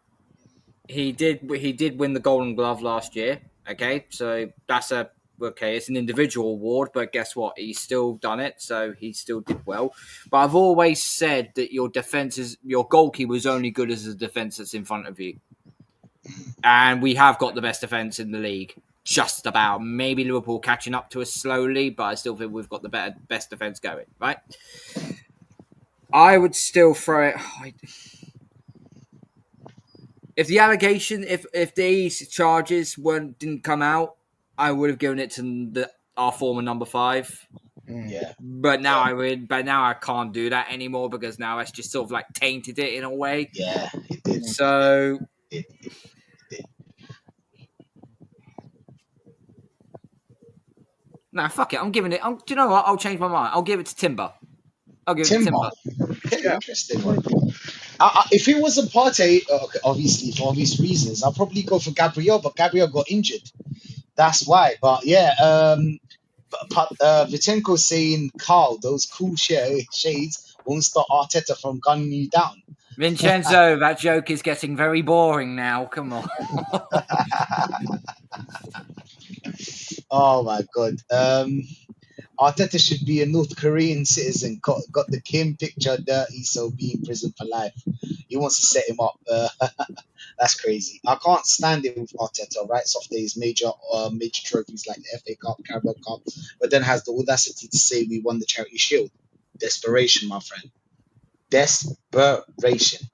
he did win the Golden Glove last year. Okay, so it's an individual award, but guess what? He's still done it, so he still did well. But I've always said that your goalkeeper is only good as the defense that's in front of you, and we have got the best defense in the league. Just about. Maybe Liverpool catching up to us slowly, but I still think we've got the best defense going, right? I would still throw it. If the allegation, if these charges didn't come out, I would have given it to our former number 5. Yeah. But now I can't do that anymore because now it's just sort of like tainted it in a way. Yeah, it did. So. It did. Nah, fuck it. I'm giving it. Do you know what? I'll change my mind. I'll give it to Timber. Okay, interesting one. If it was a Partey, obviously for obvious reasons, I'll probably go for Gabriel, but Gabriel got injured. That's why. But yeah, Vitenko's saying, Carl, those cool shades won't stop Arteta from gunning you down. Vincenzo, that joke is getting very boring now. Come on. Oh my God. Arteta should be a North Korean citizen. Got the Kim picture dirty, so be in prison for life. He wants to set him up. That's crazy. I can't stand it with Arteta. Writes off his major trophies like the FA Cup, Carabao Cup, but then has the audacity to say we won the Charity Shield. Desperation, my friend. Desperation.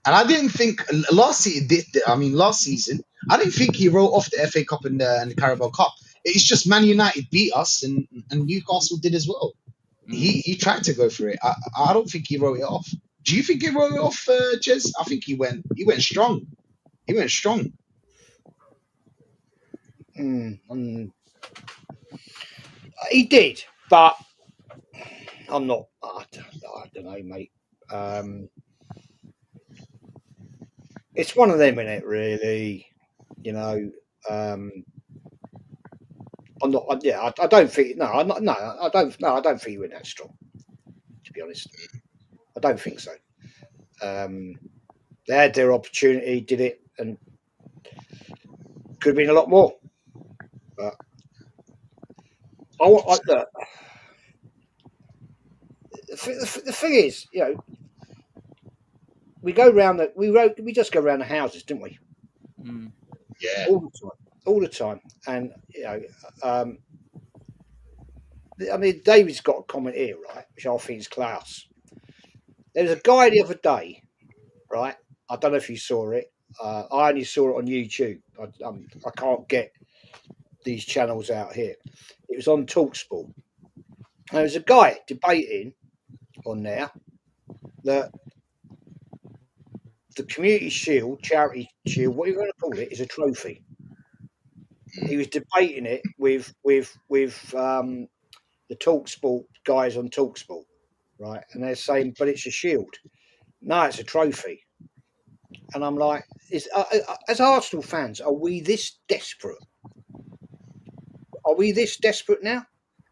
And I didn't think last season, I didn't think he wrote off the FA Cup and the Carabao Cup. It's just Man United beat us and Newcastle did as well. He tried to go for it. I don't think he wrote it off. Do you think he wrote it off, Jez? I think he went strong. He went strong. He did, but I'm not. I don't know, mate. It's one of them, isn't it? Really, you know. I'm not. Yeah, I don't think. No, I'm not. No, I don't. No, I don't think he went that strong. To be honest, I don't think so. They had their opportunity, did it, and could have been a lot more. But look, the thing is, you know, we just go around the houses, didn't we? Yeah, all the time, and you know, I mean, David's got a comment here, right, which I think is class. There was a guy the other day, right? I don't know if you saw it. I only saw it on YouTube. I can't get these channels out here. It was on TalkSport. There was a guy debating on there that the Community Shield, Charity Shield, what you want to call it, is a trophy. He was debating it with the TalkSport guys on TalkSport, right? And they're saying, but it's a shield. No, it's a trophy. And I'm like, as Arsenal fans, are we this desperate? Are we this desperate now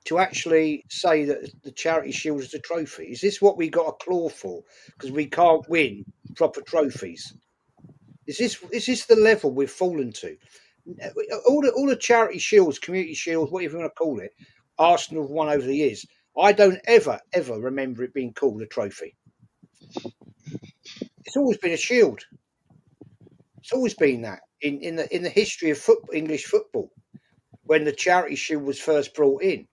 to actually say that the Charity Shield is a trophy? Is this what we got a claw for? Because we can't win proper trophies. Is this the level we've fallen to? All the Charity Shields, Community Shields, whatever you want to call it, Arsenal have won over the years. I don't ever remember it being called a trophy. It's always been a shield. It's always been that in the history of English football. When the Charity Shield was first brought in,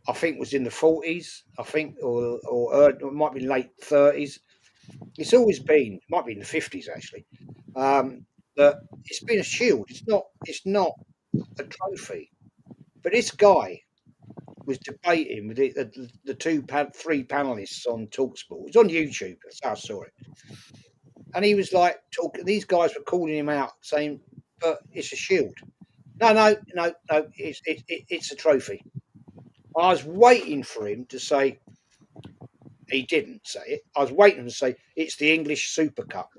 I think it was in the 40s. I think, or it might be late 30s. It's always been. It might be in the 50s actually. But it's been a shield. It's not a trophy. But this guy was debating with the three panelists on TalkSport. It was on YouTube. That's how I saw it. And he was like talking. These guys were calling him out, saying, "But it's a shield." No. It's a trophy. I was waiting for him to say. He didn't say it. I was waiting to say it's the English Super Cup.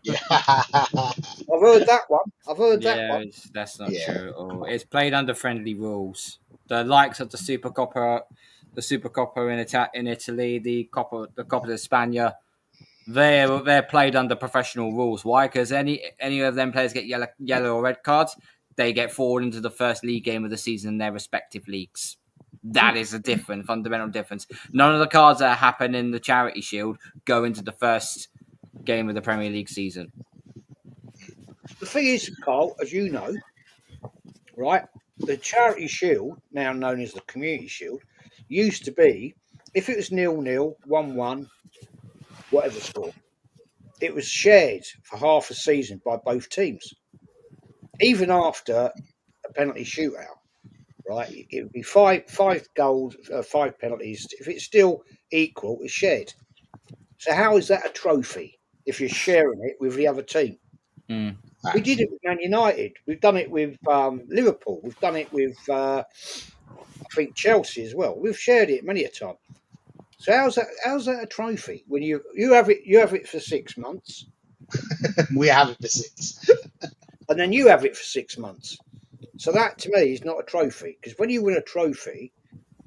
Yeah. I've heard that one. That one. That's not true at all. It's played under friendly rules. The likes of the Supercoppa in Italy, the Coppa de Spagna, they're played under professional rules. Why? Because any of them players get yellow or red cards, they get forward into the first league game of the season in their respective leagues. That is a fundamental difference. None of the cards that happen in the Charity Shield go into the first game of the Premier League season. The thing is, Carl, as you know, right, the Charity Shield, now known as the Community Shield, used to be, if it was 0-0, 1-1, whatever score, it was shared for half a season by both teams. Even after a penalty shootout, right, it would be five goals, 5 penalties. If it's still equal, it's shared. So how is that a trophy if you're sharing it with the other team? Mm. We did it with Man United. We've done it with Liverpool. We've done it with, I think, Chelsea as well. We've shared it many a time. So how's that a trophy when you have it for 6 months? We have it for 6. And then you have it for 6 months. So that to me is not a trophy, because when you win a trophy,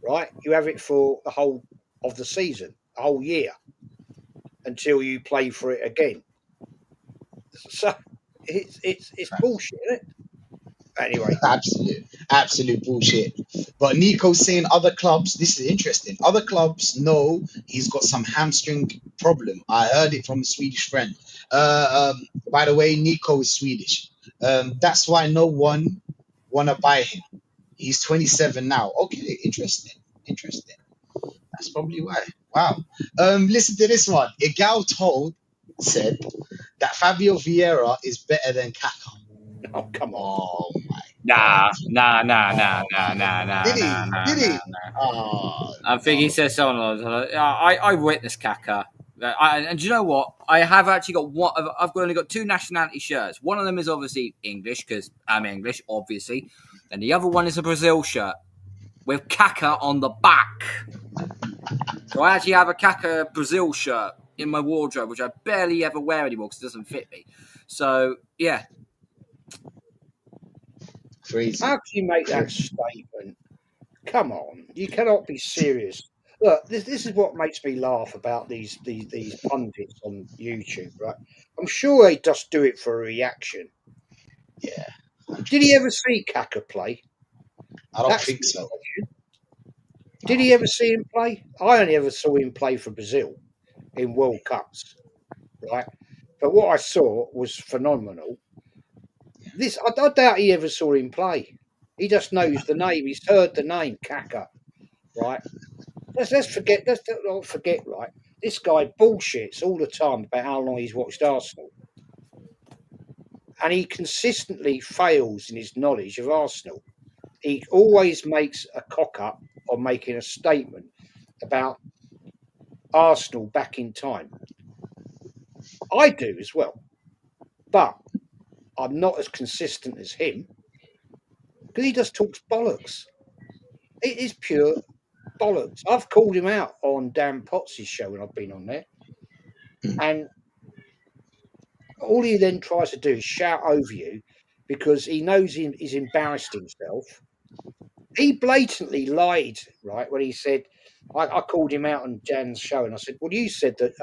right, you have it for the whole of the season, a whole year, until you play for it again. So it's bullshit, isn't it? Anyway, absolute bullshit. But Nico's saying other clubs, this is interesting. Other clubs know he's got some hamstring problem. I heard it from a Swedish friend. By the way, Nico is Swedish. That's why no one wanna buy him. He's 27 now. Okay, interesting. That's probably why. Wow. Listen to this one. Igal said that Fabio Vieira is better than Kaka. oh come on. Oh my. Nah. Did he? Oh, I think he says something like, I witnessed Kaka. And do you know what? I have actually got one. I've only got 2 nationality shirts. One of them is obviously English because I'm English, obviously, and the other one is a Brazil shirt with Kaka on the back. So I actually have a Kaka Brazil shirt in my wardrobe, which I barely ever wear anymore because it doesn't fit me. So yeah. crazy. How can you make that statement? Come on, you cannot be serious. Look, this is what makes me laugh about these pundits on YouTube, right? I'm sure they just do it for a reaction. Yeah. Did he ever see Kaka play? I don't think so. Did he ever see him play? I only ever saw him play for Brazil in World Cups, right? But what I saw was phenomenal. I doubt he ever saw him play. He just knows the name. He's heard the name Kaka, right? Let's not forget, right? This guy bullshits all the time about how long he's watched Arsenal, and he consistently fails in his knowledge of Arsenal. He always makes a cock up or making a statement about Arsenal back in time. I do as well, but I'm not as consistent as him because he just talks bollocks. It is pure bollocks. I've called him out on Dan Potts' show when I've been on there, and all he then tries to do is shout over you because he knows he's embarrassed himself. He blatantly lied, right, when he said, I called him out on Dan's show and I said, well, you said that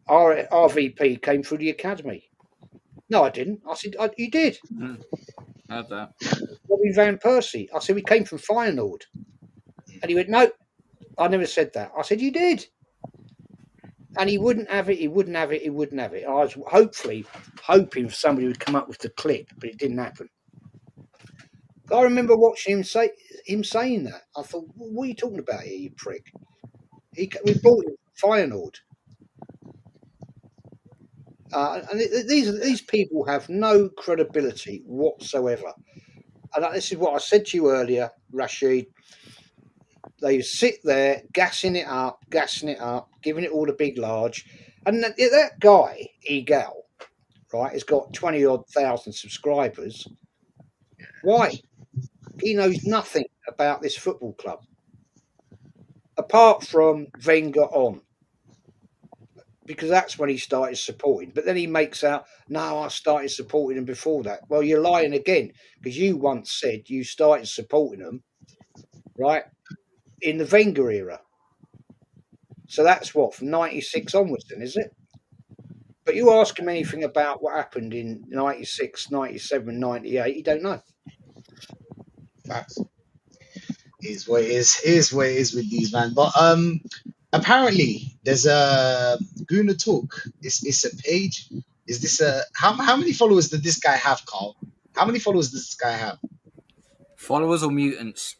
our RVP came through the academy. No, I didn't. I said, you did. Heard that. Robin Van Persie. I said, we came from Feyenoord. And he went, no, I never said that. I said, you did. And he wouldn't have it. He wouldn't have it. He wouldn't have it. I was hoping somebody would come up with the clip, but it didn't happen. I remember watching him saying that. I thought, what are you talking about here, you prick? We bought him from Feyenoord. And these people have no credibility whatsoever. And this is what I said to you earlier, Rashid. They sit there gassing it up, giving it all the big large. And that guy, Egal, right, has got 20-odd thousand subscribers. Why? He knows nothing about this football club. Apart from Wenger on. Because that's when he started supporting. But then he makes out, no, I started supporting them before that. Well, you're lying again. Because you once said you started supporting them, right, in the Wenger era. So that's what, from 96 onwards then, is it? But you ask him anything about what happened in 96, 97, 98, he don't know. Facts. Is what it is what it is with these, man. But apparently there's a Guna Talk. It's a page. Is this a how many followers did this guy have, Carl? How many followers does this guy have? Followers or mutants?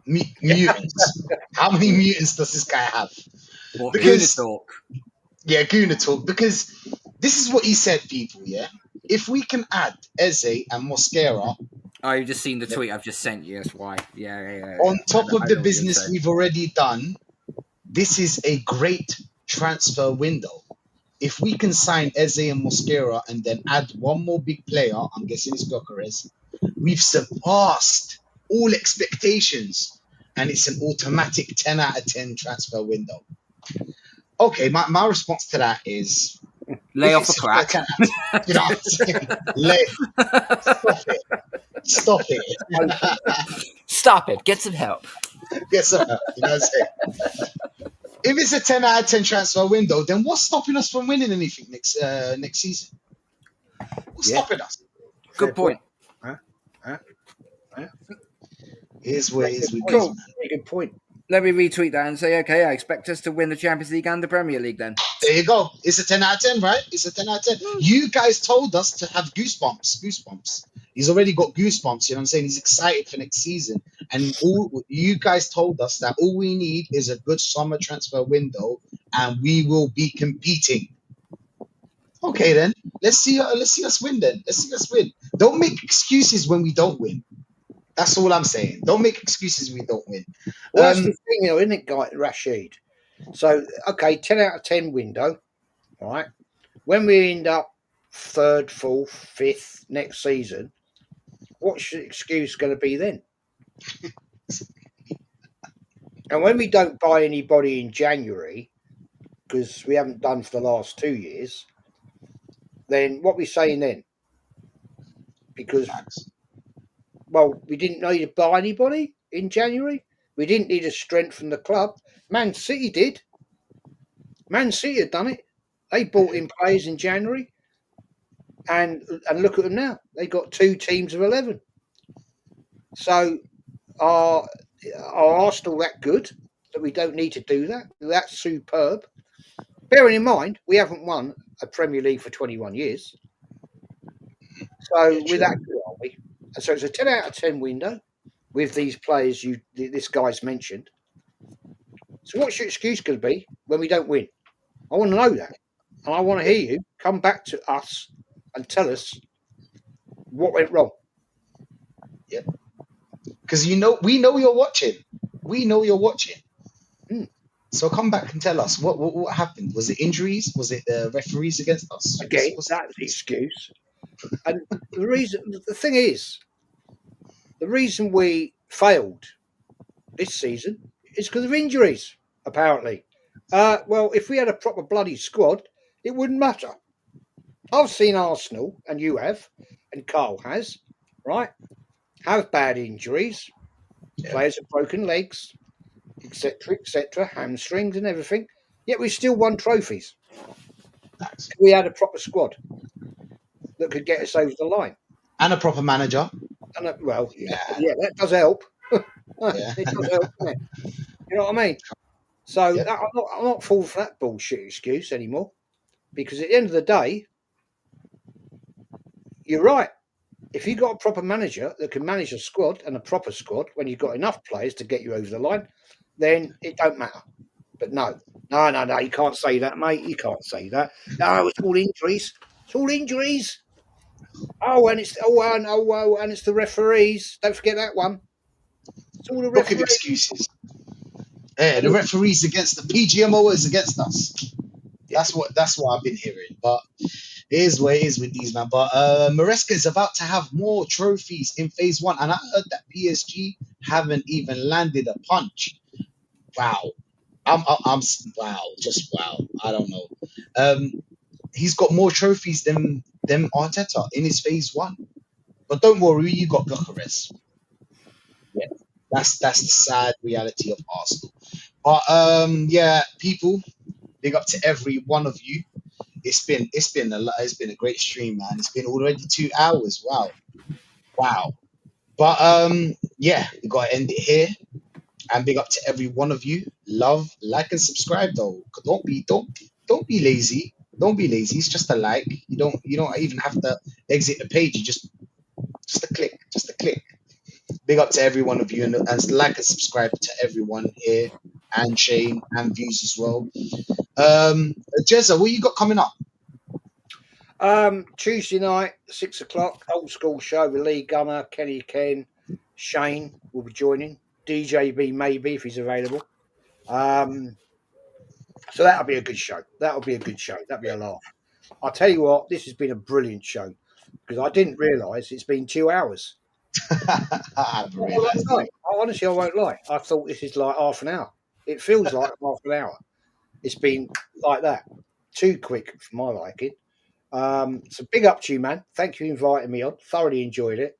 Mutants. How many mutants does this guy have? What, Because Guna Talk? yeah, Guna Talk. Because this is what he said, people. Yeah, if we can add Eze and Mosquera. Oh, you've just seen the tweet I've just sent you. That's why. Yeah. On top of I the know what you're business saying. we've already done, this is a great transfer window. If we can sign Eze and Mosquera and then add one more big player, I'm guessing it's Gyokeres, we've surpassed all expectations, and it's an automatic 10 out of 10 transfer window. Okay, my response to that is Lay if off the it's a crack. 10 out of 10, you know what I'm saying? Stop it. Stop it. Get some help. Get some help. You know what I'm saying? If it's a 10 out of 10 transfer window, then what's stopping us from winning anything next season? What's stopping us? Good point. Here's where it is with Cool. this, man. Very good point. Let me retweet that and say, okay, I expect us to win the Champions League and the Premier League then. There you go. It's a 10 out of 10, right? It's a 10 out of 10. You guys told us to have goosebumps. He's already got goosebumps, you know what I'm saying? He's excited for next season. And all you guys told us that all we need is a good summer transfer window and we will be competing. Okay then. Let's see us win then. Let's see us win. Don't make excuses when we don't win. That's all I'm saying. Don't make excuses when we don't win. Well, that's the thing, isn't it, guy Rashid? So, okay, 10 out of 10 window, right? When we end up 3rd, 4th, 5th next season, what's the excuse going to be then? And when we don't buy anybody in January, because we haven't done for the last 2 years, then what are we saying then? Because, well, we didn't need to buy anybody in January. We didn't need to strengthen the club. Man City did. Man City had done it. They bought in players in January. And look at them now. They got 2 teams of 11. So are Arsenal that good that we don't need to do that? That's superb. Bearing in mind, we haven't won a Premier League for 21 years. So we're that good, aren't we? And so it's a 10 out of 10 window with these players this guy's mentioned. So what's your excuse going to be when we don't win? I want to know that. And I want to hear you come back to us and tell us what went wrong. Because we know you're watching. We know you're watching. So come back and tell us what happened. Was it injuries? Was it the referees against us? Again, What's that's the excuse. And the thing is, the reason we failed this season is because of injuries, apparently. Well, if we had a proper bloody squad, it wouldn't matter. I've seen Arsenal, and you have, and Carl has, right, have bad injuries. Yeah. Players have broken legs, etc., hamstrings and everything. Yet we still won trophies. Facts. We had a proper squad that could get us over the line. And a proper manager. And yeah, that does help. Yeah. It does help, doesn't it? You know what I mean? So Yep. I'm not falling for that bullshit excuse anymore, because at the end of the day, you're right. If you've got a proper manager that can manage a squad, and a proper squad, when you've got enough players to get you over the line, then it don't matter. But no, you can't say that, mate. You can't say that. No, it's all injuries. It's all injuries. And it's the referees. Don't forget that one. It's all the Book of referees. excuses. Yeah, the referees against the PGMO is against us. That's what I've been hearing. But it is what it is with these, man. But Maresca is about to have more trophies in phase 1, and I heard that PSG haven't even landed a punch. Wow. I'm wow, just wow. I don't know. He's got more trophies than Arteta in his phase 1. But don't worry, you got Gyokeres. Yeah, that's the sad reality of Arsenal. But yeah, people, big up to every one of you. It's been a great stream, man. It's been already 2 hours. Wow. But yeah, we gotta end it here. And big up to every one of you. Love, like, and subscribe though. Don't be lazy. Don't be lazy. It's just a like. You don't even have to exit the page. You just a click. Just a click. Big up to every one of you, and like and subscribe to everyone here, and Shane and Views as well. Jezza, what you got coming up? Tuesday night, 6 o'clock, old school show with Lee Gunner, Kenny Ken, Shane will be joining. DJB maybe if he's available. So that'll be a good show. That'll be a laugh. I'll tell you what, this has been a brilliant show, because I didn't realise it's been 2 hours. I haven't realised. Honestly, I won't lie. I thought this is like half an hour. It feels like half an hour. It's been like that. Too quick for my liking. So big up to you, man. Thank you for inviting me on. Thoroughly enjoyed it.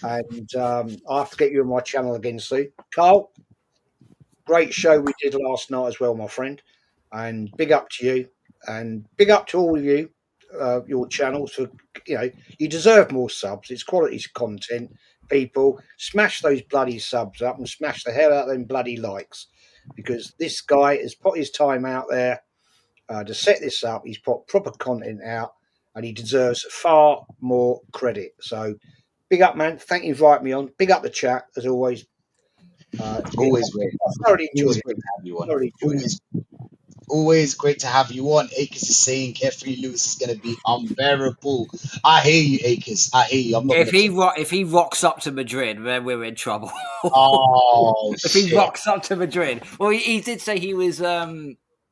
And I'll have to get you on my channel again soon. Carl, great show we did last night as well, my friend. And big up to you. And big up to all of you, your channels. For you deserve more subs. It's quality content. People, smash those bloody subs up and smash the hell out of them bloody likes. Because this guy has put his time out there to set this up. He's put proper content out, and he deserves far more credit. So big up, man. Thank you for inviting me on. Big up the chat, as always. Always great. I thoroughly enjoyed Always great to have you on. Thoroughly enjoyed it. Always great to have you on. Akers is saying Carefree Lewis is going to be unbearable. I hear you, Akers. I hear you. I'm not. If he rocks up to Madrid, then we're in trouble. Oh, if he rocks up to Madrid, well, he did say he was.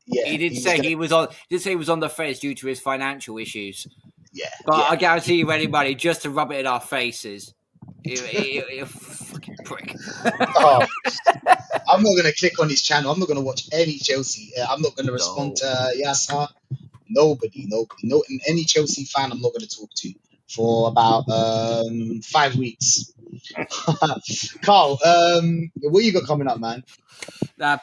Yeah, he did say he was on. Did say he was on the fence due to his financial issues. Yeah, but yeah. I guarantee you, anybody just to rub it in our faces, you fucking prick. Oh, I'm not gonna click on his channel. I'm not gonna watch any Chelsea. I'm not gonna respond to Yasa. Nobody. No, any Chelsea fan. I'm not gonna talk to for about 5 weeks. Carl, what you got coming up, man?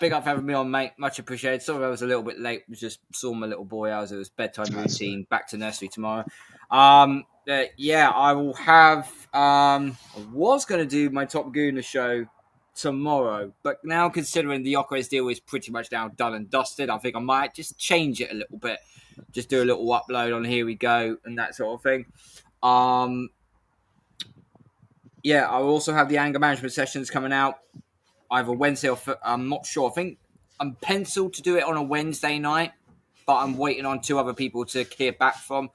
Big up for having me on, mate. Much appreciated. Sorry I was a little bit late. Just saw my little boy out. It was bedtime routine. Back to nursery tomorrow. Yeah, I will have. I was going to do my Top Gooner show tomorrow, but now considering the Gyokeres deal is pretty much now done and dusted, I think I might just change it a little bit. Just do a little upload on Here We Go and that sort of thing. Yeah, I will also have the anger management sessions coming out either Wednesday or I'm not sure. I think I'm penciled to do it on a Wednesday night, but I'm waiting on 2 other people to hear back from.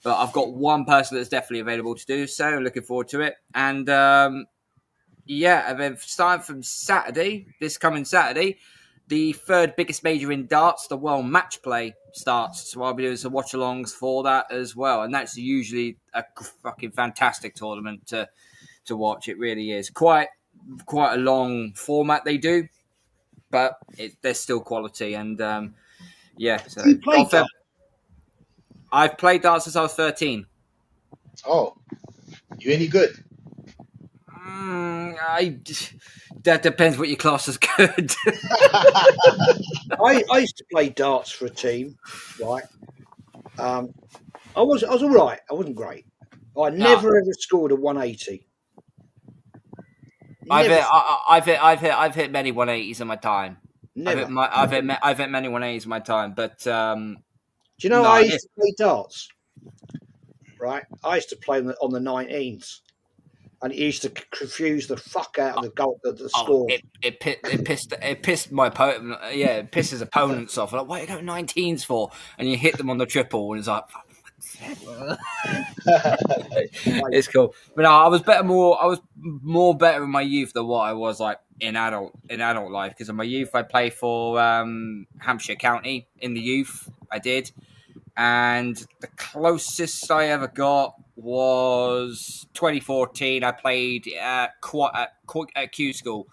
But I've got one person that's definitely available to do so. Looking forward to it. And yeah, and then starting from Saturday, this coming Saturday, the third biggest major in darts, the World Match Play, starts. So I'll be doing some watch-alongs for that as well. And that's usually a fucking fantastic tournament to watch. It really is. Quite a long format they do, but there's still quality. And so You play darts? I've played darts since I was 13. Oh, you any good? That depends what your class is good. I used to play darts for a team, right? I was all right. I wasn't great. I never ever scored a 180. I've hit many 180s in my time. Never. I've hit many 180s in my time, but do you know I used to play darts? Right, I used to play on the 19s, and it used to confuse the fuck out of the score. It pissed my opponent. Yeah, it pisses opponents off. Like, what are you going 19s for? And you hit them on the triple, and it's like. It's cool, but no, I was more better in my youth than what I was like in adult life. Because in my youth, I played for Hampshire County in the youth. I did, and the closest I ever got was 2014. I played at Q School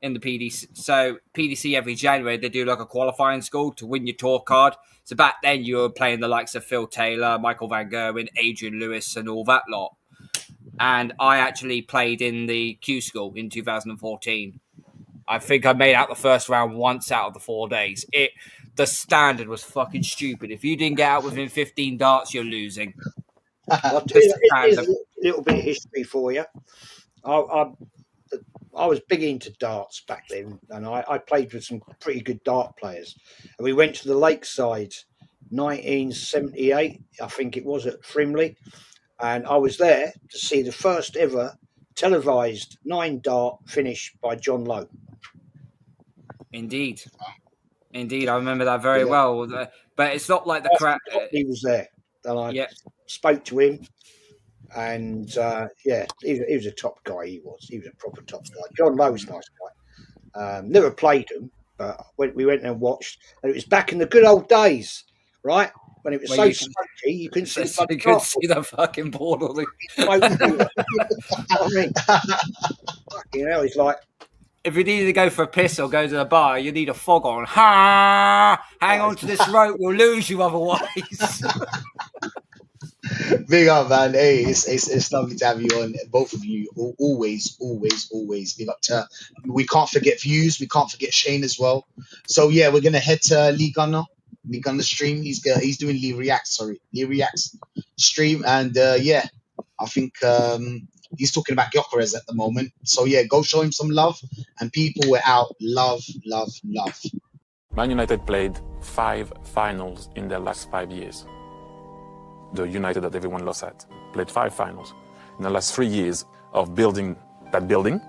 in the PDC. So PDC every January they do like a qualifying school to win your tour card. So back then you were playing the likes of Phil Taylor, Michael Van Gerwen, Adrian Lewis, and all that lot. And I actually played in the Q School in 2014. I think I made out the first round once out of the 4 days. The standard was fucking stupid. If you didn't get out within 15 darts, you're losing. I'll tell you, here's a little bit of history for you. I was big into darts back then, and I played with some pretty good dart players. And we went to the Lakeside, 1978, I think it was, at Frimley, and I was there to see the first ever televised 9-dart finish by John Lowe. Indeed, I remember that very well. But it's not like the crap. He was there, and I spoke to him. And he was a top guy. He was a proper top guy. John Lowe's a nice guy. Never played him, but we went and watched. And it was back in the good old days, right? When it was so smoky, you couldn't see the fucking board. Or I mean, fucking hell, it's like. If you needed to go for a piss or go to the bar, you need a fog on. Hang on to this rope, we'll lose you otherwise. Big up, man. Hey, it's lovely to have you on. Both of you, always. Big up to. We can't forget Views. We can't forget Shane as well. So yeah, we're gonna head to Lee Gunner stream. He's doing Lee Reacts stream, and I think he's talking about Gyokeres at the moment. So yeah, go show him some love. And people were out, love. Man United played 5 finals in their last 5 years. The United that everyone lost at played 5 finals. In the last 3 years of building that building,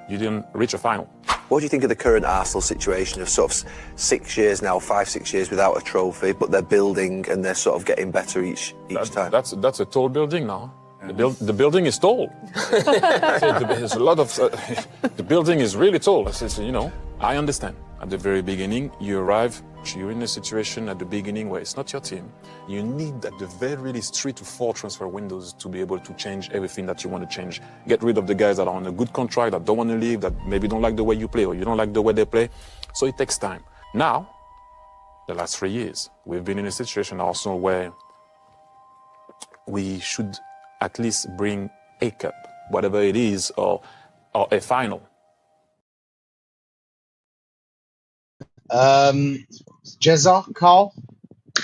you didn't reach a final. What do you think of the current Arsenal situation of sort of 6 years now, 5-6 years without a trophy, but they're building and they're sort of getting better each time? That's a tall building now. The building is tall. There's a lot of the building is really tall. I understand. At the very beginning, you arrive, you're in a situation at the beginning where it's not your team. You need at the very least 3 to 4 transfer windows to be able to change everything that you want to change. Get rid of the guys that are on a good contract, that don't want to leave, that maybe don't like the way you play or you don't like the way they play. So it takes time. Now, the last 3 years, we've been in a situation also where we should at least bring a cup, whatever it is, or a final. Jezza, Carl,